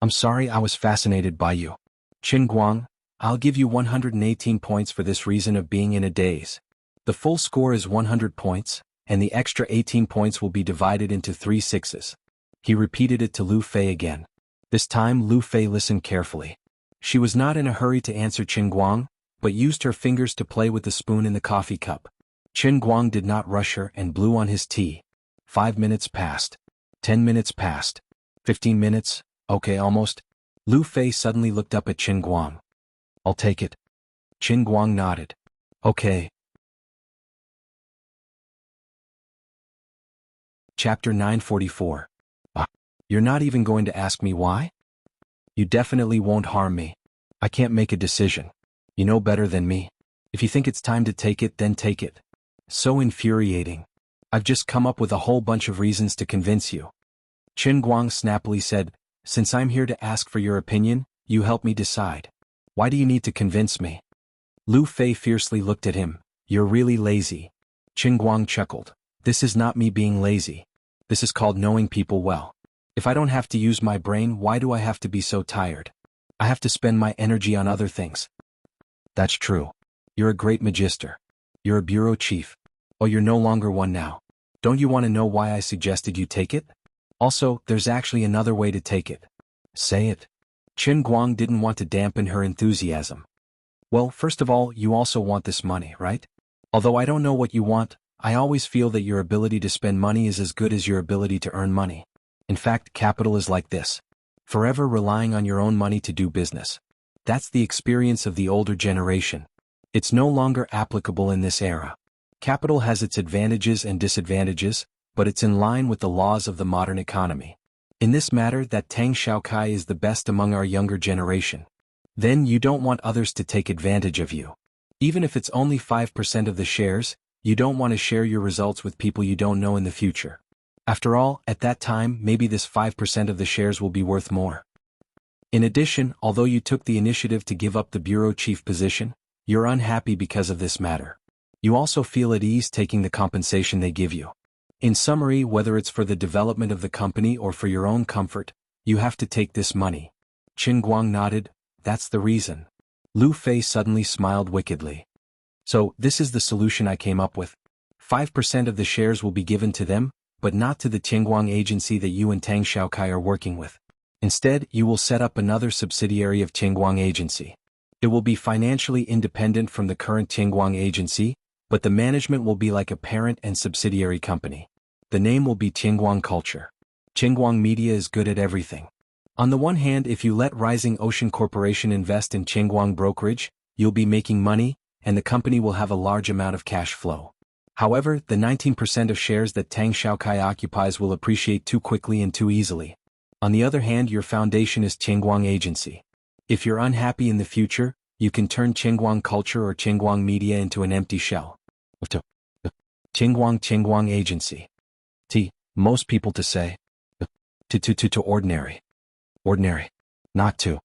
I'm sorry, I was fascinated by you. Qin Guang, I'll give you 118 points for this reason of being in a daze. The full score is 100 points, and the extra 18 points will be divided into 3 sixes. He repeated it to Lu Fei again. This time Lu Fei listened carefully. She was not in a hurry to answer Qin Guang, but used her fingers to play with the spoon in the coffee cup. Qin Guang did not rush her and blew on his tea. 5 minutes passed. 10 minutes passed. 15 minutes, okay almost. Lu Fei suddenly looked up at Qin Guang. I'll take it. Qin Guang nodded. Okay. Chapter 944. You're not even going to ask me why? You definitely won't harm me. I can't make a decision. You know better than me. If you think it's time to take it, then take it. So infuriating. I've just come up with a whole bunch of reasons to convince you. Qin Guang snappily said, since I'm here to ask for your opinion, you help me decide. Why do you need to convince me? Lu Fei fiercely looked at him. You're really lazy. Qin Guang chuckled. This is not me being lazy. This is called knowing people well. If I don't have to use my brain, why do I have to be so tired? I have to spend my energy on other things. That's true. You're a great magister. You're a bureau chief. Oh, you're no longer one now. Don't you want to know why I suggested you take it? Also, there's actually another way to take it. Say it. Qin Guang didn't want to dampen her enthusiasm. Well, first of all, you also want this money, right? Although I don't know what you want, I always feel that your ability to spend money is as good as your ability to earn money. In fact, capital is like this. Forever relying on your own money to do business. That's the experience of the older generation. It's no longer applicable in this era. Capital has its advantages and disadvantages, but it's in line with the laws of the modern economy. In this matter, that Tang Xiaokai is the best among our younger generation. Then you don't want others to take advantage of you. Even if it's only 5% of the shares, you don't want to share your results with people you don't know in the future. After all, at that time, maybe this 5% of the shares will be worth more. In addition, although you took the initiative to give up the bureau chief position, you're unhappy because of this matter. You also feel at ease taking the compensation they give you. In summary, whether it's for the development of the company or for your own comfort, you have to take this money. Qin Guang nodded. That's the reason. Lu Fei suddenly smiled wickedly. So, this is the solution I came up with. 5% of the shares will be given to them, but not to the Tianguang agency that you and Tang Xiaokai are working with. Instead, you will set up another subsidiary of Tianguang agency. It will be financially independent from the current Tianguang agency, but the management will be like a parent and subsidiary company. The name will be Tianguang Culture. Tianguang Media is good at everything. On the one hand, if you let Rising Ocean Corporation invest in Qingguang brokerage, you'll be making money, and the company will have a large amount of cash flow. However, the 19% of shares that Tang Xiaokai occupies will appreciate too quickly and too easily. On the other hand, your foundation is Qingguang Agency. If you're unhappy in the future, you can turn Qingguang Culture or Qingguang Media into an empty shell. Qingguang Agency. Most people to say. To ordinary. Ordinary. Not to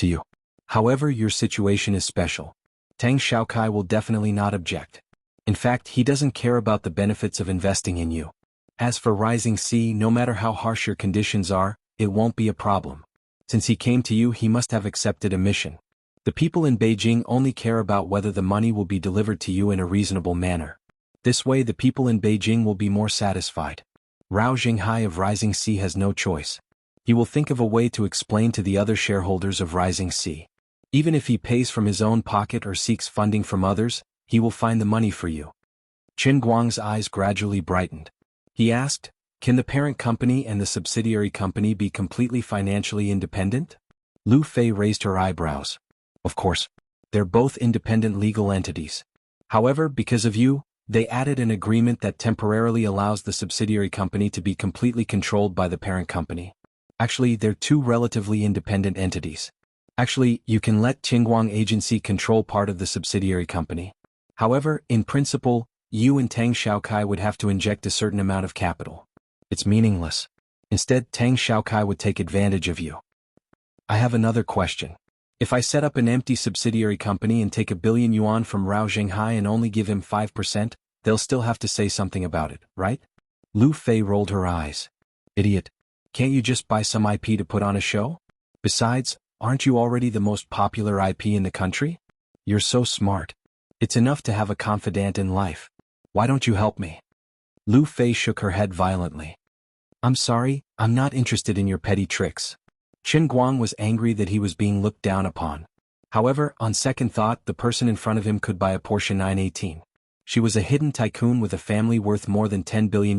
you. However, your situation is special. Tang Xiaokai will definitely not object. In fact, he doesn't care about the benefits of investing in you. As for Rising Sea, no matter how harsh your conditions are, it won't be a problem. Since he came to you, he must have accepted a mission. The people in Beijing only care about whether the money will be delivered to you in a reasonable manner. This way the people in Beijing will be more satisfied. Rao Jinghai of Rising Sea has no choice. He will think of a way to explain to the other shareholders of Rising Sea. Even if he pays from his own pocket or seeks funding from others, he will find the money for you. Qingguang's eyes gradually brightened. He asked, "Can the parent company and the subsidiary company be completely financially independent?" Lu Fei raised her eyebrows. Of course. They're both independent legal entities. However, because of you, they added an agreement that temporarily allows the subsidiary company to be completely controlled by the parent company. Actually, they're two relatively independent entities. Actually, you can let Qingguang Agency control part of the subsidiary company. However, in principle, you and Tang Xiaokai would have to inject a certain amount of capital. It's meaningless. Instead, Tang Xiaokai would take advantage of you. I have another question. If I set up an empty subsidiary company and take 1 billion yuan from Rao Jinghai and only give him 5%, they'll still have to say something about it, right? Lu Fei rolled her eyes. Idiot. Can't you just buy some IP to put on a show? Besides, aren't you already the most popular IP in the country? You're so smart. It's enough to have a confidant in life. Why don't you help me? Lu Fei shook her head violently. I'm sorry, I'm not interested in your petty tricks. Qingguang was angry that he was being looked down upon. However, on second thought, the person in front of him could buy a Porsche 918. She was a hidden tycoon with a family worth more than $10 billion.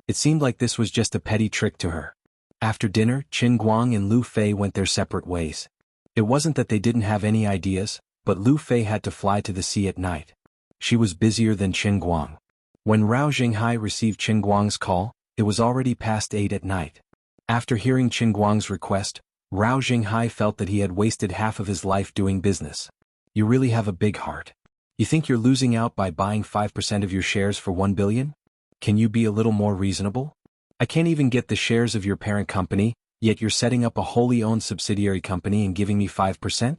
It seemed like this was just a petty trick to her. After dinner, Qingguang and Lu Fei went their separate ways. It wasn't that they didn't have any ideas, but Lu Fei had to fly to the sea at night. She was busier than Qingguang. When Rao Jinghai received Qingguang's call, it was already past 8 at night. After hearing Qingguang's request, Rao Jinghai felt that he had wasted half of his life doing business. You really have a big heart. You think you're losing out by buying 5% of your shares for 1 billion? Can you be a little more reasonable? I can't even get the shares of your parent company, yet you're setting up a wholly owned subsidiary company and giving me 5%?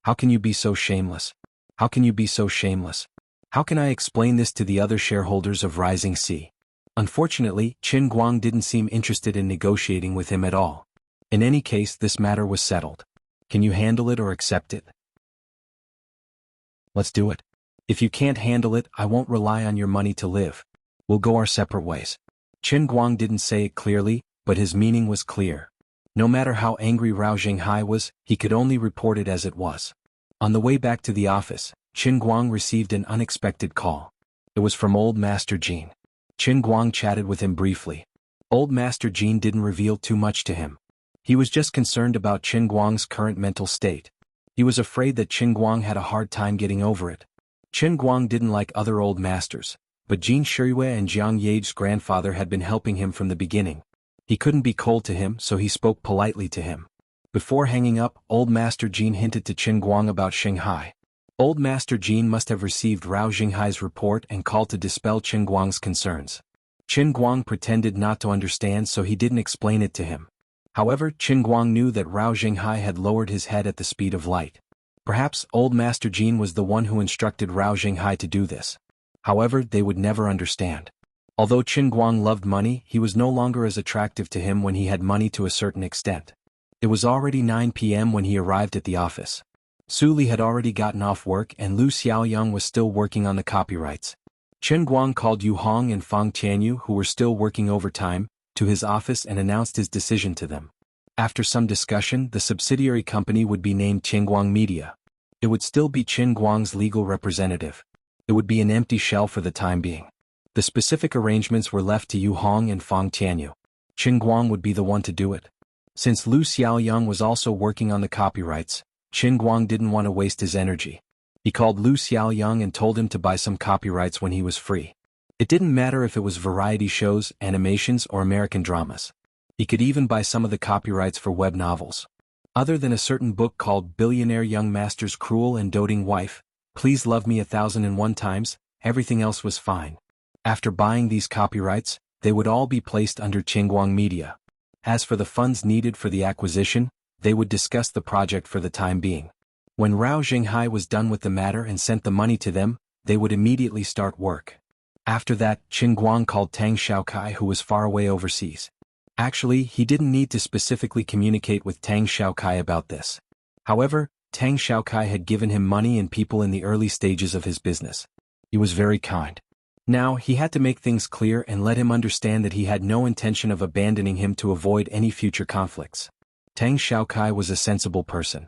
How can you be so shameless? How can you be so shameless? How can I explain this to the other shareholders of Rising Sea? Unfortunately, Qingguang didn't seem interested in negotiating with him at all. In any case, this matter was settled. Can you handle it or accept it? Let's do it. If you can't handle it, I won't rely on your money to live. We'll go our separate ways. Qingguang didn't say it clearly, but his meaning was clear. No matter how angry Rao Jinghai was, he could only report it as it was. On the way back to the office, Qingguang received an unexpected call. It was from Old Master Jean. Qingguang chatted with him briefly. Old Master Jean didn't reveal too much to him. He was just concerned about Qingguang's current mental state. He was afraid that Qingguang had a hard time getting over it. Qingguang didn't like other old masters, but Jin Shiyue and Jiang Yage's grandfather had been helping him from the beginning. He couldn't be cold to him, so he spoke politely to him. Before hanging up, Old Master Jean hinted to Qingguang about Shanghai. Old Master Jean must have received Rao Jinghai's report and called to dispel Qingguang's concerns. Qingguang pretended not to understand, so he didn't explain it to him. However, Qingguang knew that Rao Jinghai had lowered his head at the speed of light. Perhaps Old Master Jean was the one who instructed Rao Jinghai to do this. However, they would never understand. Although Qingguang loved money, he was no longer as attractive to him when he had money to a certain extent. It was already 9 p.m. when he arrived at the office. Su Li had already gotten off work and Lu Xiaoyang was still working on the copyrights. Qingguang called Yu Hong and Fang Tianyu, who were still working overtime, to his office and announced his decision to them. After some discussion, the subsidiary company would be named Qingguang Media. It would still be Qingguang's legal representative. It would be an empty shell for the time being. The specific arrangements were left to Yu Hong and Fang Tianyu. Qin Guang would be the one to do it. Since Lu Xiaoyang was also working on the copyrights, Qin Guang didn't want to waste his energy. He called Lu Xiaoyang and told him to buy some copyrights when he was free. It didn't matter if it was variety shows, animations, or American dramas. He could even buy some of the copyrights for web novels. Other than a certain book called Billionaire Young Master's Cruel and Doting Wife, Please Love Me 1001 Times, everything else was fine. After buying these copyrights, they would all be placed under Qingguang Media. As for the funds needed for the acquisition, they would discuss the project for the time being. When Rao Jinghai was done with the matter and sent the money to them, they would immediately start work. After that, Qin Guang called Tang Xiaokai, who was far away overseas. Actually, he didn't need to specifically communicate with Tang Xiaokai about this. However, Tang Xiaokai had given him money and people in the early stages of his business. He was very kind. Now, he had to make things clear and let him understand that he had no intention of abandoning him to avoid any future conflicts. Tang Xiaokai was a sensible person.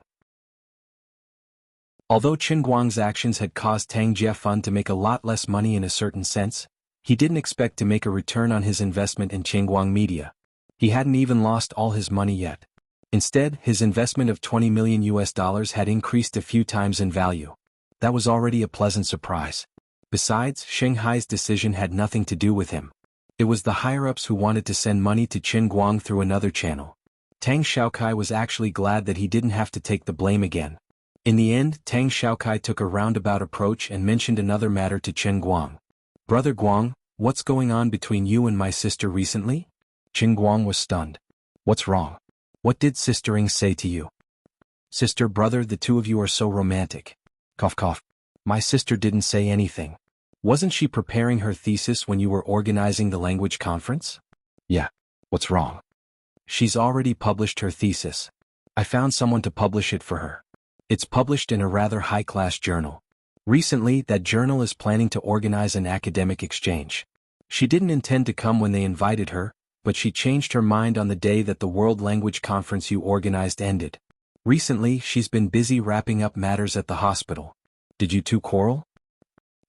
Although Qin Guang's actions had caused Tang Jiefun to make a lot less money in a certain sense, he didn't expect to make a return on his investment in Qingguang Media. He hadn't even lost all his money yet. Instead, his investment of $20 million had increased a few times in value. That was already a pleasant surprise. Besides, Shanghai's decision had nothing to do with him. It was the higher-ups who wanted to send money to Qin Guang through another channel. Tang Xiaokai was actually glad that he didn't have to take the blame again. In the end, Tang Xiaokai took a roundabout approach and mentioned another matter to Qin Guang. "Brother Guang, what's going on between you and my sister recently?" Qin Guang was stunned. "What's wrong? What did Sister Ing say to you?" "Sister, brother, the two of you are so romantic." Cough cough. "My sister didn't say anything. Wasn't she preparing her thesis when you were organizing the language conference?" "Yeah. What's wrong?" "She's already published her thesis. I found someone to publish it for her. It's published in a rather high-class journal. Recently, that journal is planning to organize an academic exchange. She didn't intend to come when they invited her, but she changed her mind on the day that the World Language Conference you organized ended. Recently, she's been busy wrapping up matters at the hospital. Did you two quarrel?"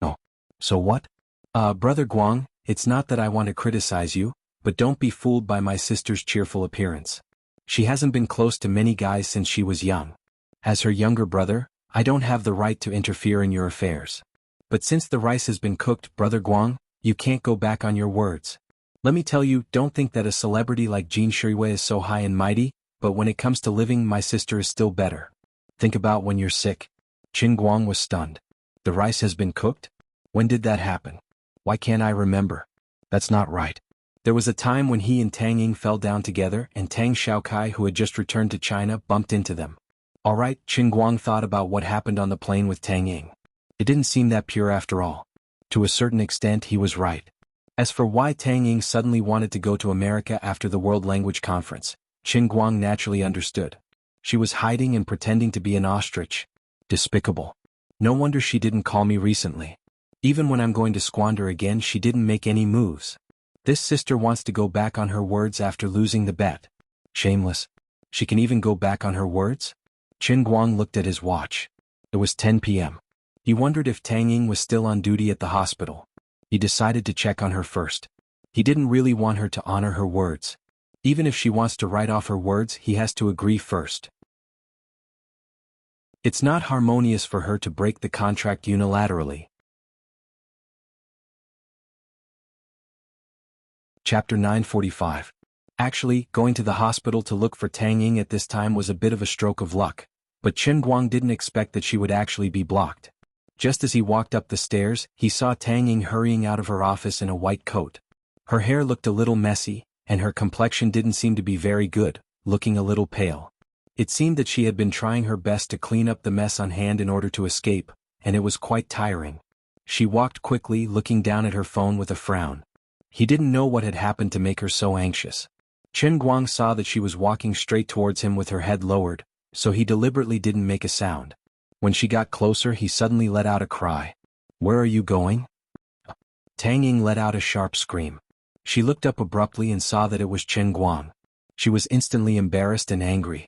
"No. So what?" Brother Guang, it's not that I want to criticize you, but don't be fooled by my sister's cheerful appearance. She hasn't been close to many guys since she was young. As her younger brother, I don't have the right to interfere in your affairs. But since the rice has been cooked, Brother Guang, you can't go back on your words. Let me tell you, don't think that a celebrity like Jin Shuiwei is so high and mighty, but when it comes to living, my sister is still better. Think about when you're sick." Qin Guang was stunned. "The rice has been cooked? When did that happen? Why can't I remember? That's not right." There was a time when he and Tang Ying fell down together and Tang Xiaokai, who had just returned to China, bumped into them. All right, Qin Guang thought about what happened on the plane with Tang Ying. It didn't seem that pure after all. To a certain extent, he was right. As for why Tang Ying suddenly wanted to go to America after the World Language Conference, Qin Guang naturally understood. She was hiding and pretending to be an ostrich. Despicable. No wonder she didn't call me recently. Even when I'm going to squander again, she didn't make any moves. This sister wants to go back on her words after losing the bet. Shameless. She can even go back on her words? Qin Guang looked at his watch. It was 10 p.m. He wondered if Tang Ying was still on duty at the hospital. He decided to check on her first. He didn't really want her to honor her words. Even if she wants to write off her words, he has to agree first. It's not harmonious for her to break the contract unilaterally. Chapter 945. Actually, going to the hospital to look for Tang Ying at this time was a bit of a stroke of luck, but Qin Guang didn't expect that she would actually be blocked. Just as he walked up the stairs, he saw Tang Ying hurrying out of her office in a white coat. Her hair looked a little messy, and her complexion didn't seem to be very good, looking a little pale. It seemed that she had been trying her best to clean up the mess on hand in order to escape, and it was quite tiring. She walked quickly, looking down at her phone with a frown. He didn't know what had happened to make her so anxious. Qin Guang saw that she was walking straight towards him with her head lowered, so he deliberately didn't make a sound. When she got closer, he suddenly let out a cry. "Where are you going?" Tang Ying let out a sharp scream. She looked up abruptly and saw that it was Qin Guang. She was instantly embarrassed and angry.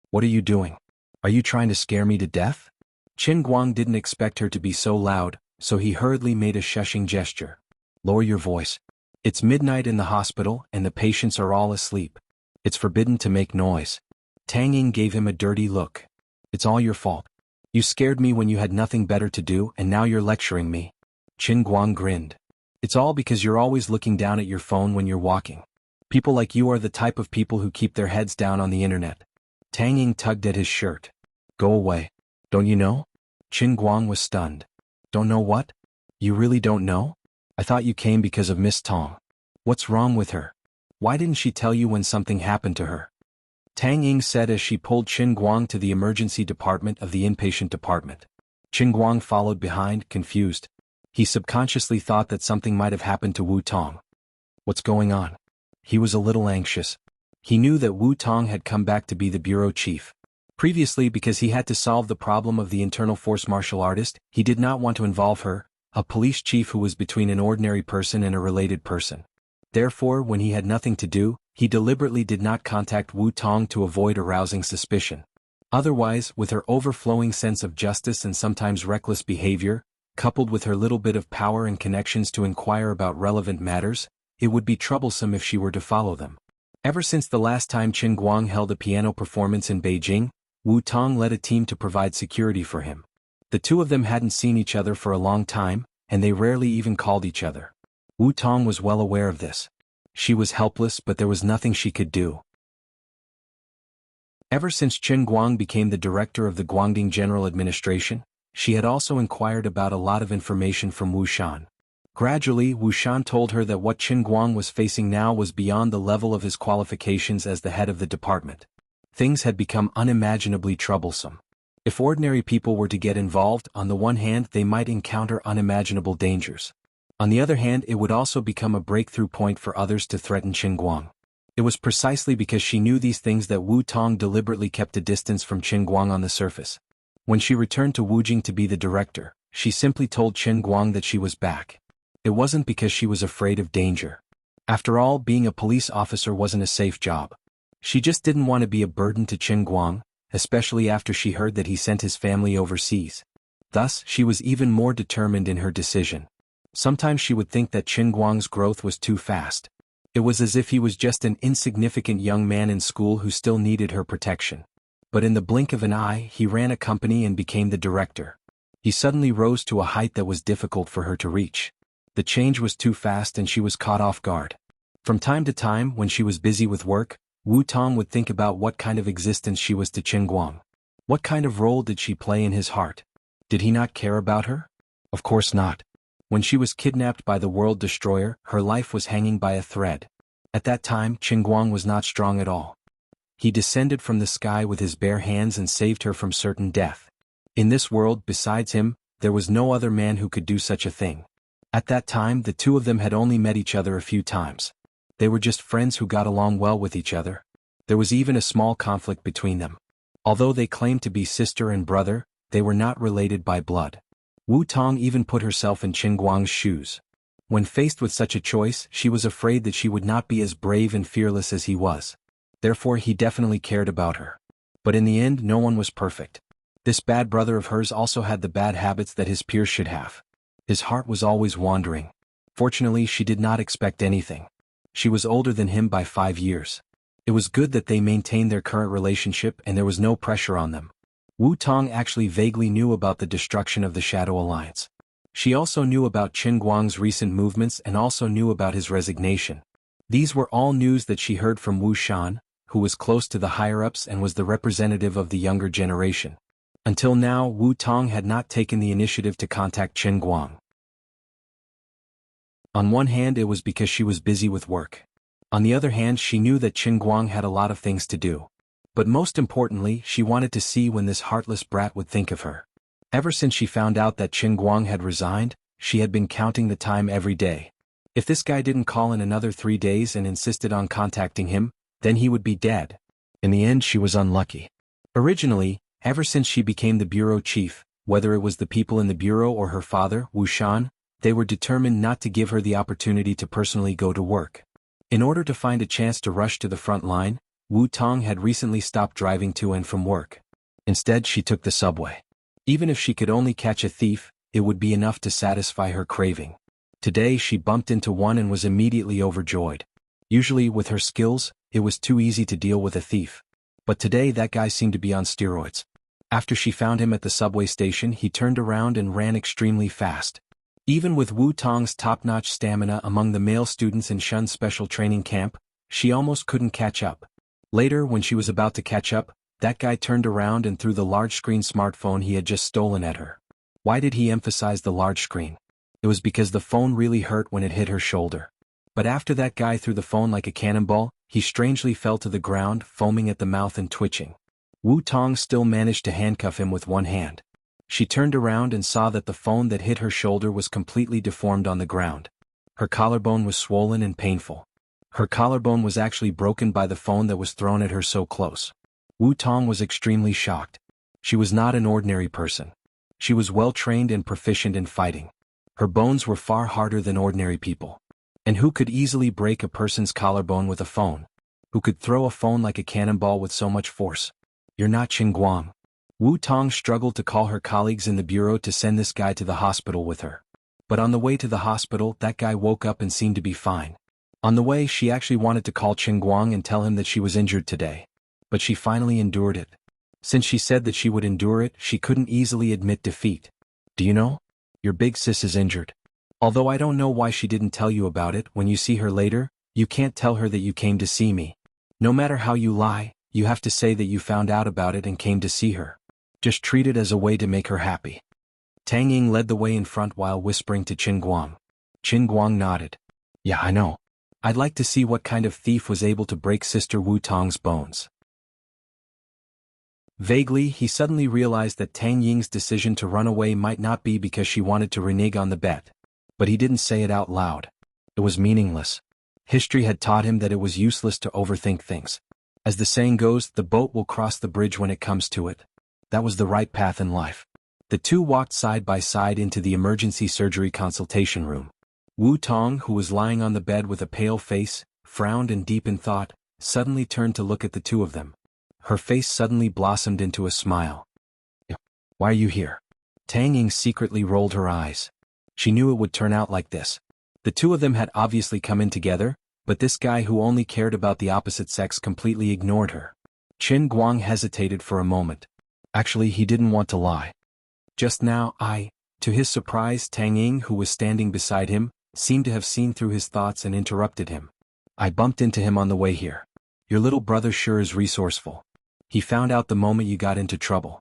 "What are you doing? Are you trying to scare me to death?" Qin Guang didn't expect her to be so loud, so he hurriedly made a shushing gesture. "Lower your voice. It's midnight in the hospital and the patients are all asleep. It's forbidden to make noise. Tang Ying gave him a dirty look. It's all your fault. You scared me when you had nothing better to do and now you're lecturing me. Qin Guang grinned. It's all because you're always looking down at your phone when you're walking. People like you are the type of people who keep their heads down on the internet. Tang Ying tugged at his shirt. Go away. Don't you know? Qin Guang was stunned. Don't know what? You really don't know? I thought you came because of Miss Tong. What's wrong with her? Why didn't she tell you when something happened to her? Tang Ying said as she pulled Qin Guang to the emergency department of the inpatient department. Qin Guang followed behind, confused. He subconsciously thought that something might have happened to Wu Tong. What's going on? He was a little anxious. He knew that Wu Tong had come back to be the bureau chief. Previously, because he had to solve the problem of the internal force martial artist, he did not want to involve her, a police chief who was between an ordinary person and a related person. Therefore, when he had nothing to do, he deliberately did not contact Wu Tong to avoid arousing suspicion. Otherwise, with her overflowing sense of justice and sometimes reckless behavior, coupled with her little bit of power and connections to inquire about relevant matters, it would be troublesome if she were to follow them. Ever since the last time Qin Guang held a piano performance in Beijing, Wu Tong led a team to provide security for him. The two of them hadn't seen each other for a long time, and they rarely even called each other. Wu Tong was well aware of this. She was helpless, but there was nothing she could do. Ever since Qin Guang became the director of the Guangdong General Administration, she had also inquired about a lot of information from Wu Shan. Gradually, Wu Shan told her that what Qin Guang was facing now was beyond the level of his qualifications as the head of the department. Things had become unimaginably troublesome. If ordinary people were to get involved, on the one hand they might encounter unimaginable dangers. On the other hand, it would also become a breakthrough point for others to threaten Qin Guang. It was precisely because she knew these things that Wu Tong deliberately kept a distance from Qin Guang on the surface. When she returned to Wujing to be the director, she simply told Qin Guang that she was back. It wasn't because she was afraid of danger. After all, being a police officer wasn't a safe job. She just didn't want to be a burden to Qin Guang, especially after she heard that he sent his family overseas. Thus, she was even more determined in her decision. Sometimes she would think that Qin Guang's growth was too fast. It was as if he was just an insignificant young man in school who still needed her protection. But in the blink of an eye, he ran a company and became the director. He suddenly rose to a height that was difficult for her to reach. The change was too fast and she was caught off guard. From time to time, when she was busy with work, Wu Tong would think about what kind of existence she was to Qin Guang. What kind of role did she play in his heart? Did he not care about her? Of course not. When she was kidnapped by the World Destroyer, her life was hanging by a thread. At that time, Qin Guang was not strong at all. He descended from the sky with his bare hands and saved her from certain death. In this world, besides him, there was no other man who could do such a thing. At that time, the two of them had only met each other a few times. They were just friends who got along well with each other. There was even a small conflict between them. Although they claimed to be sister and brother, they were not related by blood. Wu Tong even put herself in Qin Guang's shoes. When faced with such a choice, she was afraid that she would not be as brave and fearless as he was. Therefore, he definitely cared about her. But in the end, no one was perfect. This bad brother of hers also had the bad habits that his peers should have. His heart was always wandering. Fortunately, she did not expect anything. She was older than him by 5 years. It was good that they maintained their current relationship and there was no pressure on them. Wu Tong actually vaguely knew about the destruction of the Shadow Alliance. She also knew about Qin Guang's recent movements and also knew about his resignation. These were all news that she heard from Wu Shan, who was close to the higher-ups and was the representative of the younger generation. Until now, Wu Tong had not taken the initiative to contact Qin Guang. On one hand, it was because she was busy with work. On the other hand, she knew that Qin Guang had a lot of things to do. But most importantly, she wanted to see when this heartless brat would think of her. Ever since she found out that Qin Guang had resigned, she had been counting the time every day. If this guy didn't call in another 3 days and insisted on contacting him, then he would be dead. In the end, she was unlucky. Originally, ever since she became the bureau chief, whether it was the people in the bureau or her father, Wu Shan, they were determined not to give her the opportunity to personally go to work. In order to find a chance to rush to the front line, Wu Tong had recently stopped driving to and from work. Instead, she took the subway. Even if she could only catch a thief, it would be enough to satisfy her craving. Today she bumped into one and was immediately overjoyed. Usually with her skills, it was too easy to deal with a thief. But today that guy seemed to be on steroids. After she found him at the subway station, he turned around and ran extremely fast. Even with Wu Tong's top-notch stamina among the male students in Shun's special training camp, she almost couldn't catch up. Later, when she was about to catch up, that guy turned around and threw the large-screen smartphone he had just stolen at her. Why did he emphasize the large screen? It was because the phone really hurt when it hit her shoulder. But after that guy threw the phone like a cannonball, he strangely fell to the ground, foaming at the mouth and twitching. Wu Tong still managed to handcuff him with one hand. She turned around and saw that the phone that hit her shoulder was completely deformed on the ground. Her collarbone was swollen and painful. Her collarbone was actually broken by the phone that was thrown at her so close. Wu Tong was extremely shocked. She was not an ordinary person. She was well-trained and proficient in fighting. Her bones were far harder than ordinary people. And who could easily break a person's collarbone with a phone? Who could throw a phone like a cannonball with so much force? You're not Qin Guang. Wu Tong struggled to call her colleagues in the bureau to send this guy to the hospital with her. But on the way to the hospital, that guy woke up and seemed to be fine. On the way, she actually wanted to call Qin Guang and tell him that she was injured today. But she finally endured it. Since she said that she would endure it, she couldn't easily admit defeat. Do you know? Your big sis is injured. Although I don't know why she didn't tell you about it, when you see her later, you can't tell her that you came to see me. No matter how you lie, you have to say that you found out about it and came to see her. Just treat it as a way to make her happy. Tang Ying led the way in front while whispering to Qin Guang. Qin Guang nodded. Yeah, I know. I'd like to see what kind of thief was able to break Sister Wu Tong's bones. Vaguely, he suddenly realized that Tang Ying's decision to run away might not be because she wanted to renege on the bet. But he didn't say it out loud. It was meaningless. History had taught him that it was useless to overthink things. As the saying goes, the boat will cross the bridge when it comes to it. That was the right path in life. The two walked side by side into the emergency surgery consultation room. Wu Tong, who was lying on the bed with a pale face, frowned and deep in thought, suddenly turned to look at the two of them. Her face suddenly blossomed into a smile. Why are you here? Tang Ying secretly rolled her eyes. She knew it would turn out like this. The two of them had obviously come in together, but this guy who only cared about the opposite sex completely ignored her. Qin Guang hesitated for a moment. Actually, he didn't want to lie. Just now, To his surprise, Tang Ying, who was standing beside him, seemed to have seen through his thoughts and interrupted him. I bumped into him on the way here. Your little brother sure is resourceful. He found out the moment you got into trouble.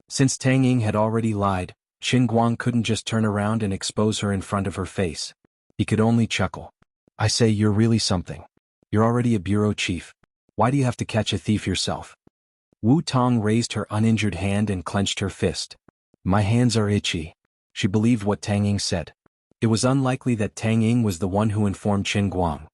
Since Tang Ying had already lied, Qin Guang couldn't just turn around and expose her in front of her face. He could only chuckle. I say, you're really something. You're already a bureau chief. Why do you have to catch a thief yourself? Wu Tong raised her uninjured hand and clenched her fist. My hands are itchy. She believed what Tang Ying said. It was unlikely that Tang Ying was the one who informed Qin Guang.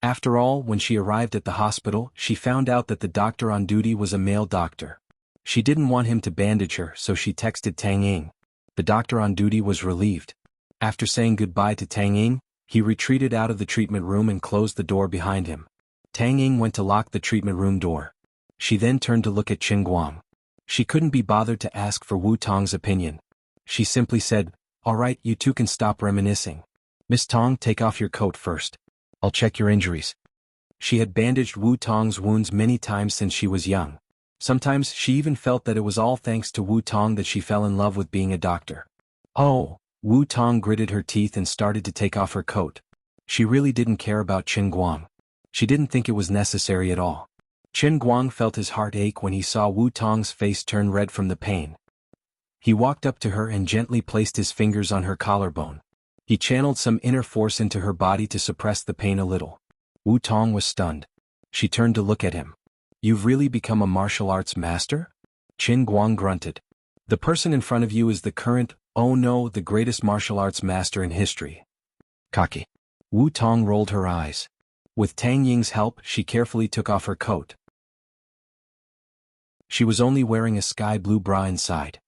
After all, when she arrived at the hospital, she found out that the doctor on duty was a male doctor. She didn't want him to bandage her, so she texted Tang Ying. The doctor on duty was relieved. After saying goodbye to Tang Ying, he retreated out of the treatment room and closed the door behind him. Tang Ying went to lock the treatment room door. She then turned to look at Qin Guang. She couldn't be bothered to ask for Wu Tong's opinion. She simply said, all right, you two can stop reminiscing. Miss Tong, take off your coat first. I'll check your injuries. She had bandaged Wu Tong's wounds many times since she was young. Sometimes she even felt that it was all thanks to Wu Tong that she fell in love with being a doctor. Oh, Wu Tong gritted her teeth and started to take off her coat. She really didn't care about Qin Guang. She didn't think it was necessary at all. Qin Guang felt his heart ache when he saw Wu Tong's face turn red from the pain. He walked up to her and gently placed his fingers on her collarbone. He channeled some inner force into her body to suppress the pain a little. Wu Tong was stunned. She turned to look at him. You've really become a martial arts master? Qin Guang grunted. The person in front of you is the current, oh no, the greatest martial arts master in history. Cocky. Wu Tong rolled her eyes. With Tang Ying's help, she carefully took off her coat. She was only wearing a sky blue bra inside.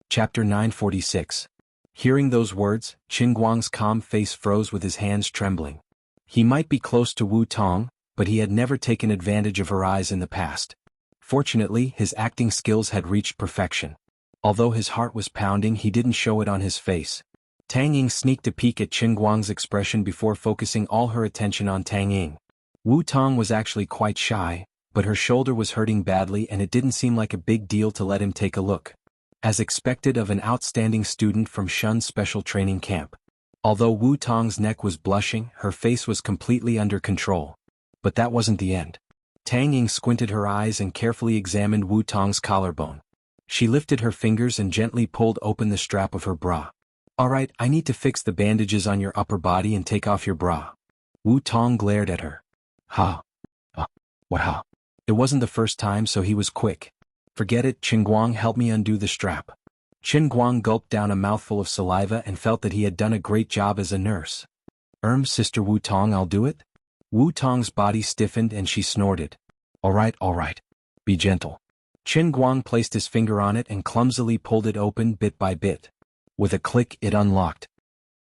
Chapter 946. Hearing those words, Qin Guang's calm face froze with his hands trembling. He might be close to Wu Tong, but he had never taken advantage of her eyes in the past. Fortunately, his acting skills had reached perfection. Although his heart was pounding, he didn't show it on his face. Tang Ying sneaked a peek at Qin Guang's expression before focusing all her attention on Tang Ying. Wu Tong was actually quite shy, but her shoulder was hurting badly and it didn't seem like a big deal to let him take a look. As expected of an outstanding student from Shun's special training camp. Although Wu Tong's neck was blushing, her face was completely under control. But that wasn't the end. Tang Ying squinted her eyes and carefully examined Wu Tong's collarbone. She lifted her fingers and gently pulled open the strap of her bra. "Alright, I need to fix the bandages on your upper body and take off your bra." Wu Tong glared at her. "Ha. What ha?" It wasn't the first time, so he was quick. "Forget it, Qin Guang, help me undo the strap." Qin Guang gulped down a mouthful of saliva and felt that he had done a great job as a nurse. Sister Wu Tong, I'll do it?" Wu Tong's body stiffened and she snorted. Alright. Be gentle." Qin Guang placed his finger on it and clumsily pulled it open bit by bit. With a click, it unlocked.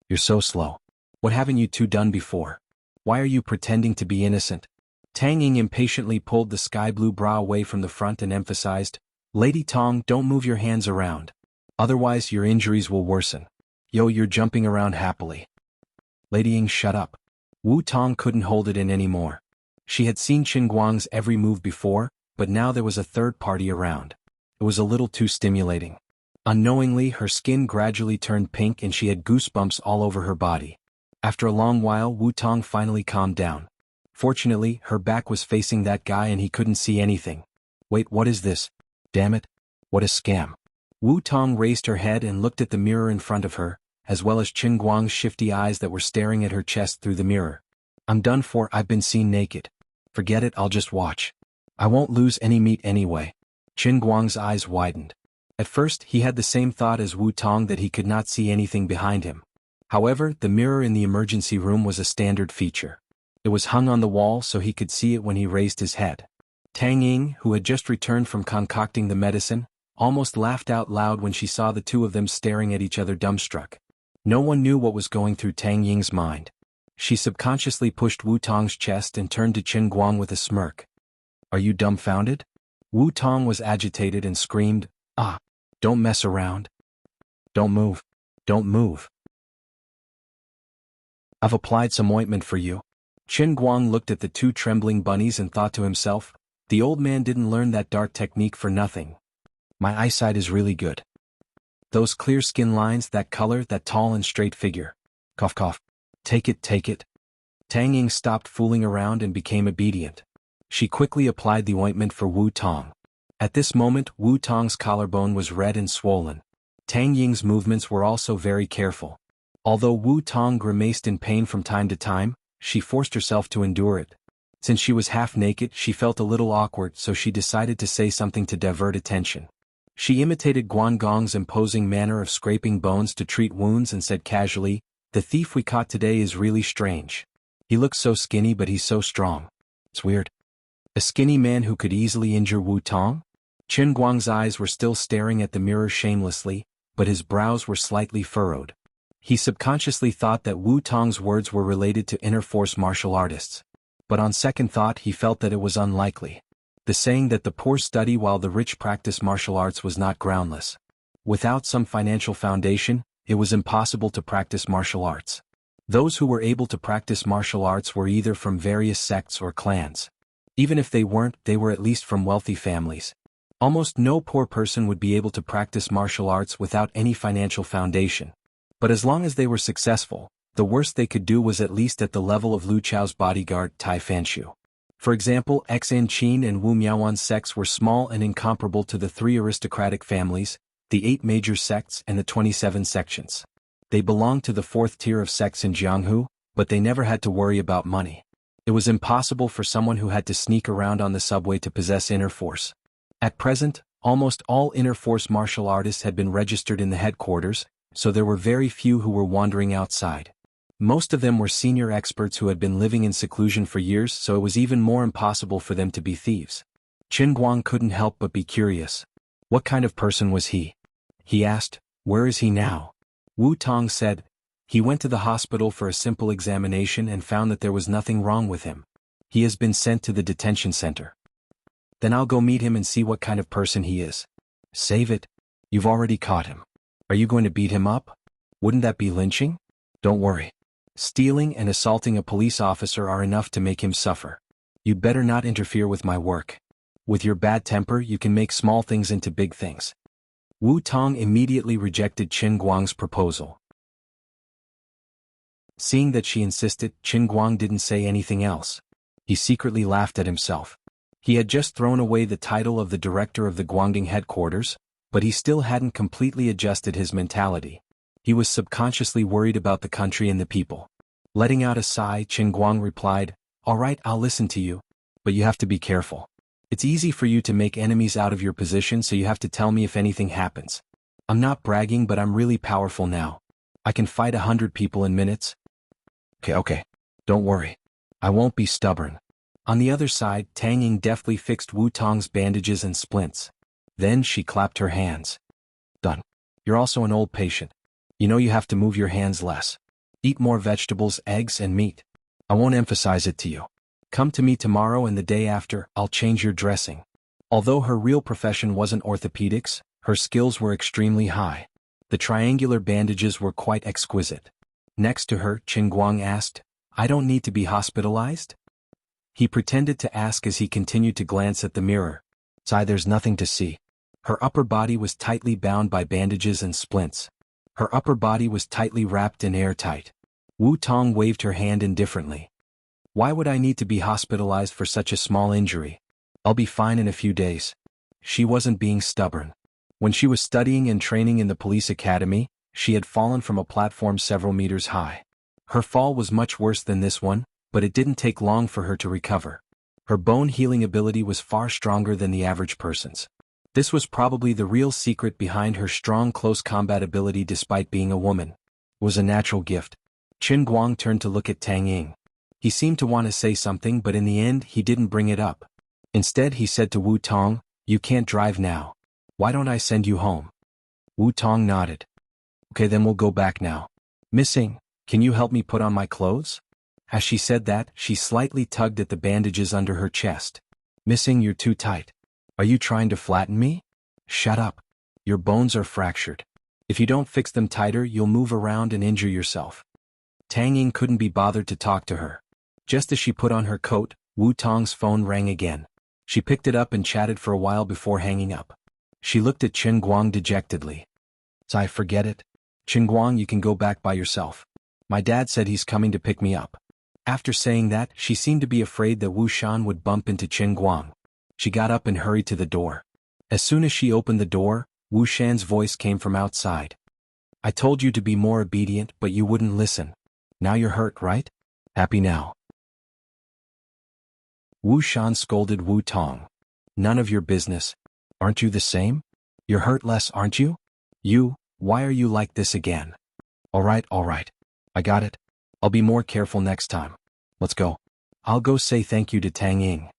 "You're so slow. What haven't you two done before? Why are you pretending to be innocent?" Tang Ying impatiently pulled the sky blue bra away from the front and emphasized, "Lady Tong, don't move your hands around. Otherwise your injuries will worsen. You're jumping around happily." "Lady Ying, shut up." Wu Tong couldn't hold it in anymore. She had seen Qin Guang's every move before, but now there was a third party around. It was a little too stimulating. Unknowingly, her skin gradually turned pink and she had goosebumps all over her body. After a long while, Wu Tong finally calmed down. Fortunately, her back was facing that guy and he couldn't see anything. "Wait, what is this? Damn it. What a scam." Wu Tong raised her head and looked at the mirror in front of her, as well as Qin Guang's shifty eyes that were staring at her chest through the mirror. "I'm done for, I've been seen naked. Forget it, I'll just watch. I won't lose any meat anyway." Qin Guang's eyes widened. At first, he had the same thought as Wu Tong that he could not see anything behind him. However, the mirror in the emergency room was a standard feature. It was hung on the wall so he could see it when he raised his head. Tang Ying, who had just returned from concocting the medicine, almost laughed out loud when she saw the two of them staring at each other dumbstruck. No one knew what was going through Tang Ying's mind. She subconsciously pushed Wu Tong's chest and turned to Qin Guang with a smirk. "Are you dumbfounded?" Wu Tong was agitated and screamed, "Ah! Don't mess around. Don't move. Don't move. I've applied some ointment for you." Qin Guang looked at the two trembling bunnies and thought to himself, the old man didn't learn that dark technique for nothing. My eyesight is really good. Those clear skin lines, that color, that tall and straight figure. Cough cough. Take it. Tang Ying stopped fooling around and became obedient. She quickly applied the ointment for Wu Tong. At this moment, Wu Tong's collarbone was red and swollen. Tang Ying's movements were also very careful. Although Wu Tong grimaced in pain from time to time, she forced herself to endure it. Since she was half naked, she felt a little awkward, so she decided to say something to divert attention. She imitated Guangong's imposing manner of scraping bones to treat wounds and said casually, "The thief we caught today is really strange. He looks so skinny but he's so strong. It's weird." A skinny man who could easily injure Wu Tong? Qin Guang's eyes were still staring at the mirror shamelessly, but his brows were slightly furrowed. He subconsciously thought that Wu Tong's words were related to inner force martial artists. But on second thought he felt that it was unlikely. The saying that the poor study while the rich practice martial arts was not groundless. Without some financial foundation, it was impossible to practice martial arts. Those who were able to practice martial arts were either from various sects or clans. Even if they weren't, they were at least from wealthy families. Almost no poor person would be able to practice martial arts without any financial foundation. But as long as they were successful, the worst they could do was at least at the level of Lu Chao's bodyguard Tai Fanshu. For example, Xan Qin and Wu Miaowan's sects were small and incomparable to the 3 aristocratic families, the 8 major sects and the 27 sections. They belonged to the 4th tier of sects in Jianghu, but they never had to worry about money. It was impossible for someone who had to sneak around on the subway to possess inner force. At present, almost all inner force martial artists had been registered in the headquarters, so there were very few who were wandering outside. Most of them were senior experts who had been living in seclusion for years, so it was even more impossible for them to be thieves. Qin Guang couldn't help but be curious. What kind of person was he? He asked, "Where is he now?" Wu Tong said, "He went to the hospital for a simple examination and found that there was nothing wrong with him. He has been sent to the detention center." "Then I'll go meet him and see what kind of person he is." "Save it. You've already caught him. Are you going to beat him up? Wouldn't that be lynching? Don't worry. Stealing and assaulting a police officer are enough to make him suffer. You'd better not interfere with my work. With your bad temper, you can make small things into big things. Wu Tong immediately rejected Qin Guang's proposal. Seeing that she insisted, Qin Guang didn't say anything else. He secretly laughed at himself. He had just thrown away the title of the director of the Guangdong headquarters, but he still hadn't completely adjusted his mentality. He was subconsciously worried about the country and the people. Letting out a sigh, Qin Guang replied, "All right, I'll listen to you. But you have to be careful. It's easy for you to make enemies out of your position, so you have to tell me if anything happens. I'm not bragging, but I'm really powerful now. I can fight 100 people in minutes." Okay. Don't worry. I won't be stubborn. On the other side, Tang Ying deftly fixed Wu Tong's bandages and splints. Then she clapped her hands. "Done. You're also an old patient. You know you have to move your hands less. Eat more vegetables, eggs, and meat. I won't emphasize it to you. Come to me tomorrow and the day after, I'll change your dressing." Although her real profession wasn't orthopedics, her skills were extremely high. The triangular bandages were quite exquisite. Next to her, Qin Guang asked, "I don't need to be hospitalized?" He pretended to ask as he continued to glance at the mirror. "Sigh, there's nothing to see." Her upper body was tightly bound by bandages and splints. Her upper body was tightly wrapped and airtight. Wu Tong waved her hand indifferently. "Why would I need to be hospitalized for such a small injury? I'll be fine in a few days." She wasn't being stubborn. When she was studying and training in the police academy, she had fallen from a platform several meters high. Her fall was much worse than this one, but it didn't take long for her to recover. Her bone healing ability was far stronger than the average person's. This was probably the real secret behind her strong close combat ability despite being a woman. It was a natural gift. Qin Guang turned to look at Tang Ying. He seemed to want to say something, but in the end he didn't bring it up. Instead he said to Wu Tong, "You can't drive now. Why don't I send you home?" Wu Tong nodded. "Okay, then we'll go back now. Missing, can you help me put on my clothes?" As she said that, she slightly tugged at the bandages under her chest. "Missing, you're too tight. Are you trying to flatten me?" "Shut up. Your bones are fractured. If you don't fix them tighter, you'll move around and injure yourself." Tang Ying couldn't be bothered to talk to her. Just as she put on her coat, Wu Tong's phone rang again. She picked it up and chatted for a while before hanging up. She looked at Qin Guang dejectedly. "I forget it. Qin Guang, you can go back by yourself. My dad said he's coming to pick me up." After saying that, she seemed to be afraid that Wu Shan would bump into Qin Guang. She got up and hurried to the door. As soon as she opened the door, Wu Shan's voice came from outside. "I told you to be more obedient, but you wouldn't listen. Now you're hurt, right? Happy now?" Wu Shan scolded Wu Tong. "None of your business. Aren't you the same? You're hurt less, aren't you? Why are you like this again?" All right. I got it. I'll be more careful next time. Let's go. I'll go say thank you to Tang Ying."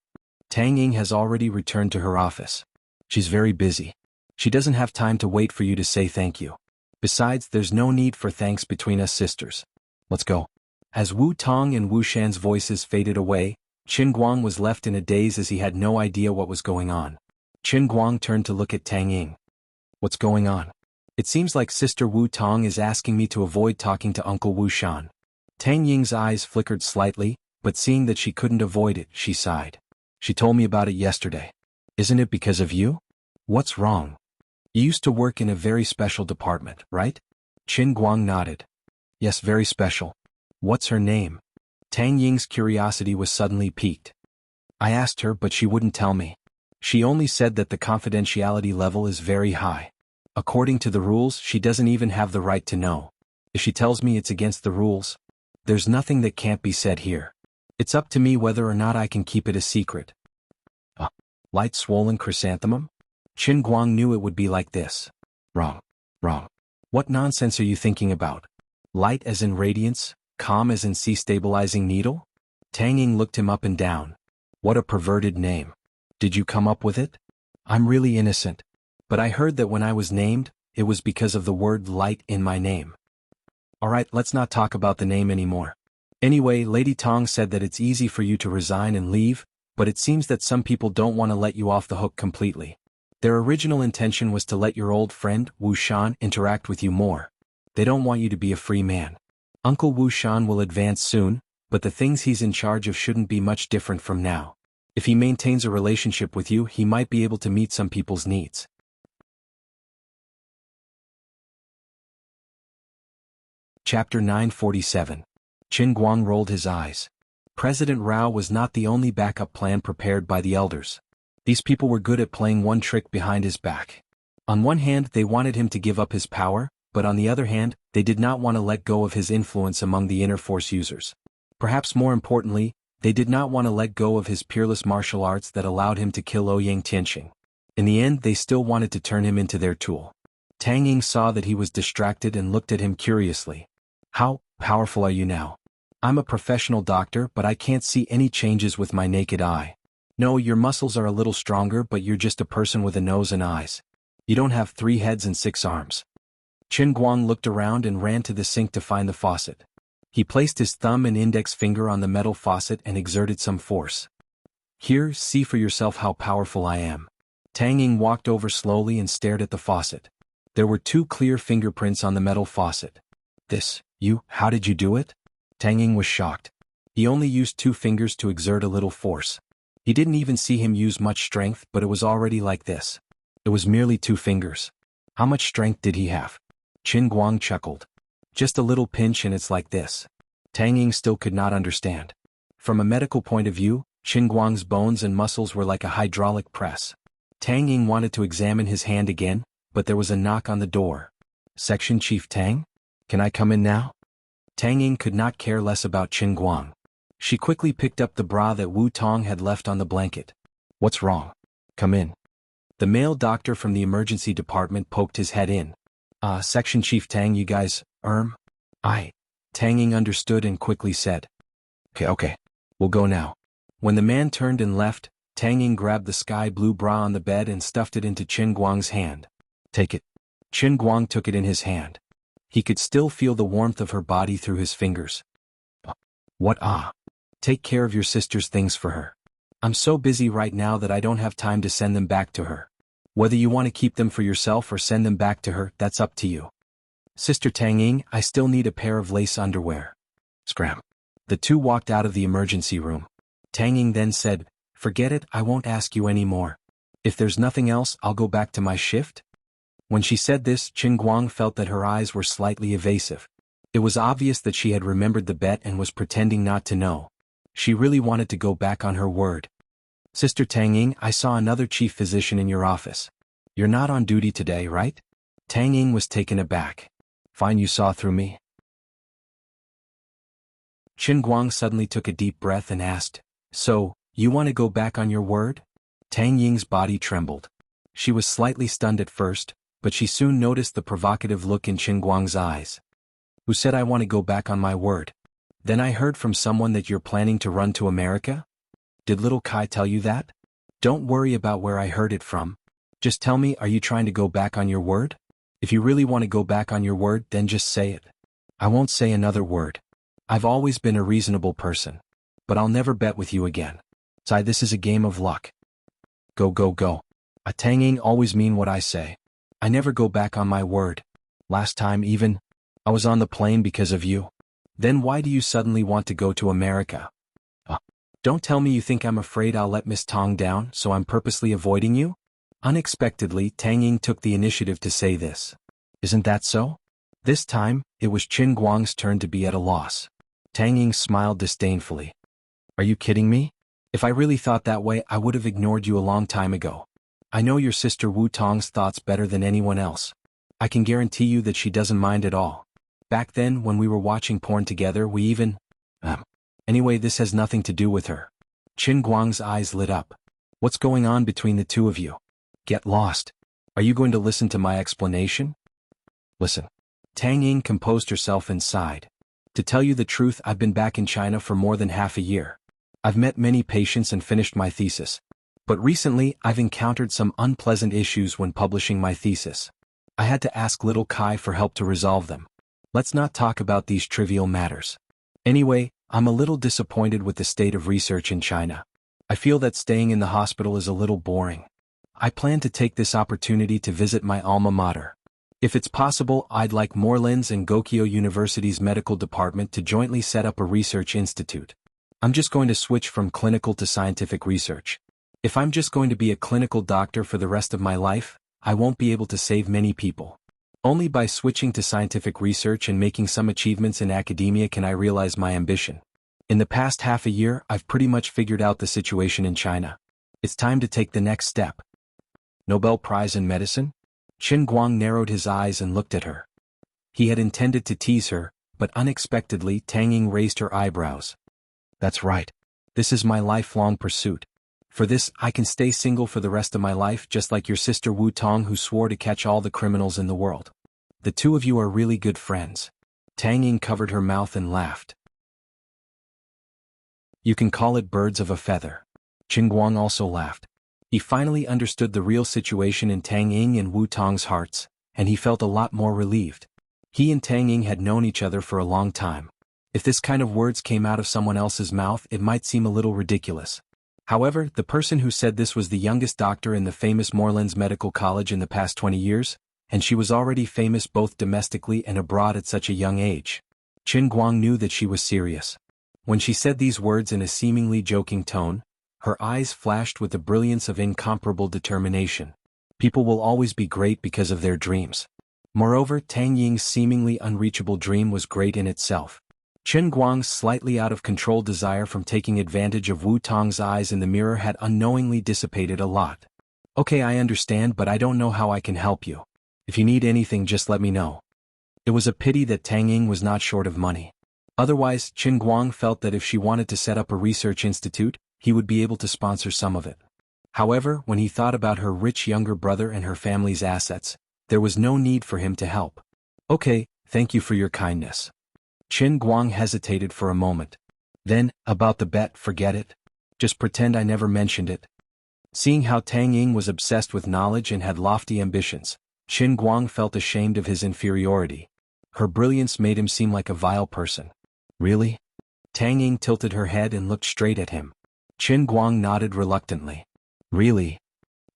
Tang Ying has already returned to her office. She's very busy. She doesn't have time to wait for you to say thank you. Besides, there's no need for thanks between us sisters. Let's go. As Wu Tong and Wu Shan's voices faded away, Qin Guang was left in a daze as he had no idea what was going on. Qin Guang turned to look at Tang Ying. "What's going on?" "It seems like Sister Wu Tong is asking me to avoid talking to Uncle Wu Shan." Tang Ying's eyes flickered slightly, but seeing that she couldn't avoid it, she sighed. "She told me about it yesterday. Isn't it because of you? What's wrong? You used to work in a very special department, right?" Qin Guang nodded. "Yes, very special. What's her name?" Tang Ying's curiosity was suddenly piqued. "I asked her, but she wouldn't tell me. She only said that the confidentiality level is very high. According to the rules, she doesn't even have the right to know. If she tells me it's against the rules, there's nothing that can't be said here. It's up to me whether or not I can keep it a secret." Light swollen chrysanthemum? Qin Guang knew it would be like this. Wrong. What nonsense are you thinking about? Light as in radiance, calm as in sea stabilizing needle? Tang Ying looked him up and down. What a perverted name. Did you come up with it? I'm really innocent. But I heard that when I was named, it was because of the word light in my name. Alright, let's not talk about the name anymore. Anyway, Lady Tong said that it's easy for you to resign and leave, but it seems that some people don't want to let you off the hook completely. Their original intention was to let your old friend, Wu Shan, interact with you more. They don't want you to be a free man. Uncle Wu Shan will advance soon, but the things he's in charge of shouldn't be much different from now. If he maintains a relationship with you, he might be able to meet some people's needs. Chapter 947. Qin Guang rolled his eyes. President Rao was not the only backup plan prepared by the elders. These people were good at playing one trick behind his back. On one hand, they wanted him to give up his power, but on the other hand, they did not want to let go of his influence among the inner force users. Perhaps more importantly, they did not want to let go of his peerless martial arts that allowed him to kill Ouyang Tianqing. In the end, they still wanted to turn him into their tool. Tang Ying saw that he was distracted and looked at him curiously. How powerful are you now? I'm a professional doctor, but I can't see any changes with my naked eye. No, your muscles are a little stronger, but you're just a person with a nose and eyes. You don't have 3 heads and 6 arms. Qin Guang looked around and ran to the sink to find the faucet. He placed his thumb and index finger on the metal faucet and exerted some force. Here, see for yourself how powerful I am. Tang Ying walked over slowly and stared at the faucet. There were 2 clear fingerprints on the metal faucet. How did you do it? Tang Ying was shocked. He only used 2 fingers to exert a little force. He didn't even see him use much strength, but it was already like this. It was merely 2 fingers. How much strength did he have? Qin Guang chuckled. Just a little pinch and it's like this. Tang Ying still could not understand. From a medical point of view, Qin Guang's bones and muscles were like a hydraulic press. Tang Ying wanted to examine his hand again, but there was a knock on the door. Section Chief Tang? Can I come in now? Tang Ying could not care less about Qin Guang. She quickly picked up the bra that Wu Tong had left on the blanket. What's wrong? Come in. The male doctor from the emergency department poked his head in. Section Chief Tang, you guys, Tang Ying understood and quickly said. Okay. We'll go now. When the man turned and left, Tang Ying grabbed the sky blue bra on the bed and stuffed it into Qin Guang's hand. Take it. Qin Guang took it in his hand. He could still feel the warmth of her body through his fingers. What? Take care of your sister's things for her. I'm so busy right now that I don't have time to send them back to her. Whether you want to keep them for yourself or send them back to her, that's up to you. Sister Tang Ying, I still need a pair of lace underwear. Scram. The 2 walked out of the emergency room. Tang Ying then said, Forget it, I won't ask you any more. If there's nothing else, I'll go back to my shift. When she said this, Qin Guang felt that her eyes were slightly evasive. It was obvious that she had remembered the bet and was pretending not to know. She really wanted to go back on her word. Sister Tang Ying, I saw another chief physician in your office. You're not on duty today, right? Tang Ying was taken aback. Fine, you saw through me. Qin Guang suddenly took a deep breath and asked, So, you want to go back on your word? Tang Ying's body trembled. She was slightly stunned at first, but she soon noticed the provocative look in Qin Guang's eyes. Who said I want to go back on my word? Then I heard from someone that you're planning to run to America? Did little Kai tell you that? Don't worry about where I heard it from. Just tell me, are you trying to go back on your word? If you really want to go back on your word, then just say it. I won't say another word. I've always been a reasonable person. But I'll never bet with you again. This is a game of luck. Go. Tang Ying always mean what I say. I never go back on my word. Last time even, I was on the plane because of you. Then why do you suddenly want to go to America? Don't tell me you think I'm afraid I'll let Miss Tong down, so I'm purposely avoiding you? Unexpectedly, Tang Ying took the initiative to say this. Isn't that so? This time, it was Qin Guang's turn to be at a loss. Tang Ying smiled disdainfully. Are you kidding me? If I really thought that way, I would have ignored you a long time ago. I know your sister Wu Tong's thoughts better than anyone else. I can guarantee you that she doesn't mind at all. Back then, when we were watching porn together, we even… Anyway, this has nothing to do with her. Qin Guang's eyes lit up. What's going on between the 2 of you? Get lost. Are you going to listen to my explanation? Listen. Tang Ying composed herself and sighed. To tell you the truth, I've been back in China for more than half a year. I've met many patients and finished my thesis. But recently, I've encountered some unpleasant issues when publishing my thesis. I had to ask little Kai for help to resolve them. Let's not talk about these trivial matters. Anyway, I'm a little disappointed with the state of research in China. I feel that staying in the hospital is a little boring. I plan to take this opportunity to visit my alma mater. If it's possible, I'd like Morelan's and Gokyo University's medical department to jointly set up a research institute. I'm just going to switch from clinical to scientific research. If I'm just going to be a clinical doctor for the rest of my life, I won't be able to save many people. Only by switching to scientific research and making some achievements in academia can I realize my ambition. In the past half a year, I've pretty much figured out the situation in China. It's time to take the next step. Nobel Prize in Medicine? Qin Guang narrowed his eyes and looked at her. He had intended to tease her, but unexpectedly Tang Ying raised her eyebrows. That's right. This is my lifelong pursuit. For this, I can stay single for the rest of my life, just like your sister Wu Tong, who swore to catch all the criminals in the world. The two of you are really good friends. Tang Ying covered her mouth and laughed. You can call it birds of a feather. Qin Guang also laughed. He finally understood the real situation in Tang Ying and Wu Tong's hearts, and he felt a lot more relieved. He and Tang Ying had known each other for a long time. If this kind of words came out of someone else's mouth, it might seem a little ridiculous. However, the person who said this was the youngest doctor in the famous Morelan's Medical College in the past 20 years, and she was already famous both domestically and abroad at such a young age. Qin Guang knew that she was serious. When she said these words in a seemingly joking tone, her eyes flashed with the brilliance of incomparable determination. People will always be great because of their dreams. Moreover, Tang Ying's seemingly unreachable dream was great in itself. Qin Guang's slightly out-of-control desire from taking advantage of Wu Tong's eyes in the mirror had unknowingly dissipated a lot. Okay, I understand, but I don't know how I can help you. If you need anything, just let me know. It was a pity that Tang Ying was not short of money. Otherwise, Qin Guang felt that if she wanted to set up a research institute, he would be able to sponsor some of it. However, when he thought about her rich younger brother and her family's assets, there was no need for him to help. Okay, thank you for your kindness. Qin Guang hesitated for a moment. Then, about the bet, forget it. Just pretend I never mentioned it. Seeing how Tang Ying was obsessed with knowledge and had lofty ambitions, Qin Guang felt ashamed of his inferiority. Her brilliance made him seem like a vile person. Really? Tang Ying tilted her head and looked straight at him. Qin Guang nodded reluctantly. Really?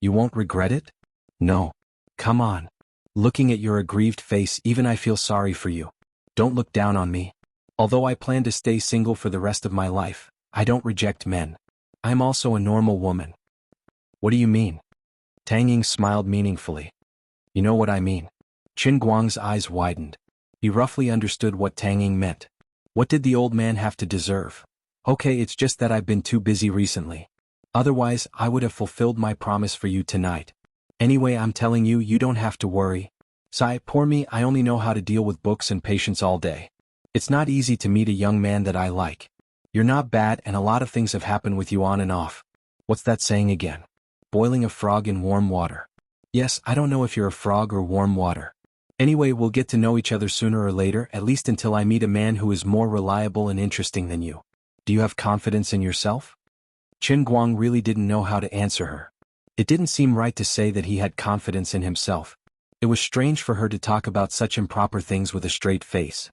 You won't regret it? No. Come on. Looking at your aggrieved face, even I feel sorry for you. Don't look down on me. Although I plan to stay single for the rest of my life, I don't reject men. I'm also a normal woman. What do you mean? Tang Ying smiled meaningfully. You know what I mean. Qin Guang's eyes widened. He roughly understood what Tang Ying meant. What did the old man have to deserve? Okay, it's just that I've been too busy recently. Otherwise, I would have fulfilled my promise for you tonight. Anyway, I'm telling you, you don't have to worry. Sigh, poor me, I only know how to deal with books and patients all day. It's not easy to meet a young man that I like. You're not bad, and a lot of things have happened with you on and off. What's that saying again? Boiling a frog in warm water. Yes, I don't know if you're a frog or warm water. Anyway, we'll get to know each other sooner or later, at least until I meet a man who is more reliable and interesting than you. Do you have confidence in yourself? Qin Guang really didn't know how to answer her. It didn't seem right to say that he had confidence in himself. It was strange for her to talk about such improper things with a straight face.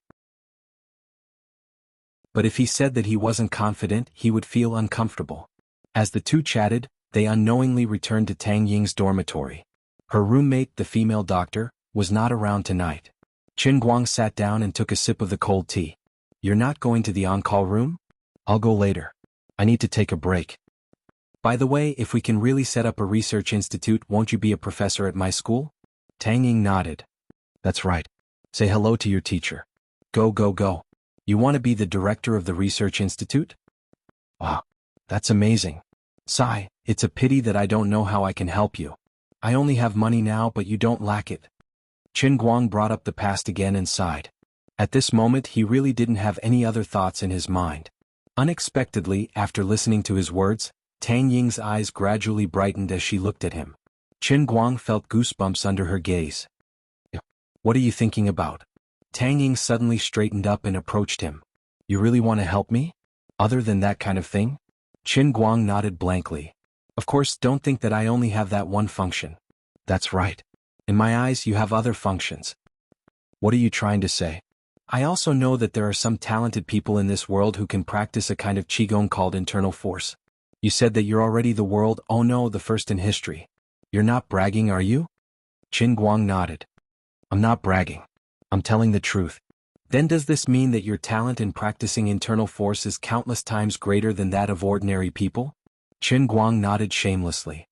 But if he said that he wasn't confident, he would feel uncomfortable. As the two chatted, they unknowingly returned to Tang Ying's dormitory. Her roommate, the female doctor, was not around tonight. Qin Guang sat down and took a sip of the cold tea. You're not going to the on-call room? I'll go later. I need to take a break. By the way, if we can really set up a research institute, won't you be a professor at my school? Tang Ying nodded. That's right. Say hello to your teacher. Go, go, go. You want to be the director of the research institute? Wow, that's amazing. Sigh, it's a pity that I don't know how I can help you. I only have money now, but you don't lack it. Qin Guang brought up the past again and sighed. At this moment, he really didn't have any other thoughts in his mind. Unexpectedly, after listening to his words, Tang Ying's eyes gradually brightened as she looked at him. Qin Guang felt goosebumps under her gaze. What are you thinking about? Tang Ying suddenly straightened up and approached him. You really want to help me? Other than that kind of thing? Qin Guang nodded blankly. Of course, don't think that I only have that one function. That's right. In my eyes, you have other functions. What are you trying to say? I also know that there are some talented people in this world who can practice a kind of qigong called internal force. You said that you're already the world, oh no, the first in history. You're not bragging, are you? Qin Guang nodded. I'm not bragging. I'm telling the truth. Then does this mean that your talent in practicing internal force is countless times greater than that of ordinary people? Qin Guang nodded shamelessly.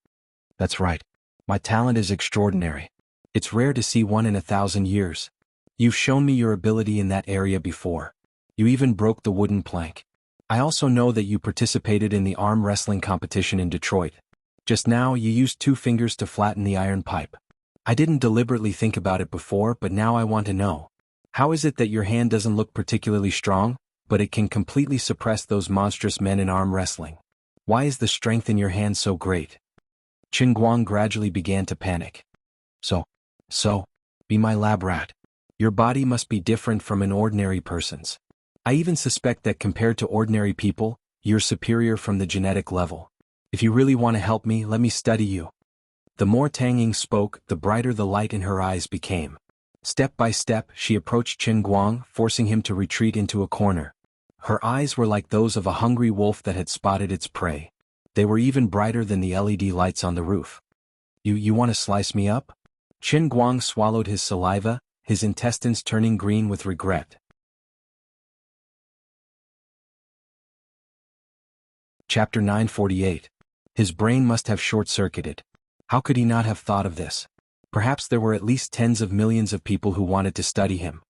That's right. My talent is extraordinary. It's rare to see one in 1,000 years. You've shown me your ability in that area before. You even broke the wooden plank. I also know that you participated in the arm wrestling competition in Detroit. Just now you used 2 fingers to flatten the iron pipe. I didn't deliberately think about it before, but now I want to know. How is it that your hand doesn't look particularly strong, but it can completely suppress those monstrous men in arm wrestling? Why is the strength in your hand so great? Qin Guang gradually began to panic. So, be my lab rat. Your body must be different from an ordinary person's. I even suspect that compared to ordinary people, you're superior from the genetic level. If you really want to help me, let me study you. The more Tang Ying spoke, the brighter the light in her eyes became. Step by step, she approached Qin Guang, forcing him to retreat into a corner. Her eyes were like those of a hungry wolf that had spotted its prey. They were even brighter than the LED lights on the roof. You want to slice me up? Qin Guang swallowed his saliva, his intestines turning green with regret. Chapter 948. His brain must have short-circuited. How could he not have thought of this? Perhaps there were at least tens of millions of people who wanted to study him.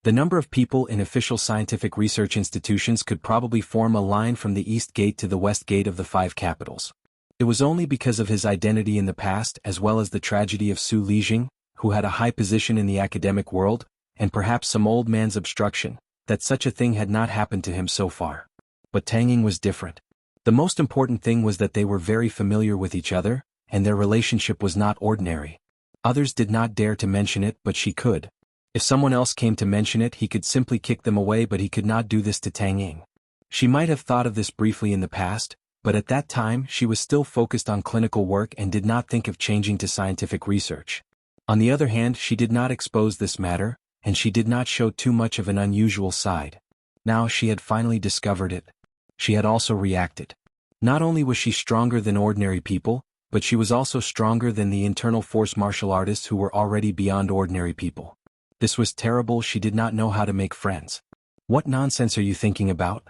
The number of people in official scientific research institutions could probably form a line from the east gate to the west gate of the 5 capitals. It was only because of his identity in the past as well as the tragedy of Su Lijing, who had a high position in the academic world, and perhaps some old man's obstruction, that such a thing had not happened to him so far. But Tang Ying was different. The most important thing was that they were very familiar with each other, and their relationship was not ordinary. Others did not dare to mention it, but she could. If someone else came to mention it, he could simply kick them away, but he could not do this to Tang Ying. She might have thought of this briefly in the past, but at that time she was still focused on clinical work and did not think of changing to scientific research. On the other hand, she did not expose this matter, and she did not show too much of an unusual side. Now she had finally discovered it. She had also reacted. Not only was she stronger than ordinary people, but she was also stronger than the internal force martial artists who were already beyond ordinary people. This was terrible. She did not know how to make friends. What nonsense are you thinking about?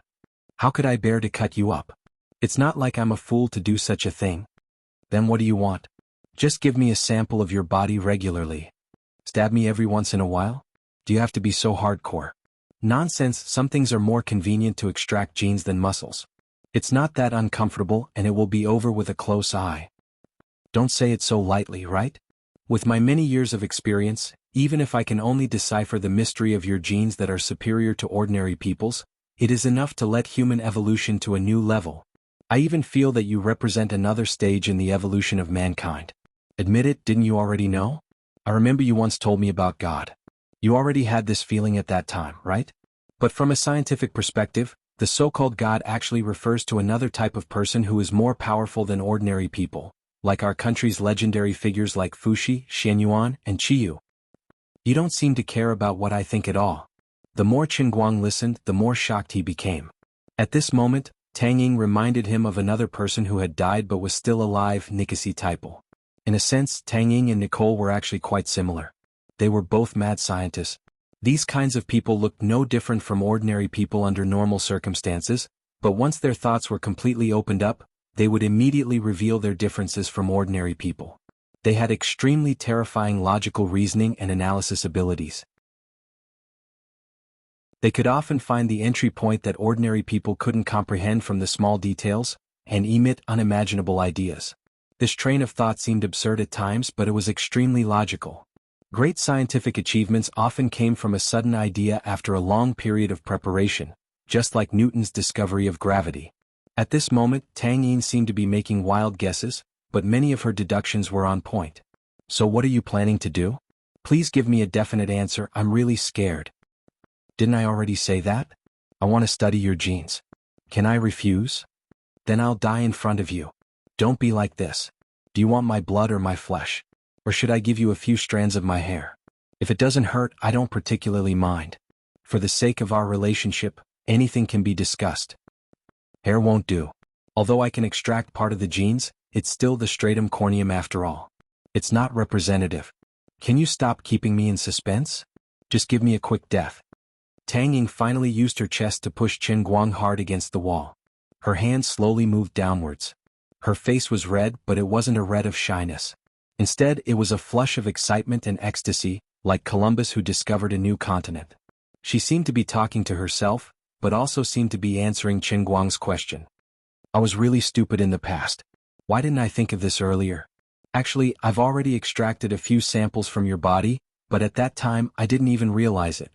How could I bear to cut you up? It's not like I'm a fool to do such a thing. Then what do you want? Just give me a sample of your body regularly. Stab me every once in a while? Do you have to be so hardcore? Nonsense. Some things are more convenient to extract genes than muscles. It's not that uncomfortable, and it will be over with a close eye. Don't say it so lightly, right? With my many years of experience, even if I can only decipher the mystery of your genes that are superior to ordinary people's, it is enough to let human evolution to a new level. I even feel that you represent another stage in the evolution of mankind. Admit it, didn't you already know? I remember you once told me about God. You already had this feeling at that time, right? But from a scientific perspective, the so-called God actually refers to another type of person who is more powerful than ordinary people, like our country's legendary figures like Fuxi, Xianyuan, and Qiyu. You don't seem to care about what I think at all. The more Qin Guang listened, the more shocked he became. At this moment, Tang Ying reminded him of another person who had died but was still alive, Nikasi Taipel. In a sense, Tang Ying and Nicole were actually quite similar. They were both mad scientists. These kinds of people looked no different from ordinary people under normal circumstances, but once their thoughts were completely opened up, they would immediately reveal their differences from ordinary people. They had extremely terrifying logical reasoning and analysis abilities. They could often find the entry point that ordinary people couldn't comprehend from the small details, and emit unimaginable ideas. This train of thought seemed absurd at times, but it was extremely logical. Great scientific achievements often came from a sudden idea after a long period of preparation, just like Newton's discovery of gravity. At this moment, Tang Ying seemed to be making wild guesses, but many of her deductions were on point. So what are you planning to do? Please give me a definite answer, I'm really scared. Didn't I already say that? I want to study your genes. Can I refuse? Then I'll die in front of you. Don't be like this. Do you want my blood or my flesh? Or should I give you a few strands of my hair? If it doesn't hurt, I don't particularly mind. For the sake of our relationship, anything can be discussed. Hair won't do. Although I can extract part of the genes, it's still the stratum corneum after all. It's not representative. Can you stop keeping me in suspense? Just give me a quick death. Tang Ying finally used her chest to push Qin Guang hard against the wall. Her hand slowly moved downwards. Her face was red, but it wasn't a red of shyness. Instead, it was a flush of excitement and ecstasy, like Columbus who discovered a new continent. She seemed to be talking to herself, but also seemed to be answering Qin Guang's question. I was really stupid in the past. Why didn't I think of this earlier? Actually, I've already extracted a few samples from your body, but at that time I didn't even realize it.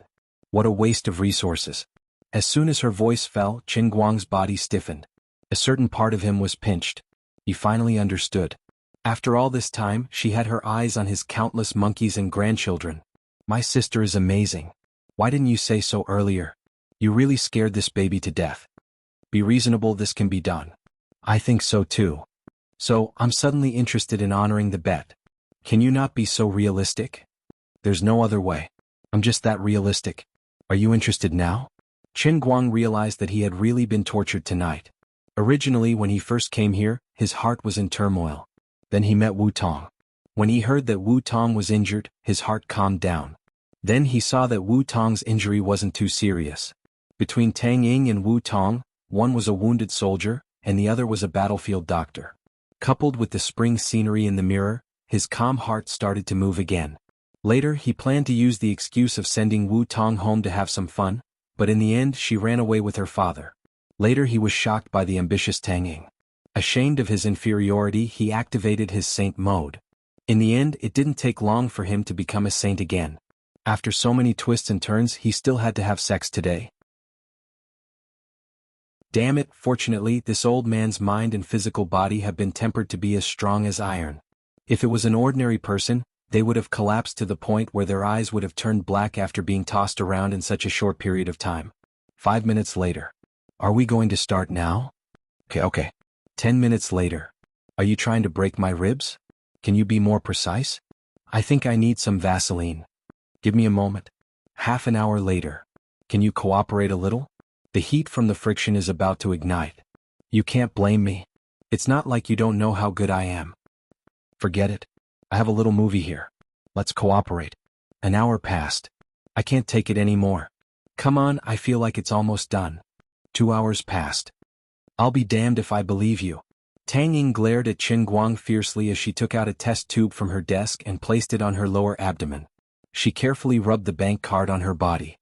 What a waste of resources. As soon as her voice fell, Qin Guang's body stiffened. A certain part of him was pinched. He finally understood. After all this time, she had her eyes on his countless monkeys and grandchildren. My sister is amazing. Why didn't you say so earlier? You really scared this baby to death. Be reasonable, this can be done. I think so too. So, I'm suddenly interested in honoring the bet. Can you not be so realistic? There's no other way. I'm just that realistic. Are you interested now? Qin Guang realized that he had really been tortured tonight. Originally, when he first came here, his heart was in turmoil. Then he met Wu Tong. When he heard that Wu Tong was injured, his heart calmed down. Then he saw that Wu Tong's injury wasn't too serious. Between Tang Ying and Wu Tong, one was a wounded soldier, and the other was a battlefield doctor. Coupled with the spring scenery in the mirror, his calm heart started to move again. Later, he planned to use the excuse of sending Wu Tong home to have some fun, but in the end she ran away with her father. Later he was shocked by the ambitious Tang Ying. Ashamed of his inferiority, he activated his saint mode. In the end, it didn't take long for him to become a saint again. After so many twists and turns, he still had to have sex today. Damn it, fortunately, this old man's mind and physical body have been tempered to be as strong as iron. If it was an ordinary person, they would have collapsed to the point where their eyes would have turned black after being tossed around in such a short period of time. 5 minutes later. Are we going to start now? Okay. 10 minutes later. Are you trying to break my ribs? Can you be more precise? I think I need some Vaseline. Give me a moment. Half an hour later. Can you cooperate a little? The heat from the friction is about to ignite. You can't blame me. It's not like you don't know how good I am. Forget it. I have a little movie here. Let's cooperate. An hour passed. I can't take it anymore. Come on, I feel like it's almost done. 2 hours passed. I'll be damned if I believe you. Tang Ying glared at Qin Guang fiercely as she took out a test tube from her desk and placed it on her lower abdomen. She carefully rubbed the bank card on her body.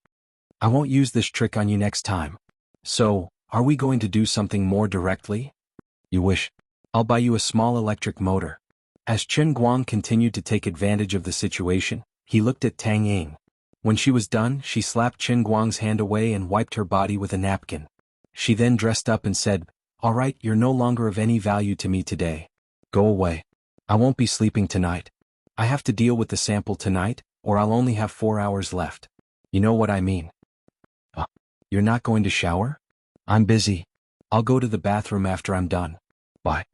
I won't use this trick on you next time. So, are we going to do something more directly? You wish. I'll buy you a small electric motor. As Qin Guang continued to take advantage of the situation, he looked at Tang Ying. When she was done, she slapped Qin Guang's hand away and wiped her body with a napkin. She then dressed up and said, "All right, you're no longer of any value to me today. Go away. I won't be sleeping tonight. I have to deal with the sample tonight, or I'll only have 4 hours left. You know what I mean." You're not going to shower? I'm busy. I'll go to the bathroom after I'm done. Bye.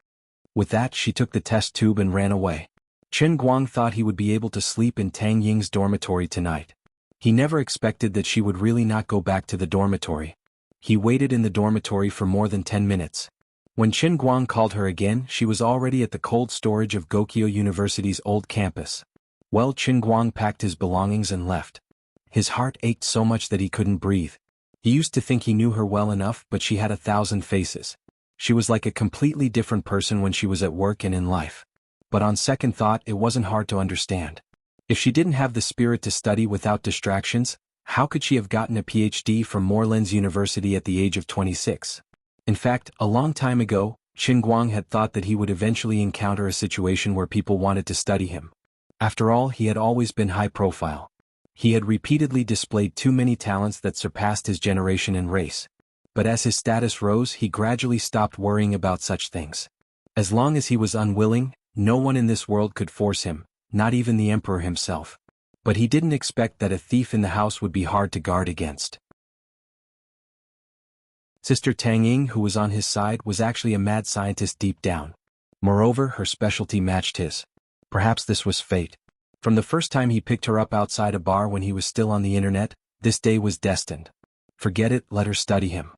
With that, she took the test tube and ran away. Qin Guang thought he would be able to sleep in Tang Ying's dormitory tonight. He never expected that she would really not go back to the dormitory. He waited in the dormitory for more than 10 minutes. When Qin Guang called her again, she was already at the cold storage of Gokyo University's old campus. Well, Qin Guang packed his belongings and left. His heart ached so much that he couldn't breathe. He used to think he knew her well enough, but she had 1,000 faces. She was like a completely different person when she was at work and in life. But on second thought, it wasn't hard to understand. If she didn't have the spirit to study without distractions, how could she have gotten a PhD from Morelands University at the age of 26? In fact, a long time ago, Qin Guang had thought that he would eventually encounter a situation where people wanted to study him. After all, he had always been high profile. He had repeatedly displayed too many talents that surpassed his generation and race. But as his status rose, he gradually stopped worrying about such things. As long as he was unwilling, no one in this world could force him, not even the emperor himself. But he didn't expect that a thief in the house would be hard to guard against. Sister Tang Ying, who was on his side, was actually a mad scientist deep down. Moreover, her specialty matched his. Perhaps this was fate. From the first time he picked her up outside a bar when he was still on the internet, this day was destined. Forget it, let her study him.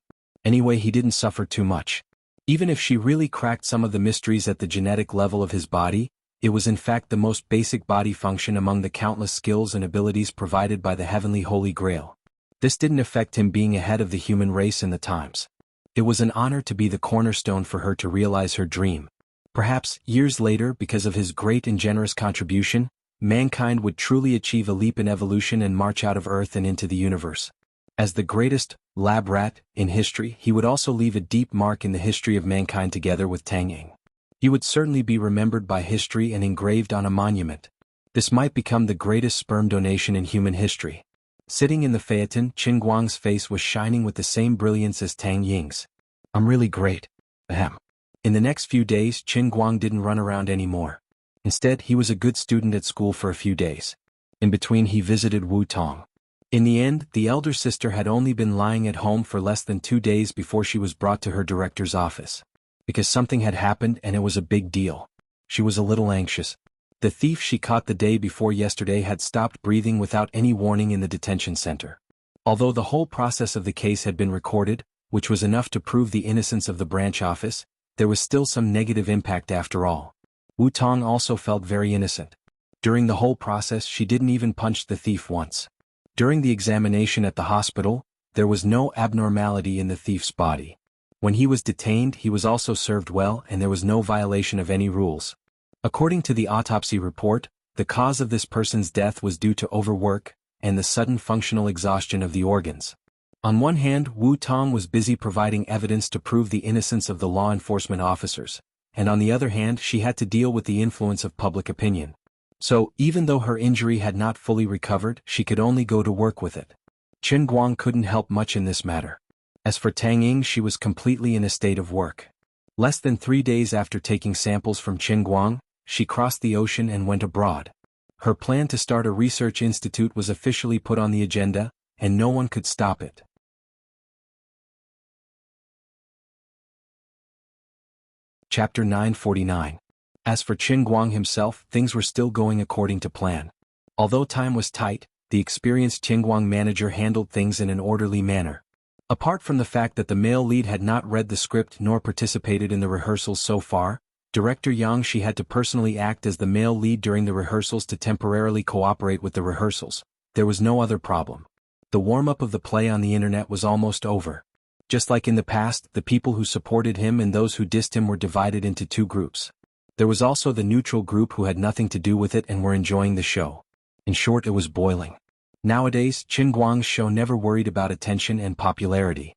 Anyway, he didn't suffer too much. Even if she really cracked some of the mysteries at the genetic level of his body, It was in fact the most basic body function among the countless skills and abilities provided by the heavenly Holy Grail. This didn't affect him being ahead of the human race in the times. It was an honor to be the cornerstone for her to realize her dream. Perhaps, years later, because of his great and generous contribution, mankind would truly achieve a leap in evolution and march out of Earth and into the universe. As the greatest lab rat in history, he would also leave a deep mark in the history of mankind together with Tang Ying. He would certainly be remembered by history and engraved on a monument. This might become the greatest sperm donation in human history. Sitting in the phaeton, Qin Guang's face was shining with the same brilliance as Tang Ying's. "I'm really great." Ahem. In the next few days, Qin Guang didn't run around anymore. Instead, he was a good student at school for a few days. In between, he visited Wu Tong. In the end, the elder sister had only been lying at home for less than 2 days before she was brought to her director's office. Because something had happened and it was a big deal. She was a little anxious. The thief she caught the day before yesterday had stopped breathing without any warning in the detention center. Although the whole process of the case had been recorded, which was enough to prove the innocence of the branch office, there was still some negative impact after all. Wu Tong also felt very innocent. During the whole process, she didn't even punch the thief once. During the examination at the hospital, there was no abnormality in the thief's body. When he was detained, he was also served well and there was no violation of any rules. According to the autopsy report, the cause of this person's death was due to overwork and the sudden functional exhaustion of the organs. On one hand, Wu Tong was busy providing evidence to prove the innocence of the law enforcement officers, and on the other hand, she had to deal with the influence of public opinion. So, even though her injury had not fully recovered, she could only go to work with it. Qin Guang couldn't help much in this matter. As for Tang Ying, she was completely in a state of work. Less than 3 days after taking samples from Qin Guang, she crossed the ocean and went abroad. Her plan to start a research institute was officially put on the agenda, and no one could stop it. Chapter 949. As for Qin Guang himself, things were still going according to plan. Although time was tight, the experienced Qin Guang manager handled things in an orderly manner. Apart from the fact that the male lead had not read the script nor participated in the rehearsals so far, Director Yang Shi had to personally act as the male lead during the rehearsals to temporarily cooperate with the rehearsals. There was no other problem. The warm-up of the play on the internet was almost over. Just like in the past, the people who supported him and those who dissed him were divided into 2 groups. There was also the neutral group who had nothing to do with it and were enjoying the show. In short, it was boiling. Nowadays, Qin Guang's show never worried about attention and popularity.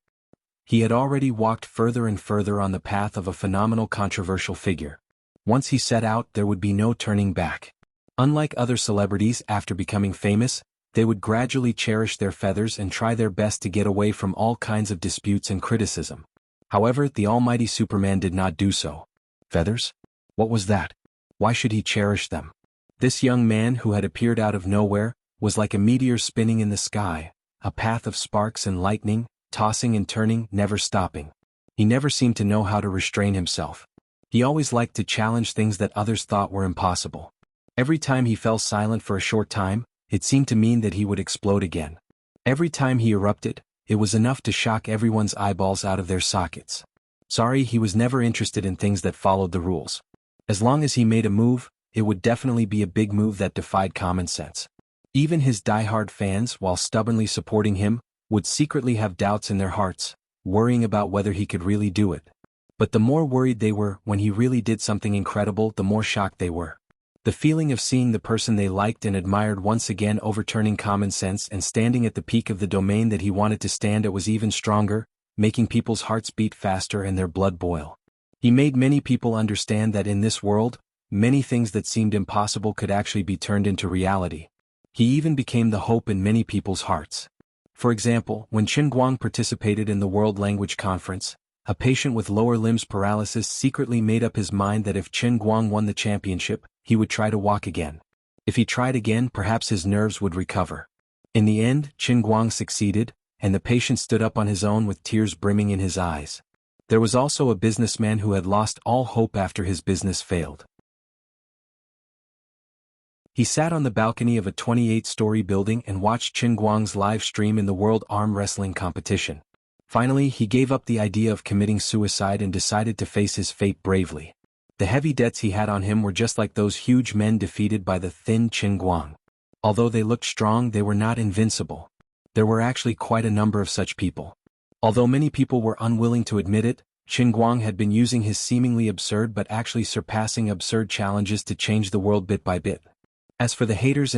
He had already walked further and further on the path of a phenomenal controversial figure. Once he set out, there would be no turning back. Unlike other celebrities, after becoming famous, they would gradually cherish their feathers and try their best to get away from all kinds of disputes and criticism. However, the almighty Superman did not do so. Feathers? What was that? Why should he cherish them? This young man who had appeared out of nowhere was like a meteor spinning in the sky, a path of sparks and lightning, tossing and turning, never stopping. He never seemed to know how to restrain himself. He always liked to challenge things that others thought were impossible. Every time he fell silent for a short time, it seemed to mean that he would explode again. Every time he erupted, it was enough to shock everyone's eyeballs out of their sockets. Sorry, he was never interested in things that followed the rules. As long as he made a move, it would definitely be a big move that defied common sense. Even his die-hard fans, while stubbornly supporting him, would secretly have doubts in their hearts, worrying about whether he could really do it. But the more worried they were when he really did something incredible, the more shocked they were. The feeling of seeing the person they liked and admired once again overturning common sense and standing at the peak of the domain that he wanted to stand at was even stronger, making people's hearts beat faster and their blood boil. He made many people understand that in this world, many things that seemed impossible could actually be turned into reality. He even became the hope in many people's hearts. For example, when Qin Guang participated in the World Language Conference, a patient with lower limbs paralysis secretly made up his mind that if Qin Guang won the championship, he would try to walk again. If he tried again, perhaps his nerves would recover. In the end, Qin Guang succeeded, and the patient stood up on his own with tears brimming in his eyes. There was also a businessman who had lost all hope after his business failed. He sat on the balcony of a 28-story building and watched Qin Guang's live stream in the World Arm Wrestling competition. Finally, he gave up the idea of committing suicide and decided to face his fate bravely. The heavy debts he had on him were just like those huge men defeated by the thin Qin Guang. Although they looked strong, they were not invincible. There were actually quite a number of such people. Although many people were unwilling to admit it, Qin Guang had been using his seemingly absurd but actually surpassing absurd challenges to change the world bit by bit. As for the haters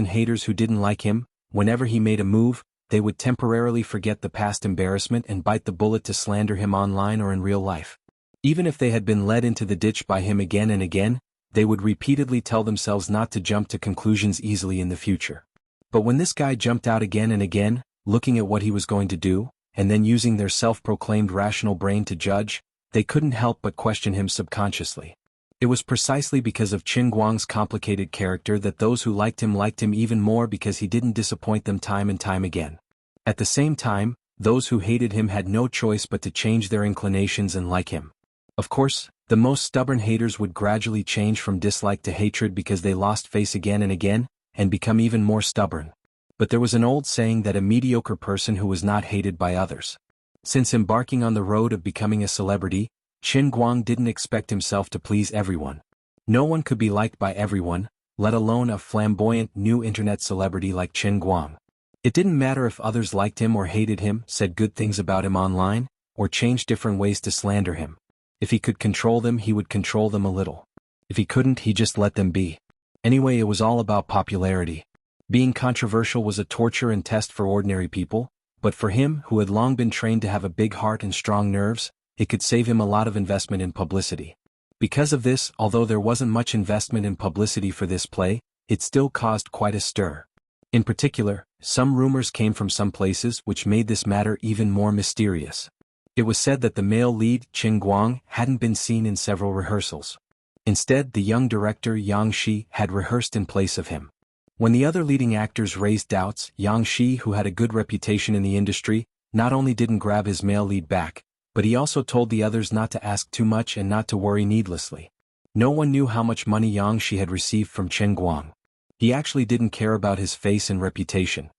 who didn't like him, whenever he made a move, they would temporarily forget the past embarrassment and bite the bullet to slander him online or in real life. Even if they had been led into the ditch by him again and again, they would repeatedly tell themselves not to jump to conclusions easily in the future. But when this guy jumped out again and again, looking at what he was going to do, and then using their self-proclaimed rational brain to judge, they couldn't help but question him subconsciously. It was precisely because of Qin Guang's complicated character that those who liked him even more because he didn't disappoint them time and time again. At the same time, those who hated him had no choice but to change their inclinations and like him. Of course, the most stubborn haters would gradually change from dislike to hatred because they lost face again and again, and become even more stubborn. But there was an old saying that a mediocre person who was not hated by others. Since embarking on the road of becoming a celebrity, Qin Guang didn't expect himself to please everyone. No one could be liked by everyone, let alone a flamboyant new internet celebrity like Qin Guang. It didn't matter if others liked him or hated him, said good things about him online, or changed different ways to slander him. If he could control them, he would control them a little. If he couldn't, he just let them be. Anyway, it was all about popularity. Being controversial was a torture and test for ordinary people, but for him, who had long been trained to have a big heart and strong nerves, it could save him a lot of investment in publicity. Because of this, although there wasn't much investment in publicity for this play, it still caused quite a stir. In particular, some rumors came from some places which made this matter even more mysterious. It was said that the male lead, Qin Guang, hadn't been seen in several rehearsals. Instead, the young director Yang Shi had rehearsed in place of him. When the other leading actors raised doubts, Yang Shi, who had a good reputation in the industry, not only didn't grab his male lead back, but he also told the others not to ask too much and not to worry needlessly. No one knew how much money Yang Shi had received from Qin Guang. He actually didn't care about his face and reputation.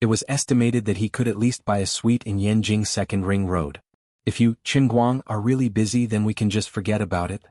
It was estimated that he could at least buy a suite in Yanjing Second Ring Road. If you, Qin Guang, are really busy, then we can just forget about it.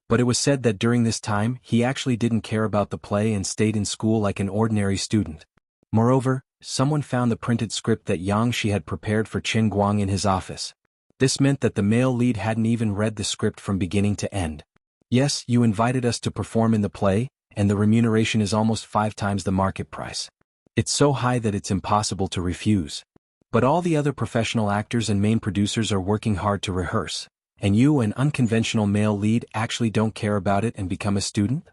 But it was said that during this time, he actually didn't care about the play and stayed in school like an ordinary student. Moreover, someone found the printed script that Yang Shi had prepared for Qin Guang in his office. This meant that the male lead hadn't even read the script from beginning to end. Yes, you invited us to perform in the play, and the remuneration is almost 5 times the market price. It's so high that it's impossible to refuse. But all the other professional actors and main producers are working hard to rehearse, and you, an unconventional male lead, actually don't care about it and become a student?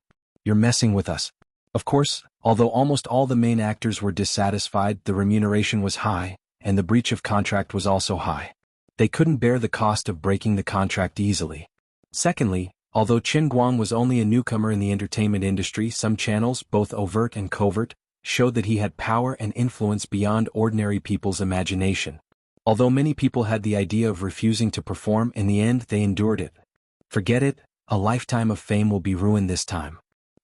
You're messing with us. Of course, although almost all the main actors were dissatisfied, the remuneration was high, and the breach of contract was also high. They couldn't bear the cost of breaking the contract easily. Secondly, although Qin Guang was only a newcomer in the entertainment industry, some channels, both overt and covert, showed that he had power and influence beyond ordinary people's imagination. Although many people had the idea of refusing to perform, in the end they endured it. Forget it, a lifetime of fame will be ruined this time.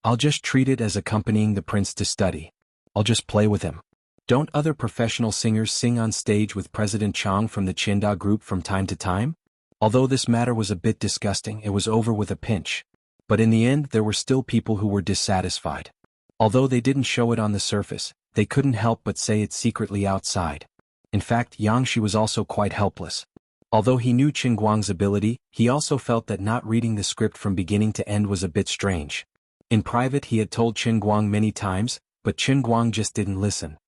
I'll just treat it as accompanying the prince to study. I'll just play with him. Don't other professional singers sing on stage with President Chang from the Qinda group from time to time? Although this matter was a bit disgusting, it was over with a pinch. But in the end there were still people who were dissatisfied. Although they didn't show it on the surface, they couldn't help but say it secretly outside. In fact, Yang Shi was also quite helpless. Although he knew Qin Guang's ability, he also felt that not reading the script from beginning to end was a bit strange. In private he had told Qin Guang many times, but Qin Guang just didn't listen.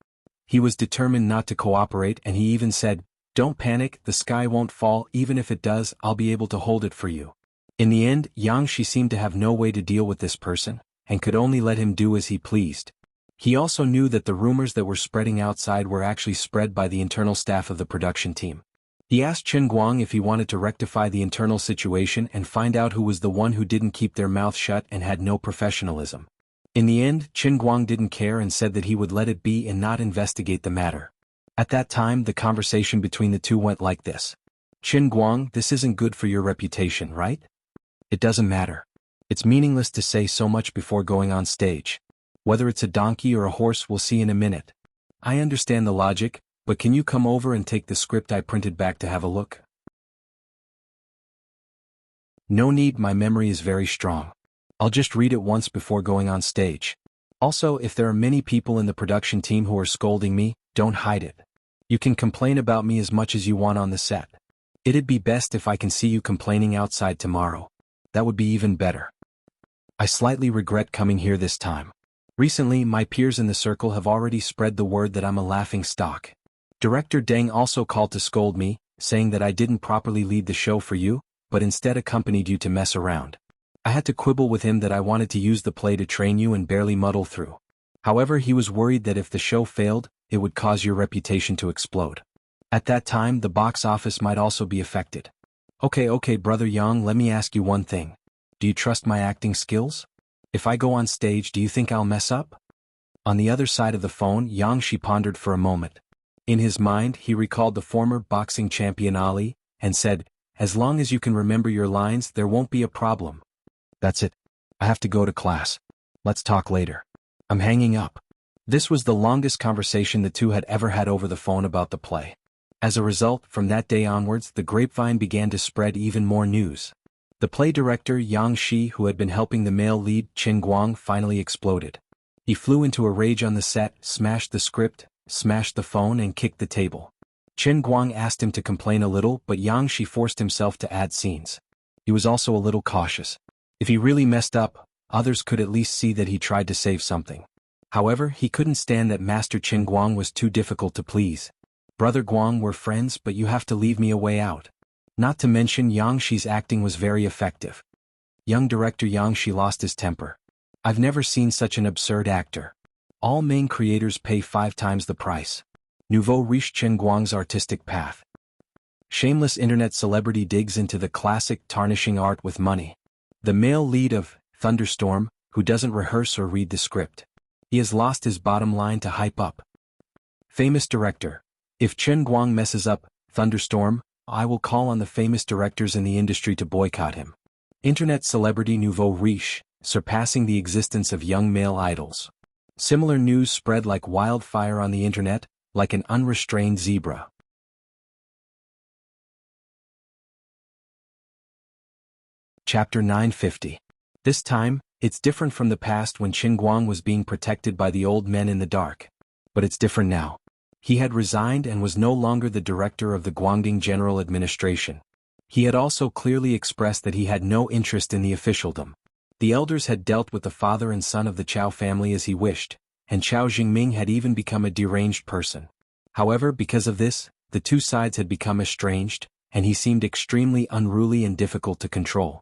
He was determined not to cooperate, and he even said, "Don't panic, the sky won't fall, even if it does, I'll be able to hold it for you." In the end, Yang Shi seemed to have no way to deal with this person, and could only let him do as he pleased. He also knew that the rumors that were spreading outside were actually spread by the internal staff of the production team. He asked Qin Guang if he wanted to rectify the internal situation and find out who was the one who didn't keep their mouth shut and had no professionalism. In the end, Qin Guang didn't care and said that he would let it be and not investigate the matter. At that time, the conversation between the two went like this. "Qin Guang, this isn't good for your reputation, right? It doesn't matter. It's meaningless to say so much before going on stage. Whether it's a donkey or a horse, we'll see in a minute. I understand the logic, but can you come over and take the script I printed back to have a look?" No need, my memory is very strong. I'll just read it once before going on stage. Also, if there are many people in the production team who are scolding me, don't hide it. You can complain about me as much as you want on the set. It'd be best if I can see you complaining outside tomorrow. That would be even better. I slightly regret coming here this time. Recently, my peers in the circle have already spread the word that I'm a laughing stock. Director Deng also called to scold me, saying that I didn't properly lead the show for you, but instead accompanied you to mess around. I had to quibble with him that I wanted to use the play to train you and barely muddle through. However, he was worried that if the show failed, it would cause your reputation to explode. At that time, the box office might also be affected. Okay, Brother Yang, let me ask you one thing. Do you trust my acting skills? If I go on stage, do you think I'll mess up? On the other side of the phone, Yang Shi pondered for a moment. In his mind, he recalled the former boxing champion Ali, and said, as long as you can remember your lines, there won't be a problem. That's it. I have to go to class. Let's talk later. I'm hanging up. This was the longest conversation the two had ever had over the phone about the play. As a result, from that day onwards, the grapevine began to spread even more news. The play director Yang Shi, who had been helping the male lead Chen Guang, finally exploded. He flew into a rage on the set, smashed the script, smashed the phone, and kicked the table. Chen Guang asked him to complain a little, but Yang Shi forced himself to add scenes. He was also a little cautious. If he really messed up, others could at least see that he tried to save something. However, he couldn't stand that Master Chen Guang was too difficult to please. Brother Guang, we're friends, but you have to leave me a way out. Not to mention Yang Shi's acting was very effective. Young director Yang Shi lost his temper. I've never seen such an absurd actor. All main creators pay 5 times the price. Nouveau riche Chen Guang's artistic path. Shameless internet celebrity digs into the classic tarnishing art with money. The male lead of Thunderstorm, who doesn't rehearse or read the script. He has lost his bottom line to hype up. Famous director. If Chen Guang messes up Thunderstorm, I will call on the famous directors in the industry to boycott him. Internet celebrity Nouveau riche, surpassing the existence of young male idols. Similar news spread like wildfire on the internet, like an unrestrained zebra. Chapter 950. This time, it's different from the past when Chen Guang was being protected by the old men in the dark. But it's different now. He had resigned and was no longer the director of the Guangdong General Administration. He had also clearly expressed that he had no interest in the officialdom. The elders had dealt with the father and son of the Chao family as he wished, and Chao Jingming had even become a deranged person. However, because of this, the two sides had become estranged, and he seemed extremely unruly and difficult to control.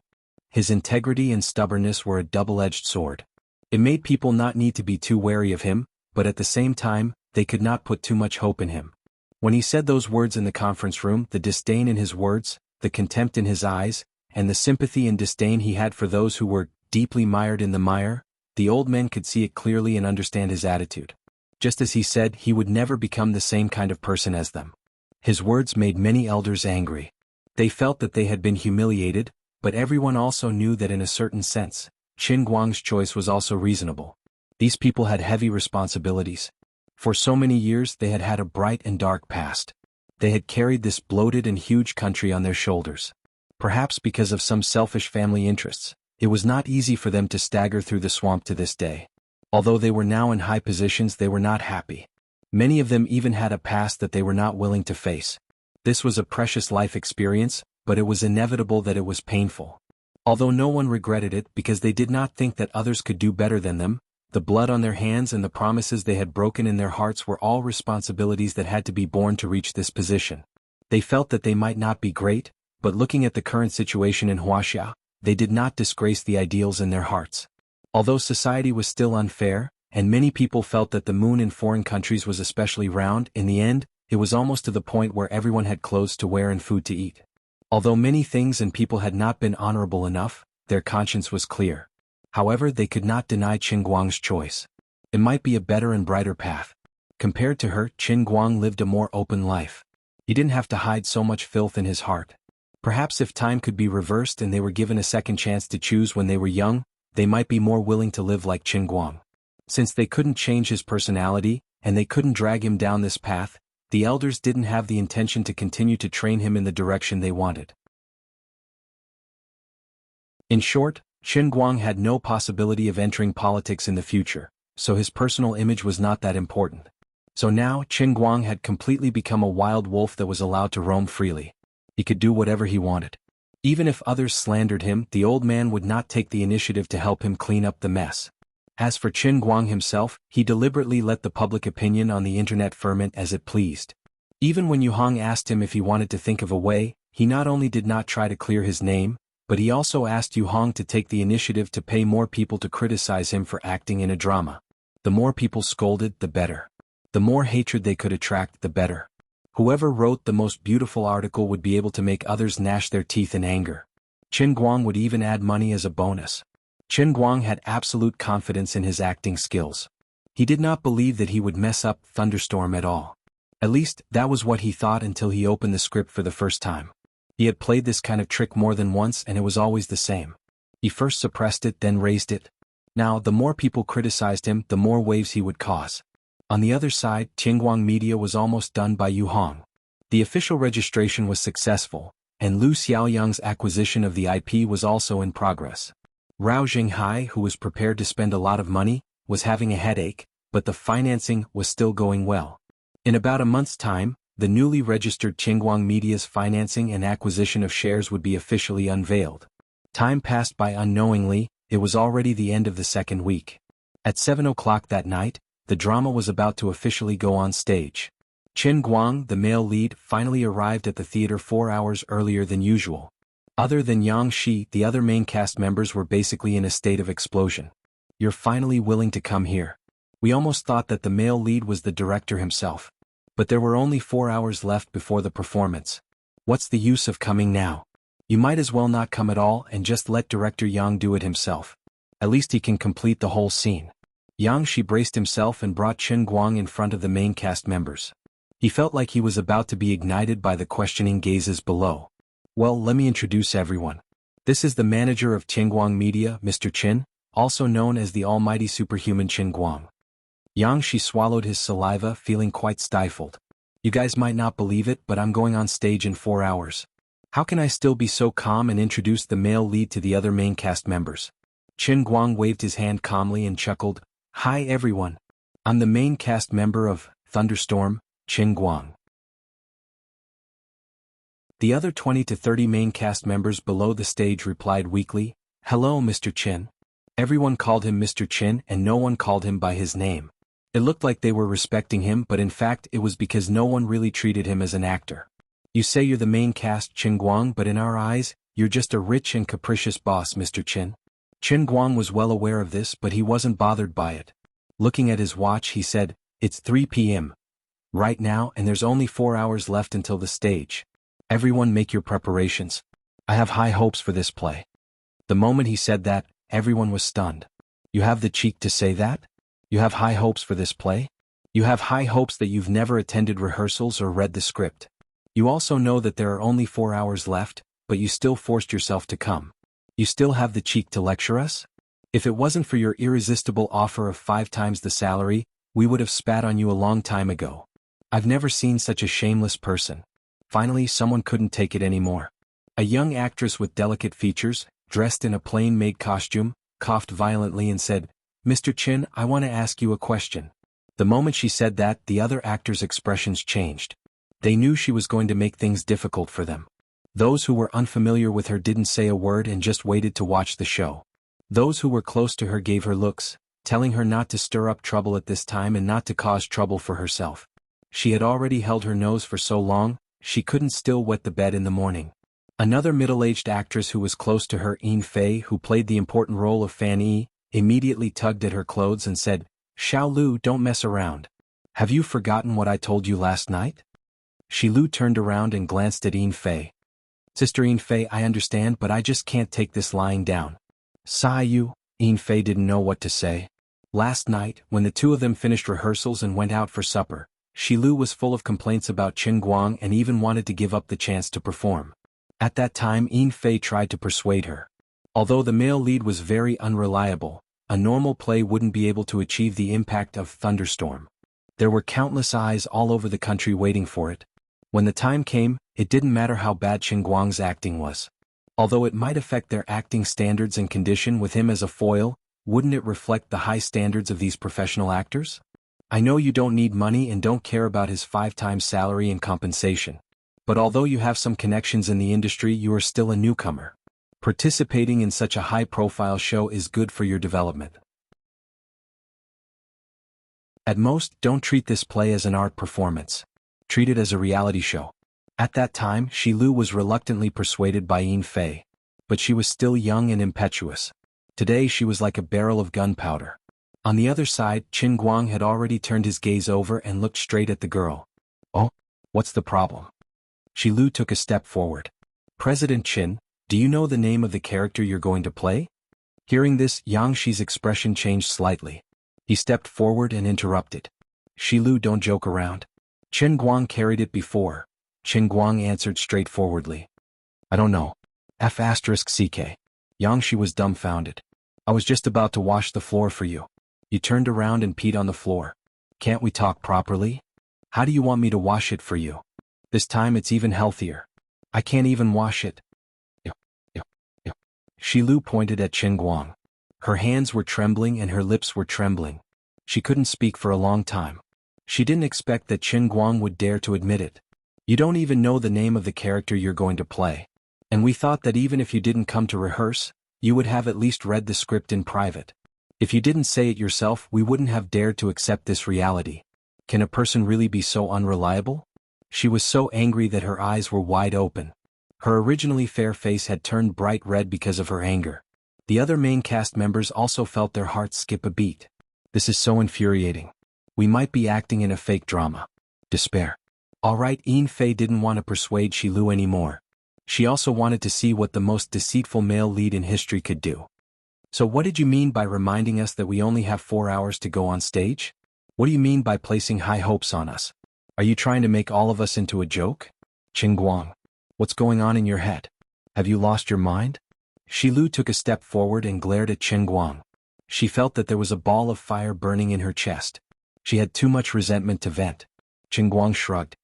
His integrity and stubbornness were a double-edged sword. It made people not need to be too wary of him, but at the same time, they could not put too much hope in him. When he said those words in the conference room, the disdain in his words, the contempt in his eyes, and the sympathy and disdain he had for those who were deeply mired in the mire, the old men could see it clearly and understand his attitude. Just as he said, he would never become the same kind of person as them. His words made many elders angry. They felt that they had been humiliated, but everyone also knew that in a certain sense, Chen Guang's choice was also reasonable. These people had heavy responsibilities. For so many years they had had a bright and dark past. They had carried this bloated and huge country on their shoulders. Perhaps because of some selfish family interests, it was not easy for them to stagger through the swamp to this day. Although they were now in high positions, they were not happy. Many of them even had a past that they were not willing to face. This was a precious life experience, but it was inevitable that it was painful. Although no one regretted it because they did not think that others could do better than them, the blood on their hands and the promises they had broken in their hearts were all responsibilities that had to be borne to reach this position. They felt that they might not be great, but looking at the current situation in Wuxia, they did not disgrace the ideals in their hearts. Although society was still unfair, and many people felt that the moon in foreign countries was especially round, in the end, it was almost to the point where everyone had clothes to wear and food to eat. Although many things and people had not been honorable enough, their conscience was clear. However, they could not deny Chen Guang's choice. It might be a better and brighter path. Compared to her, Chen Guang lived a more open life. He didn't have to hide so much filth in his heart. Perhaps if time could be reversed and they were given a second chance to choose when they were young, they might be more willing to live like Chen Guang. Since they couldn't change his personality, and they couldn't drag him down this path, the elders didn't have the intention to continue to train him in the direction they wanted. In short, Qin Guang had no possibility of entering politics in the future, so his personal image was not that important. So now Qin Guang had completely become a wild wolf that was allowed to roam freely. He could do whatever he wanted. Even if others slandered him, the old man would not take the initiative to help him clean up the mess. As for Qin Guang himself, he deliberately let the public opinion on the internet ferment as it pleased. Even when Yu Hong asked him if he wanted to think of a way, he not only did not try to clear his name, but he also asked Yu Hong to take the initiative to pay more people to criticize him for acting in a drama. The more people scolded, the better. The more hatred they could attract, the better. Whoever wrote the most beautiful article would be able to make others gnash their teeth in anger. Qin Guang would even add money as a bonus. Qin Guang had absolute confidence in his acting skills. He did not believe that he would mess up Thunderstorm at all. At least, that was what he thought until he opened the script for the first time. He had played this kind of trick more than once and it was always the same. He first suppressed it, then raised it. Now, the more people criticized him, the more waves he would cause. On the other side, Qingguang Media was almost done by Yu Hong. The official registration was successful, and Lu Xiaoyang's acquisition of the IP was also in progress. Rao Jinghai, who was prepared to spend a lot of money, was having a headache, but the financing was still going well. In about a month's time, the newly registered Qingguang Media's financing and acquisition of shares would be officially unveiled. Time passed by unknowingly, it was already the end of the second week. At 7 o'clock that night, the drama was about to officially go on stage. Qin Guang, the male lead, finally arrived at the theater 4 hours earlier than usual. Other than Yang Shi, the other main cast members were basically in a state of explosion. "You're finally willing to come here. We almost thought that the male lead was the director himself. But there were only 4 hours left before the performance. What's the use of coming now? You might as well not come at all and just let director Yang do it himself. At least he can complete the whole scene." Yang Shi braced himself and brought Qin Guang in front of the main cast members. He felt like he was about to be ignited by the questioning gazes below. "Well, let me introduce everyone. This is the manager of Qingguang Media, Mr. Qin, also known as the almighty superhuman Qin Guang." Yang Shi swallowed his saliva, feeling quite stifled. "You guys might not believe it, but I'm going on stage in 4 hours. How can I still be so calm and introduce the male lead to the other main cast members?" Qin Guang waved his hand calmly and chuckled. "Hi everyone. I'm the main cast member of Thunderstorm, Qin Guang." The other 20 to 30 main cast members below the stage replied weakly, "Hello Mr. Qin." Everyone called him Mr. Qin and no one called him by his name. It looked like they were respecting him, but in fact it was because no one really treated him as an actor. "You say you're the main cast Qin Guang, but in our eyes, you're just a rich and capricious boss, Mr. Qin." Qin Guang was well aware of this, but he wasn't bothered by it. Looking at his watch, he said, "It's 3 p.m. right now and there's only 4 hours left until the stage. Everyone make your preparations. I have high hopes for this play." The moment he said that, everyone was stunned. "You have the cheek to say that? You have high hopes for this play? You have high hopes that you've never attended rehearsals or read the script. You also know that there are only 4 hours left, but you still forced yourself to come. You still have the cheek to lecture us? If it wasn't for your irresistible offer of 5 times the salary, we would have spat on you a long time ago. I've never seen such a shameless person." Finally, someone couldn't take it anymore. A young actress with delicate features, dressed in a plain-made costume, coughed violently and said, "Mr. Qin, I want to ask you a question." The moment she said that, the other actors' expressions changed. They knew she was going to make things difficult for them. Those who were unfamiliar with her didn't say a word and just waited to watch the show. Those who were close to her gave her looks, telling her not to stir up trouble at this time and not to cause trouble for herself. She had already held her nose for so long, she couldn't still wet the bed in the morning. Another middle-aged actress who was close to her, Yin Fei, who played the important role of Fan Yi, immediately tugged at her clothes and said, "Xiao Lu, don't mess around. Have you forgotten what I told you last night?" Shi Lu turned around and glanced at Yin Fei. "Sister Yin Fei, I understand, but I just can't take this lying down." "Sai Yu," Yin Fei didn't know what to say. Last night, when the two of them finished rehearsals and went out for supper, Shi Lu was full of complaints about Qin Guang and even wanted to give up the chance to perform. At that time, Yin Fei tried to persuade her. Although the male lead was very unreliable, a normal play wouldn't be able to achieve the impact of Thunderstorm. There were countless eyes all over the country waiting for it. When the time came, it didn't matter how bad Qin Guang's acting was. Although it might affect their acting standards and condition with him as a foil, wouldn't it reflect the high standards of these professional actors? I know you don't need money and don't care about his 5 times salary and compensation. But although you have some connections in the industry, you are still a newcomer. Participating in such a high-profile show is good for your development. At most, don't treat this play as an art performance. Treat it as a reality show. At that time, Shilu was reluctantly persuaded by Yin Fei. But she was still young and impetuous. Today she was like a barrel of gunpowder. On the other side, Qin Guang had already turned his gaze over and looked straight at the girl. Oh, what's the problem? Shilu took a step forward. President Qin, do you know the name of the character you're going to play? Hearing this, Yang Shi's expression changed slightly. He stepped forward and interrupted. Shilu, don't joke around. Qin Guang carried it before. Qin Guang answered straightforwardly. I don't know. F***ck. Yang Shi was dumbfounded. I was just about to wash the floor for you. You turned around and peed on the floor. Can't we talk properly? How do you want me to wash it for you? This time it's even healthier. I can't even wash it. Shilu pointed at Qin Guang. Her hands were trembling and her lips were trembling. She couldn't speak for a long time. She didn't expect that Qin Guang would dare to admit it. You don't even know the name of the character you're going to play. And we thought that even if you didn't come to rehearse, you would have at least read the script in private. If you didn't say it yourself, we wouldn't have dared to accept this reality. Can a person really be so unreliable? She was so angry that her eyes were wide open. Her originally fair face had turned bright red because of her anger. The other main cast members also felt their hearts skip a beat. This is so infuriating. We might be acting in a fake drama. Despair. Alright, Yin Fei didn't want to persuade Shilu anymore. She also wanted to see what the most deceitful male lead in history could do. So what did you mean by reminding us that we only have 4 hours to go on stage? What do you mean by placing high hopes on us? Are you trying to make all of us into a joke? Qin Guang. What's going on in your head? Have you lost your mind? Shilu took a step forward and glared at Qin Guang. She felt that there was a ball of fire burning in her chest. She had too much resentment to vent. Qin Guang shrugged.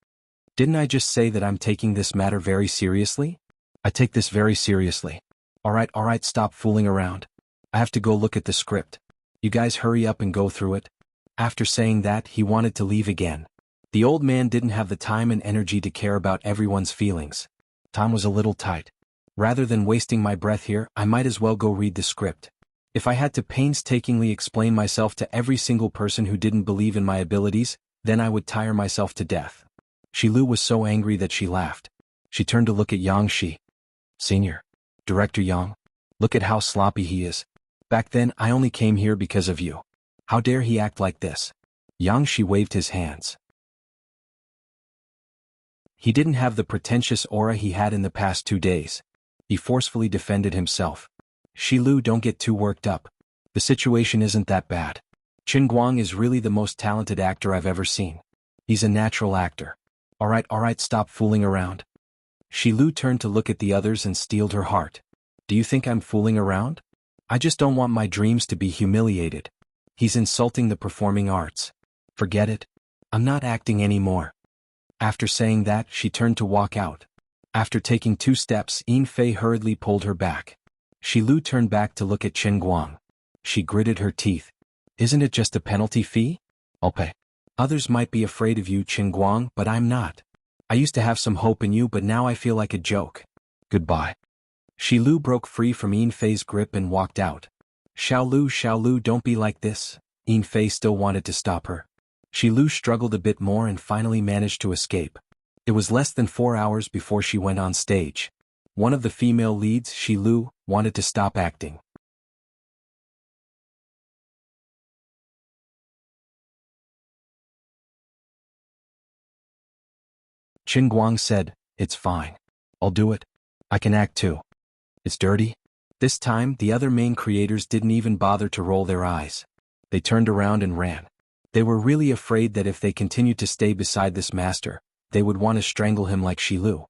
Didn't I just say that I'm taking this matter very seriously? I take this very seriously. Alright, stop fooling around. I have to go look at the script. You guys hurry up and go through it. After saying that, he wanted to leave again. The old man didn't have the time and energy to care about everyone's feelings. Time was a little tight. Rather than wasting my breath here, I might as well go read the script. If I had to painstakingly explain myself to every single person who didn't believe in my abilities, then I would tire myself to death. Shilu was so angry that she laughed. She turned to look at Yang Shi. Senior. Director Yang. Look at how sloppy he is. Back then, I only came here because of you. How dare he act like this? Yang Shi waved his hands. He didn't have the pretentious aura he had in the past 2 days. He forcefully defended himself. Shilu, don't get too worked up. The situation isn't that bad. Qin Guang is really the most talented actor I've ever seen. He's a natural actor. Alright, stop fooling around. Shilu turned to look at the others and steeled her heart. Do you think I'm fooling around? I just don't want my dreams to be humiliated. He's insulting the performing arts. Forget it. I'm not acting anymore. After saying that, she turned to walk out. After taking 2 steps, Yin Fei hurriedly pulled her back. Shilu turned back to look at Qin Guang. She gritted her teeth. Isn't it just a penalty fee? I'll pay. Others might be afraid of you, Qin Guang, but I'm not. I used to have some hope in you, but now I feel like a joke. Goodbye. Shilu broke free from Yin Fei's grip and walked out. Xiaolu, don't be like this. Yin Fei still wanted to stop her. Shilu struggled a bit more and finally managed to escape. It was less than 4 hours before she went on stage. One of the female leads, Shilu, wanted to stop acting. Qin Guang said, It's fine. I'll do it. I can act too. It's dirty. This time, the other main creators didn't even bother to roll their eyes. They turned around and ran. They were really afraid that if they continued to stay beside this master, they would want to strangle him like Shilu.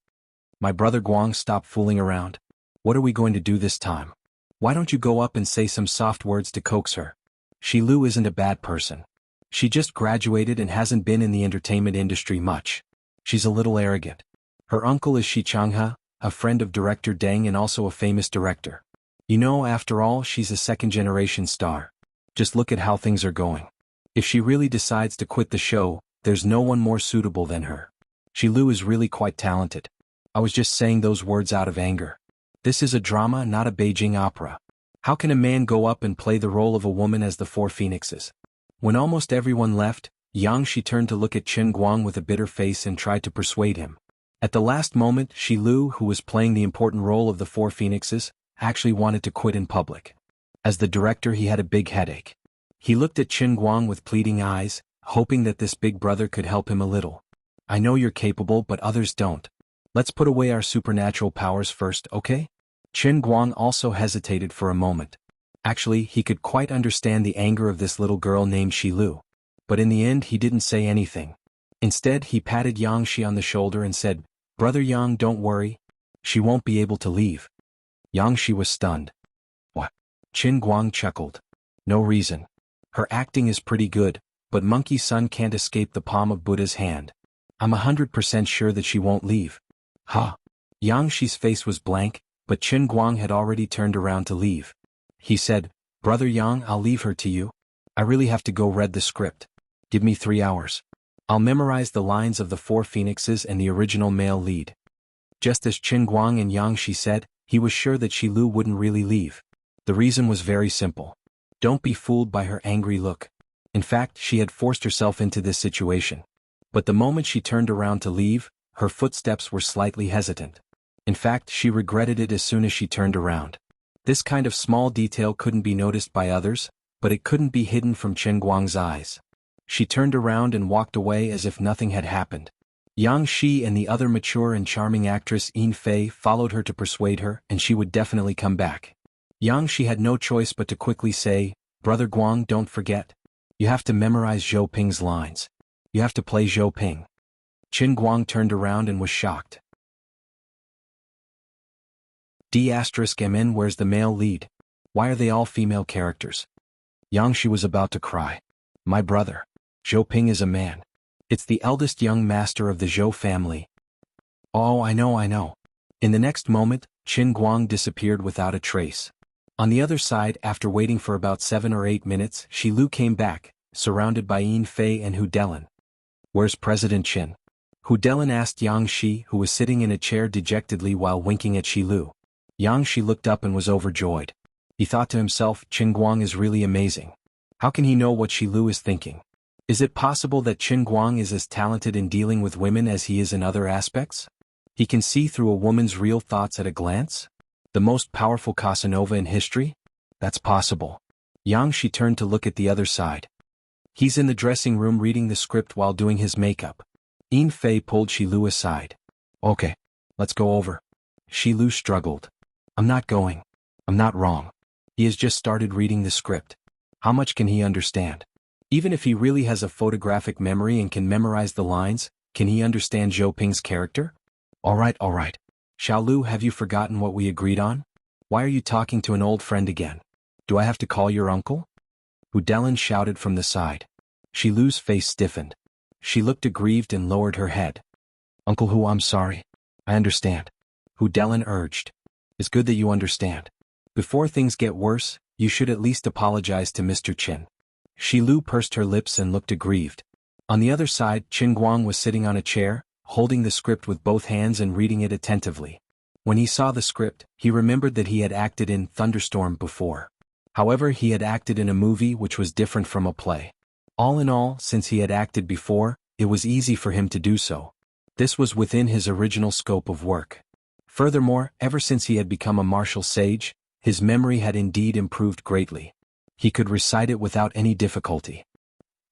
My brother Guang, stop fooling around. What are we going to do this time? Why don't you go up and say some soft words to coax her? Shilu isn't a bad person. She just graduated and hasn't been in the entertainment industry much. She's a little arrogant. Her uncle is Shi Changhe, a friend of director Deng and also a famous director. You know, after all, she's a second-generation star. Just look at how things are going. If she really decides to quit the show, there's no one more suitable than her. Lu is really quite talented. I was just saying those words out of anger. This is a drama, not a Beijing opera. How can a man go up and play the role of a woman as the Four Phoenixes? When almost everyone left, Yang Shi turned to look at Chen Guang with a bitter face and tried to persuade him. At the last moment, Lu, who was playing the important role of the Four Phoenixes, actually wanted to quit in public. As the director, he had a big headache. He looked at Chen Guang with pleading eyes, hoping that this big brother could help him a little. I know you're capable, but others don't. Let's put away our supernatural powers first, okay? Chen Guang also hesitated for a moment. Actually, he could quite understand the anger of this little girl named Lu. But in the end, he didn't say anything. Instead, he patted Yang Shi on the shoulder and said, "Brother Yang, don't worry. She won't be able to leave." Yang Shi was stunned. What? Chen Guang chuckled. No reason. Her acting is pretty good, but Monkey Sun can't escape the palm of Buddha's hand. I'm 100% sure that she won't leave. Ha! Yang Shi's face was blank, but Chen Guang had already turned around to leave. He said, "Brother Yang, I'll leave her to you. I really have to go read the script. Give me 3 hours. I'll memorize the lines of the Four Phoenixes and the original male lead." Just as Chen Guang and Yang Shi said, he was sure that Lu wouldn't really leave. The reason was very simple. Don't be fooled by her angry look. In fact, she had forced herself into this situation. But the moment she turned around to leave, her footsteps were slightly hesitant. In fact, she regretted it as soon as she turned around. This kind of small detail couldn't be noticed by others, but it couldn't be hidden from Chen Guang's eyes. She turned around and walked away as if nothing had happened. Yang Shi and the other mature and charming actress Yin Fei followed her to persuade her, and she would definitely come back. Yang Shi had no choice but to quickly say, "Brother Guang, don't forget. You have to memorize Zhou Ping's lines. You have to play Zhou Ping." Chen Guang turned around and was shocked. D*MN, where's the male lead? Why are they all female characters? Yang Shi was about to cry. My brother. Zhou Ping is a man. It's the eldest young master of the Zhou family. Oh, I know. In the next moment, Chen Guang disappeared without a trace. On the other side, after waiting for about 7 or 8 minutes, Lu came back, surrounded by Yin Fei and Hu Delin. Where's President Qin? Hu Delin asked Yang Shi, who was sitting in a chair dejectedly while winking at Lu. Yang Shi looked up and was overjoyed. He thought to himself, Chen Guang is really amazing. How can he know what Lu is thinking? Is it possible that Chen Guang is as talented in dealing with women as he is in other aspects? He can see through a woman's real thoughts at a glance? The most powerful Casanova in history? That's possible. Yang Shi turned to look at the other side. He's in the dressing room reading the script while doing his makeup. Yin Fei pulled Lu aside. Okay, let's go over. Lu struggled. I'm not going. I'm not wrong. He has just started reading the script. How much can he understand? Even if he really has a photographic memory and can memorize the lines, can he understand Zhou Ping's character? All right. Lu, have you forgotten what we agreed on? Why are you talking to an old friend again? Do I have to call your uncle? Hu Delin shouted from the side. Lu's face stiffened. She looked aggrieved and lowered her head. Uncle Hu, I'm sorry. I understand. Hu Delin urged. It's good that you understand. Before things get worse, you should at least apologize to Mr. Qin. Lu pursed her lips and looked aggrieved. On the other side, Chen Guang was sitting on a chair, holding the script with both hands and reading it attentively. When he saw the script, he remembered that he had acted in Thunderstorm before. However, he had acted in a movie which was different from a play. All in all, since he had acted before, it was easy for him to do so. This was within his original scope of work. Furthermore, ever since he had become a martial sage, his memory had indeed improved greatly. He could recite it without any difficulty.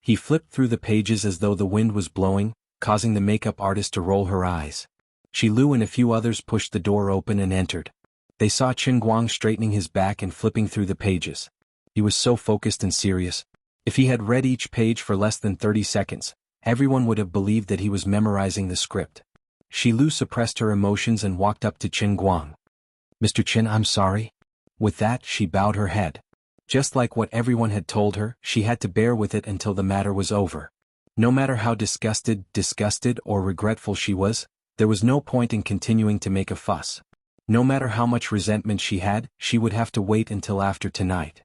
He flipped through the pages as though the wind was blowing, causing the makeup artist to roll her eyes. Lu and a few others pushed the door open and entered. They saw Chen Guang straightening his back and flipping through the pages. He was so focused and serious. If he had read each page for less than 30 seconds, everyone would have believed that he was memorizing the script. Lu suppressed her emotions and walked up to Chen Guang. Mr. Qin, I'm sorry. With that, she bowed her head. Just like what everyone had told her, she had to bear with it until the matter was over. No matter how disgusted or regretful she was, There was no point in continuing to make a fuss. No matter how much resentment she had, she would have to wait until after tonight.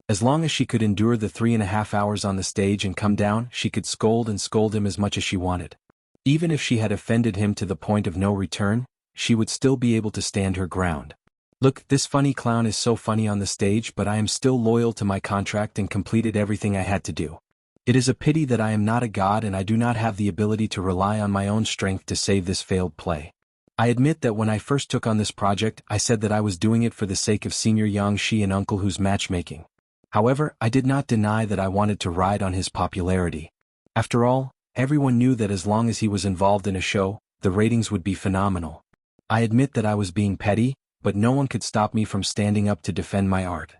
As long as she could endure the 3.5 hours on the stage and come down, she could scold and scold him as much as she wanted. Even if she had offended him to the point of no return, she would still be able to stand her ground. Look, this funny clown is so funny on the stage, but I am still loyal to my contract and completed everything I had to do. It is a pity that I am not a god and I do not have the ability to rely on my own strength to save this failed play. I admit that when I first took on this project, I said that I was doing it for the sake of Senior Yang Shi and Uncle Hu's matchmaking. However, I did not deny that I wanted to ride on his popularity. After all, everyone knew that as long as he was involved in a show, the ratings would be phenomenal. I admit that I was being petty, but no one could stop me from standing up to defend my art.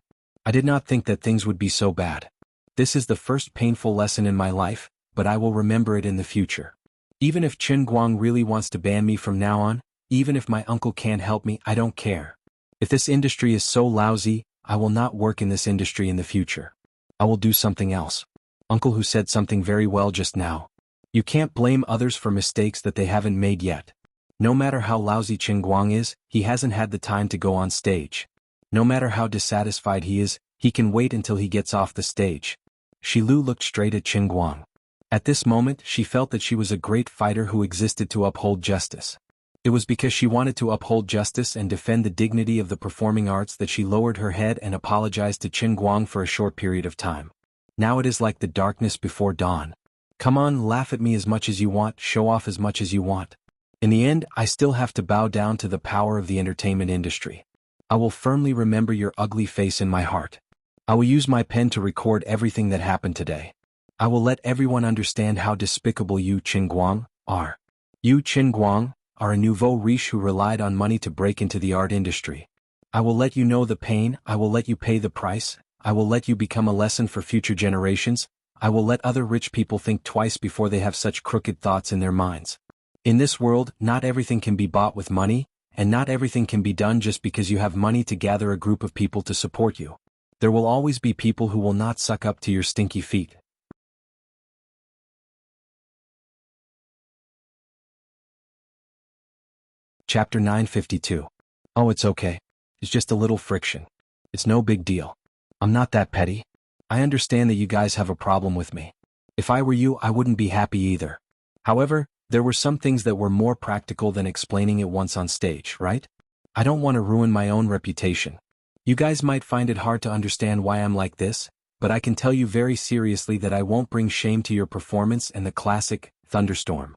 I did not think that things would be so bad. This is the first painful lesson in my life, but I will remember it in the future. Even if Qin Guang really wants to ban me from now on, even if my uncle can't help me, I don't care. If this industry is so lousy, I will not work in this industry in the future. I will do something else. Uncle Hu said something very well just now. You can't blame others for mistakes that they haven't made yet. No matter how lousy Qin Guang is, he hasn't had the time to go on stage. No matter how dissatisfied he is, he can wait until he gets off the stage. Shilu looked straight at Qin Guang. At this moment, she felt that she was a great fighter who existed to uphold justice. It was because she wanted to uphold justice and defend the dignity of the performing arts that she lowered her head and apologized to Qin Guang for a short period of time. Now it is like the darkness before dawn. Come on, laugh at me as much as you want, show off as much as you want. In the end, I still have to bow down to the power of the entertainment industry. I will firmly remember your ugly face in my heart. I will use my pen to record everything that happened today. I will let everyone understand how despicable you, Qin Guang, are. You, Qin Guang, are a nouveau riche who relied on money to break into the art industry. I will let you know the pain, I will let you pay the price, I will let you become a lesson for future generations, I will let other rich people think twice before they have such crooked thoughts in their minds. In this world, not everything can be bought with money, and not everything can be done just because you have money to gather a group of people to support you. There will always be people who will not suck up to your stinky feet. Chapter 952. Oh, it's okay. It's just a little friction. It's no big deal. I'm not that petty. I understand that you guys have a problem with me. If I were you, I wouldn't be happy either. However, there were some things that were more practical than explaining it once on stage, right? I don't want to ruin my own reputation. You guys might find it hard to understand why I'm like this, but I can tell you very seriously that I won't bring shame to your performance and the classic thunderstorm.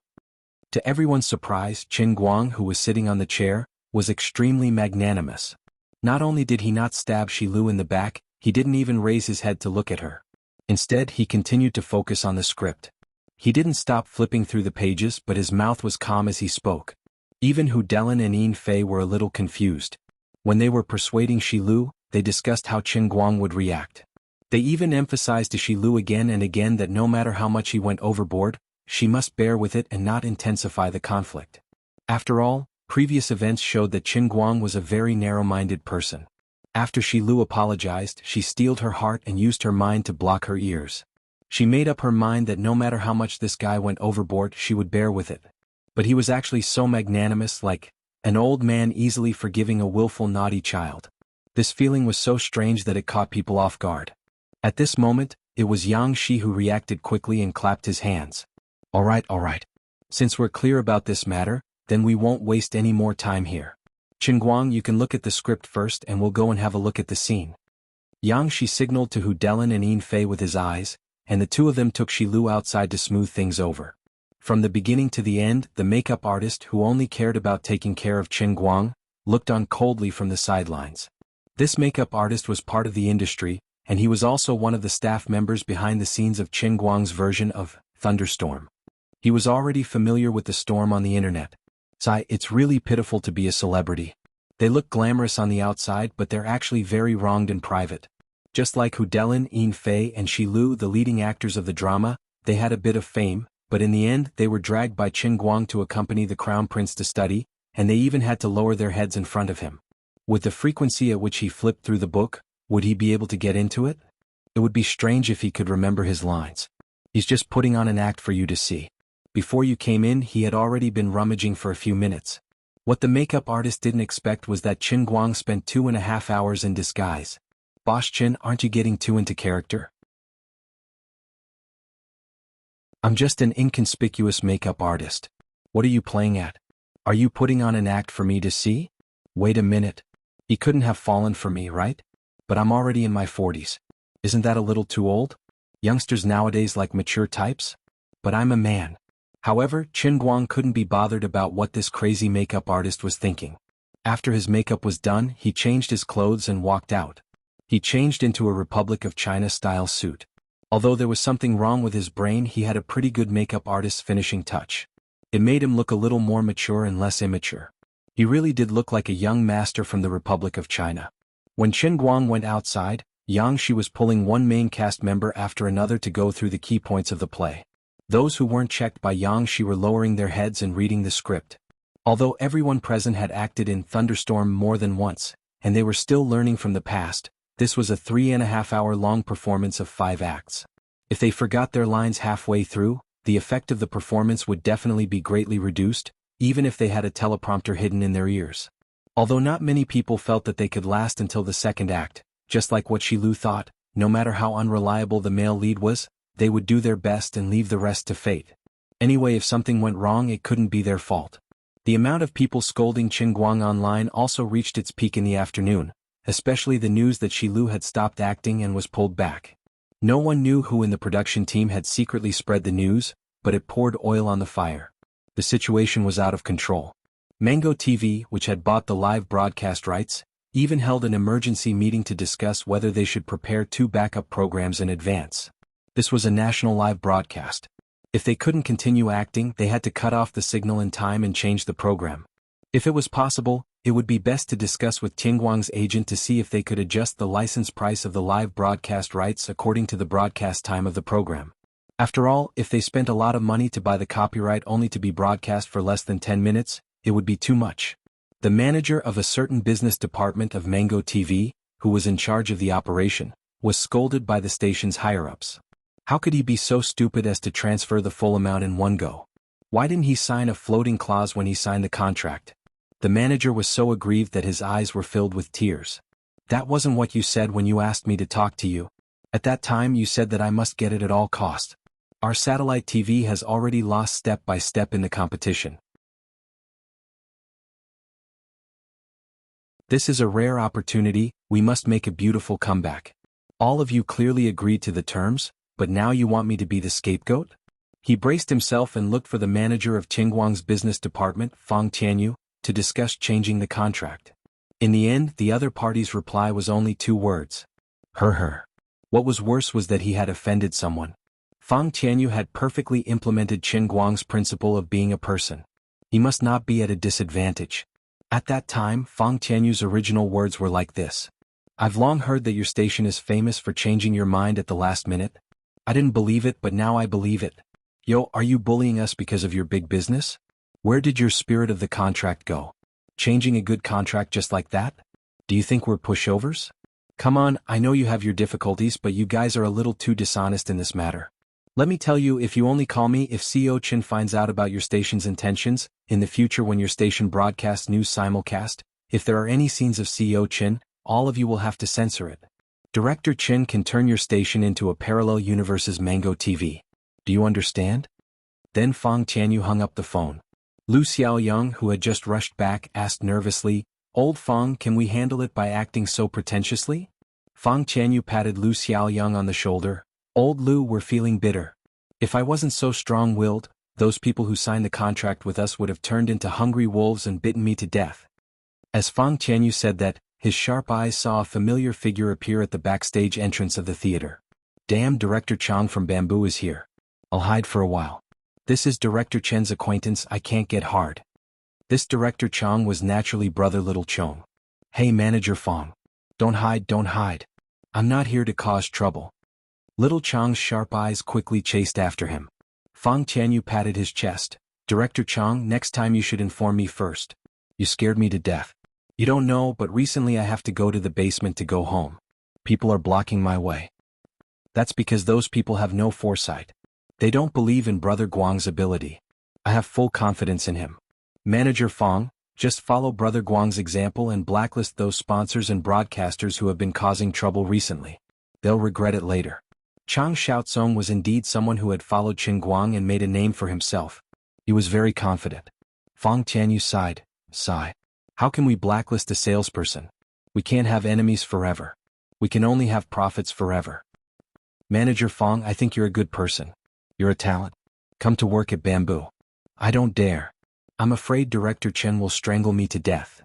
To everyone's surprise, Qin Guang, who was sitting on the chair, was extremely magnanimous. Not only did he not stab Shilu in the back, he didn't even raise his head to look at her. Instead, he continued to focus on the script. He didn't stop flipping through the pages, but his mouth was calm as he spoke. Even Hu Delin and Yin Fei were a little confused. When they were persuading Shilu, they discussed how Qin Guang would react. They even emphasized to Shilu again and again that no matter how much he went overboard, she must bear with it and not intensify the conflict. After all, previous events showed that Qin Guang was a very narrow-minded person. After Shilu apologized, she steeled her heart and used her mind to block her ears. She made up her mind that no matter how much this guy went overboard, she would bear with it. But he was actually so magnanimous, like an old man easily forgiving a willful naughty child. This feeling was so strange that it caught people off guard. At this moment, it was Yang Shi who reacted quickly and clapped his hands. All right. Since we're clear about this matter, then we won't waste any more time here. Qin Guang, you can look at the script first and we'll go and have a look at the scene. Yang Shi signaled to Hu Delin and Yin Fei with his eyes, and the two of them took Shilu outside to smooth things over. From the beginning to the end, the makeup artist, who only cared about taking care of Qin Guang, looked on coldly from the sidelines. This makeup artist was part of the industry, and he was also one of the staff members behind the scenes of Qin Guang's version of Thunderstorm. He was already familiar with the storm on the internet. Sigh, it's really pitiful to be a celebrity. They look glamorous on the outside, but they're actually very wronged in private. Just like Hu Delin, Yin Fei, and Shilu, the leading actors of the drama, they had a bit of fame, but in the end they were dragged by Qin Guang to accompany the crown prince to study, and they even had to lower their heads in front of him. With the frequency at which he flipped through the book, would he be able to get into it? It would be strange if he could remember his lines. He's just putting on an act for you to see. Before you came in, he had already been rummaging for a few minutes. What the makeup artist didn't expect was that Qin Guang spent 2.5 hours in disguise. Boss Qin, aren't you getting too into character? I'm just an inconspicuous makeup artist. What are you playing at? Are you putting on an act for me to see? Wait a minute. He couldn't have fallen for me, right? But I'm already in my 40s. Isn't that a little too old? Youngsters nowadays like mature types? But I'm a man. However, Qin Guang couldn't be bothered about what this crazy makeup artist was thinking. After his makeup was done, he changed his clothes and walked out. He changed into a Republic of China-style suit. Although there was something wrong with his brain, he had a pretty good makeup artist's finishing touch. It made him look a little more mature and less immature. He really did look like a young master from the Republic of China. When Qin Guang went outside, Yang Shi was pulling one main cast member after another to go through the key points of the play. Those who weren't checked by Yang Shi were lowering their heads and reading the script. Although everyone present had acted in Thunderstorm more than once, and they were still learning from the past, this was a 3.5-hour-long performance of 5 acts. If they forgot their lines halfway through, the effect of the performance would definitely be greatly reduced, even if they had a teleprompter hidden in their ears. Although not many people felt that they could last until the second act, just like what Shi Lu thought, no matter how unreliable the male lead was, they would do their best and leave the rest to fate. Anyway, if something went wrong, it couldn't be their fault. The amount of people scolding Qin Guang online also reached its peak in the afternoon, especially the news that Shi Lu had stopped acting and was pulled back. No one knew who in the production team had secretly spread the news, but it poured oil on the fire. The situation was out of control. Mango TV, which had bought the live broadcast rights, even held an emergency meeting to discuss whether they should prepare 2 backup programs in advance. This was a national live broadcast. If they couldn't continue acting, they had to cut off the signal in time and change the program. If it was possible, it would be best to discuss with Qin Guang's agent to see if they could adjust the license price of the live broadcast rights according to the broadcast time of the program. After all, if they spent a lot of money to buy the copyright only to be broadcast for less than 10 minutes, it would be too much. The manager of a certain business department of Mango TV, who was in charge of the operation, was scolded by the station's higher-ups. How could he be so stupid as to transfer the full amount in one go? Why didn't he sign a floating clause when he signed the contract? The manager was so aggrieved that his eyes were filled with tears. That wasn't what you said when you asked me to talk to you. At that time you said that I must get it at all cost. Our satellite TV has already lost step by step in the competition. This is a rare opportunity, we must make a beautiful comeback. All of you clearly agreed to the terms, but now you want me to be the scapegoat? He braced himself and looked for the manager of Qin Guang's business department, Fang Tianyu, to discuss changing the contract. In the end, the other party's reply was only 2 words. Her. What was worse was that he had offended someone. Fang Tianyu had perfectly implemented Qin Guang's principle of being a person. He must not be at a disadvantage. At that time, Fang Tianyu's original words were like this. I've long heard that your station is famous for changing your mind at the last minute. I didn't believe it, but now I believe it. Yo, are you bullying us because of your big business? Where did your spirit of the contract go? Changing a good contract just like that? Do you think we're pushovers? Come on, I know you have your difficulties, but you guys are a little too dishonest in this matter. Let me tell you, if you only call me if CEO Qin finds out about your station's intentions, in the future when your station broadcasts news simulcast, if there are any scenes of CEO Qin, all of you will have to censor it. Director Qin can turn your station into a parallel universe's Mango TV. Do you understand? Then Fang Tianyu hung up the phone. Lu Xiaoyang, who had just rushed back, asked nervously, Old Fang, can we handle it by acting so pretentiously? Fang Tianyu patted Lu Xiaoyang on the shoulder. Old Lu, we're feeling bitter. If I wasn't so strong-willed, those people who signed the contract with us would have turned into hungry wolves and bitten me to death. As Fang Tianyu said that, his sharp eyes saw a familiar figure appear at the backstage entrance of the theater. Damn, Director Chang from Bamboo is here. I'll hide for a while. This is Director Chen's acquaintance, I can't get hard. This Director Chang was naturally brother Little Chong. Hey Manager Fang. Don't hide. I'm not here to cause trouble. Little Chang's sharp eyes quickly chased after him. Fang Tianyu patted his chest. Director Chang, next time you should inform me first. You scared me to death. You don't know, but recently I have to go to the basement to go home. People are blocking my way. That's because those people have no foresight. They don't believe in Brother Guang's ability. I have full confidence in him. Manager Fong, just follow Brother Guang's example and blacklist those sponsors and broadcasters who have been causing trouble recently. They'll regret it later. Chang Xiaozong was indeed someone who had followed Qin Guang and made a name for himself. He was very confident. Fong Tianyu sighed. How can we blacklist a salesperson? We can't have enemies forever. We can only have profits forever. Manager Fong, I think you're a good person. You're a talent. Come to work at Bamboo. I don't dare. I'm afraid Director Chen will strangle me to death.